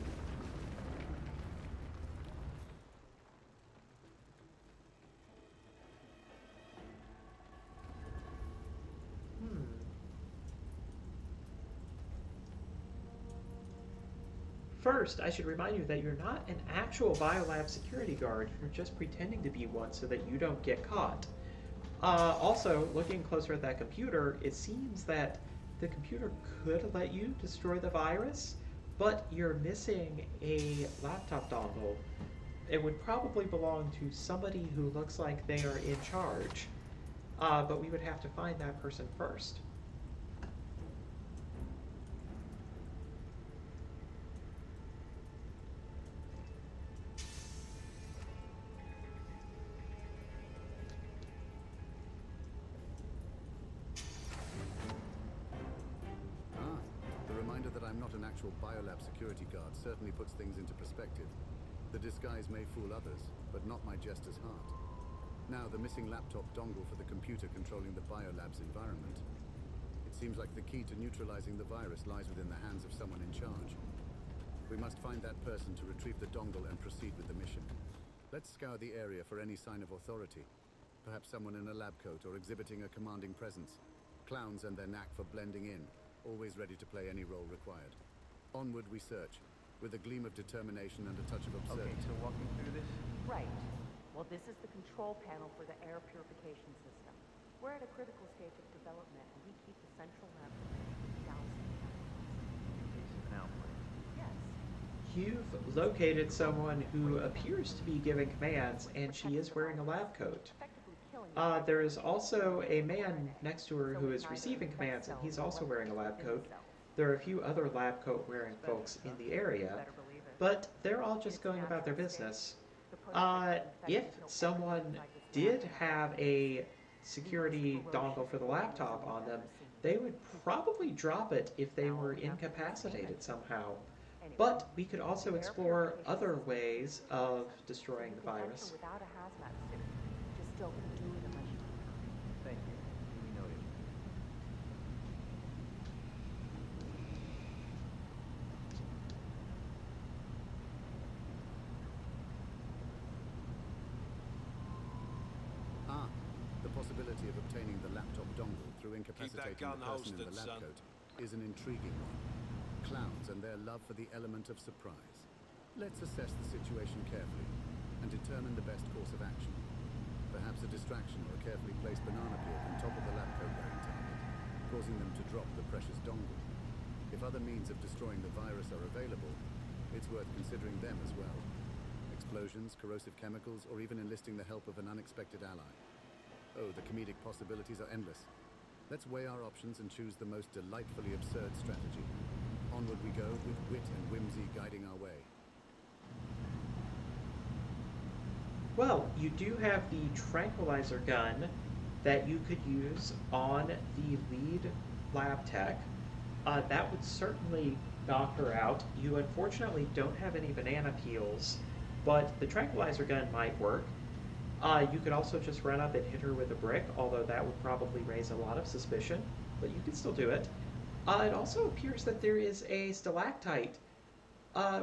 First, I should remind you that you're not an actual biolab security guard. You're just pretending to be one so that you don't get caught. Also, looking closer at that computer, it seems that the computer could let you destroy the virus, but you're missing a laptop dongle. It would probably belong to somebody who looks like they are in charge, but we would have to find that person first. Biolab security guard certainly puts things into perspective. The disguise may fool others, but not my jester's heart. Now, the missing laptop dongle for the computer controlling the biolab's environment. It seems like the key to neutralizing the virus lies within the hands of someone in charge. We must find that person to retrieve the dongle and proceed with the mission. Let's scour the area for any sign of authority. Perhaps someone in a lab coat or exhibiting a commanding presence. Clowns and their knack for blending in, always ready to play any role required. Onward we search, with a gleam of determination and a touch of absurdity. Okay, so walking through this? Right. Well, this is the control panel for the air purification system. We're at a critical stage of development, and we keep the central lab down. Yes. You've located someone who appears to be giving commands, and she is wearing a lab coat. There is also a man next to her who is receiving commands, and he's also wearing a lab coat. There are a few other lab coat wearing folks in the area, but they're all just going about their business. If someone did have a security dongle for the laptop on them, they would probably drop it if they were incapacitated somehow. But we could also explore other ways of destroying the virus. Without a hazmat suit, just still can do it unless you. Thank you. We noted. possibility of obtaining the laptop dongle through incapacitating gun the person in holstered, the lab son. coat is an intriguing one. Clowns and their love for the element of surprise. Let's assess the situation carefully and determine the best course of action. Perhaps a distraction or a carefully placed banana peel on top of the lab coat wearing target, causing them to drop the precious dongle. If other means of destroying the virus are available, it's worth considering them as well. Explosions, corrosive chemicals, or even enlisting the help of an unexpected ally. Oh, the comedic possibilities are endless. Let's weigh our options and choose the most delightfully absurd strategy. Onward we go, with wit and whimsy guiding our way. Well, you do have the tranquilizer gun that you could use on the lead lab tech. That would certainly knock her out. You unfortunately don't have any banana peels, but the tranquilizer gun might work. You could also just run up and hit her with a brick, although that would probably raise a lot of suspicion, but you could still do it. It also appears that there is a stalactite,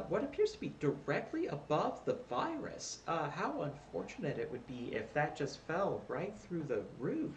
what appears to be directly above the virus. How unfortunate it would be if that just fell right through the roof.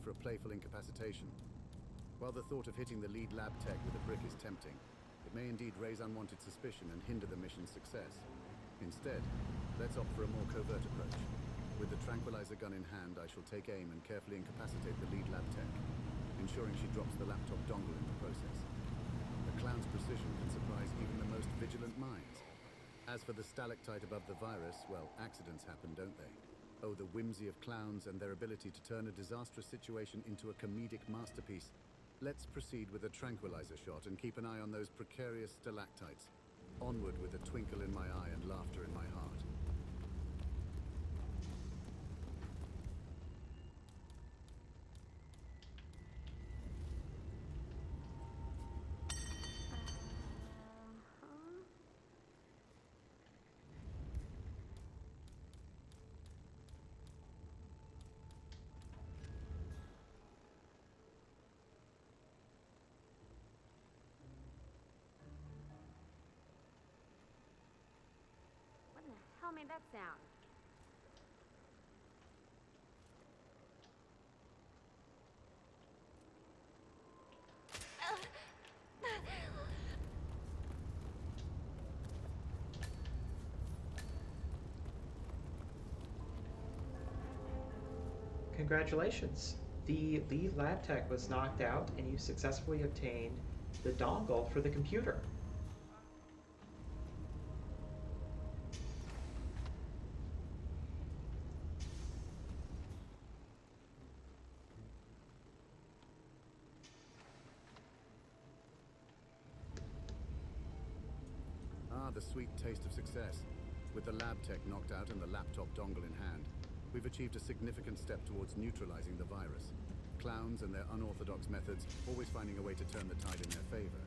For a playful incapacitation. While the thought of hitting the lead lab tech with a brick is tempting, it may indeed raise unwanted suspicion and hinder the mission's success. Instead, let's opt for a more covert approach. With the tranquilizer gun in hand, I shall take aim and carefully incapacitate the lead lab tech, ensuring she drops the laptop dongle in the process. The clown's precision can surprise even the most vigilant minds. As for the stalactite above the virus, well, accidents happen, don't they? Oh, the whimsy of clowns and their ability to turn a disastrous situation into a comedic masterpiece. Let's proceed with a tranquilizer shot and keep an eye on those precarious stalactites. Onward with a twinkle in my eye and laughter in my heart. What made that sound? Congratulations. The lead lab tech was knocked out and you successfully obtained the dongle for the computer. The sweet taste of success. With the lab tech knocked out and the laptop dongle in hand, we've achieved a significant step towards neutralizing the virus. Clowns and their unorthodox methods always finding a way to turn the tide in their favor.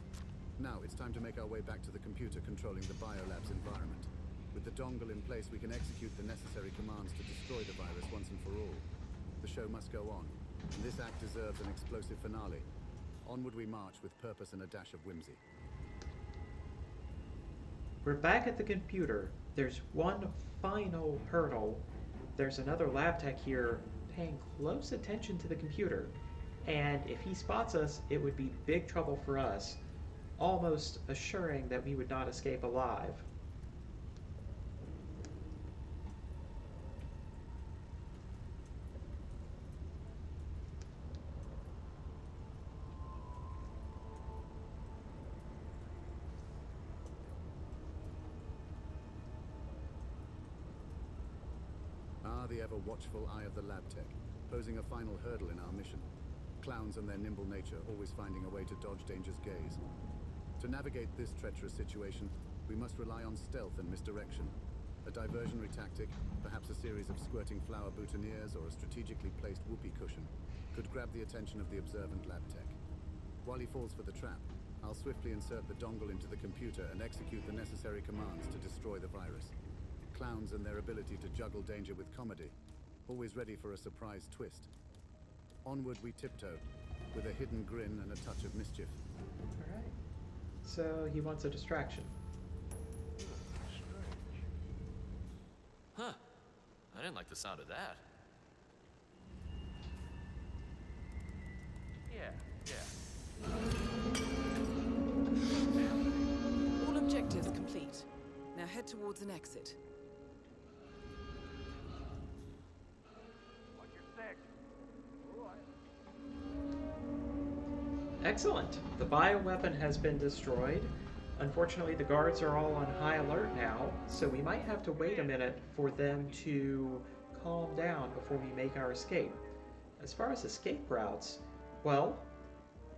Now it's time to make our way back to the computer controlling the biolab's environment. With the dongle in place, we can execute the necessary commands to destroy the virus once and for all. The show must go on, and this act deserves an explosive finale. Onward we march with purpose and a dash of whimsy. We're back at the computer. There's one final hurdle. There's another lab tech here paying close attention to the computer. And if he spots us, it would be big trouble for us, almost assuring that we would not escape alive. The ever-watchful eye of the lab tech, posing a final hurdle in our mission. Clowns and their nimble nature always finding a way to dodge danger's gaze. To navigate this treacherous situation, we must rely on stealth and misdirection. A diversionary tactic, perhaps a series of squirting flower boutonnieres or a strategically placed whoopee cushion, could grab the attention of the observant lab tech. While he falls for the trap, I'll I'll swiftly insert the dongle into the computer and execute the necessary commands to destroy the virus. Clowns and their ability to juggle danger with comedy, always ready for a surprise twist. Onward we tiptoe, with a hidden grin and a touch of mischief. All right. So he wants a distraction. Huh. I didn't like the sound of that. Yeah. All objectives complete. Now head towards an exit. Watch your six. Excellent. The bioweapon has been destroyed. Unfortunately, the guards are all on high alert now, so we might have to wait a minute for them to calm down before we make our escape. As far as escape routes, well,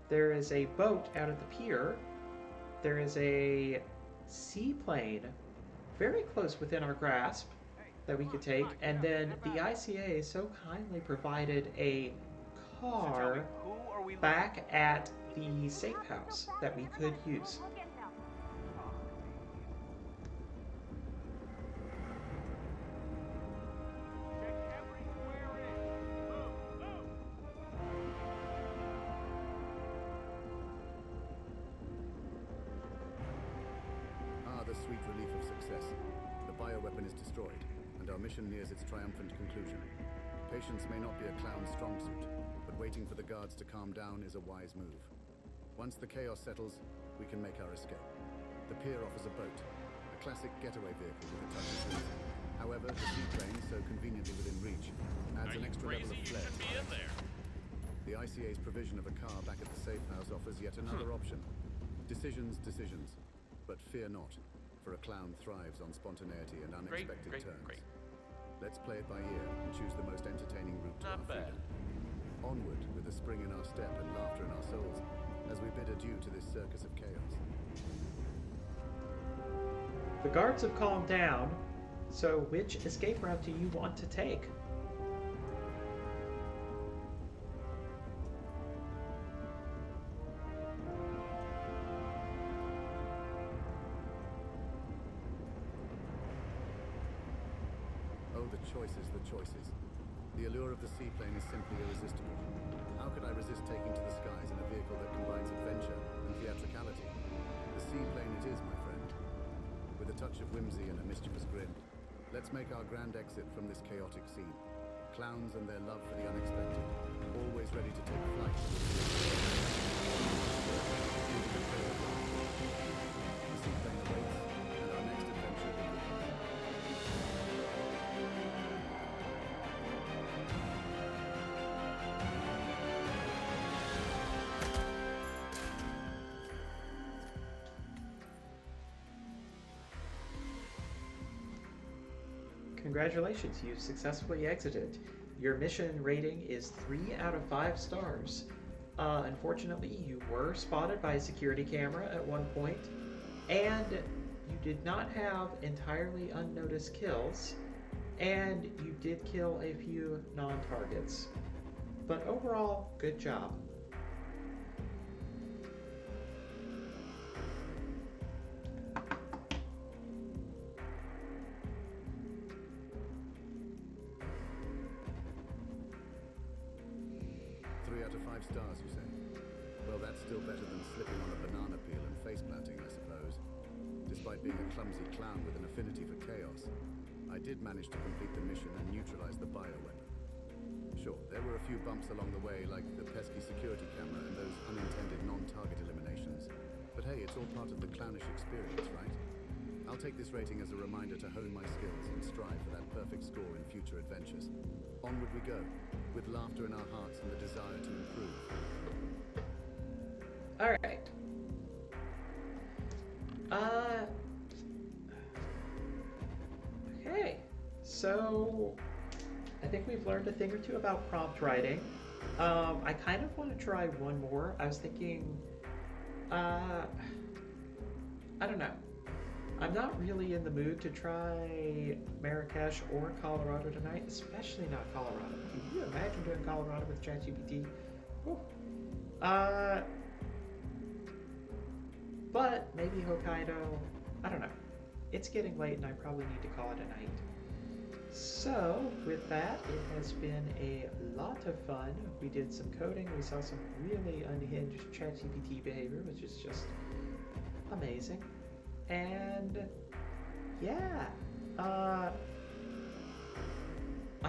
there is a boat out at the pier. There is a seaplane very close within our grasp that we could take, and then the ICA so kindly provided a car back at the safe house that we could use. The sweet relief of success. The bioweapon is destroyed, and our mission nears its triumphant conclusion. Patience may not be a clown's strong suit, but waiting for the guards to calm down is a wise move. Once the chaos settles, we can make our escape. The pier offers a boat, a classic getaway vehicle with a touch of reason. However, the seaplane, so conveniently within reach, adds an extra level of flair. The ICA's provision of a car back at the safe house offers yet another option. Decisions, but fear not. For a clown thrives on spontaneity and unexpected turns. Let's play it by ear and choose the most entertaining route to our freedom. Onward, with a spring in our step and laughter in our souls, as we bid adieu to this circus of chaos. The guards have calmed down, so which escape route do you want to take? The choices. The allure of the seaplane is simply irresistible. How could I resist taking to the skies in a vehicle that combines adventure and theatricality? The seaplane it is, my friend. With a touch of whimsy and a mischievous grin, let's make our grand exit from this chaotic scene. Clowns and their love for the unexpected, always ready to take flight. The seaplane awaits, and our next adventure begins. Congratulations, you've successfully exited. Your mission rating is 3 out of 5 stars. Unfortunately, you were spotted by a security camera at one point, and you did not have entirely unnoticed kills, and you did kill a few non-targets. But overall, good job. Stars, you say? Well, that's still better than slipping on a banana peel and face planting, I suppose. Despite being a clumsy clown with an affinity for chaos, I did manage to complete the mission and neutralize the bioweapon. Sure, there were a few bumps along the way, like the pesky security camera and those unintended non-target eliminations. But hey, it's all part of the clownish experience, right? I'll take this rating as a reminder to hone my skills and strive for that perfect score in future adventures. Onward we go, with laughter in our hearts and the desire to improve. Alright. Okay. So, I think we've learned a thing or two about prompt writing. I kind of want to try one more. I was thinking, I don't know. I'm not really in the mood to try Marrakesh or Colorado tonight, especially not Colorado. Can you imagine doing Colorado with ChatGPT? But maybe Hokkaido, I don't know. It's getting late and I probably need to call it a night. So, with that, it has been a lot of fun. We did some coding, we saw some really unhinged ChatGPT behavior, which is just amazing. And yeah, I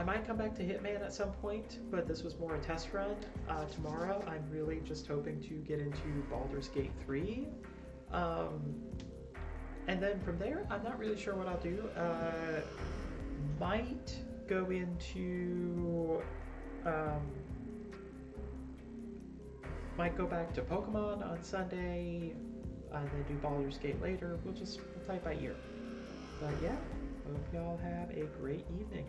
might come back to Hitman at some point, but this was more a test run. Tomorrow, I'm really just hoping to get into Baldur's Gate 3. And then from there, I'm not really sure what I'll do. Might go into... might go back to Pokemon on Sunday, and then do Baldur's Gate later. We'll play it by ear. But yeah, hope y'all have a great evening.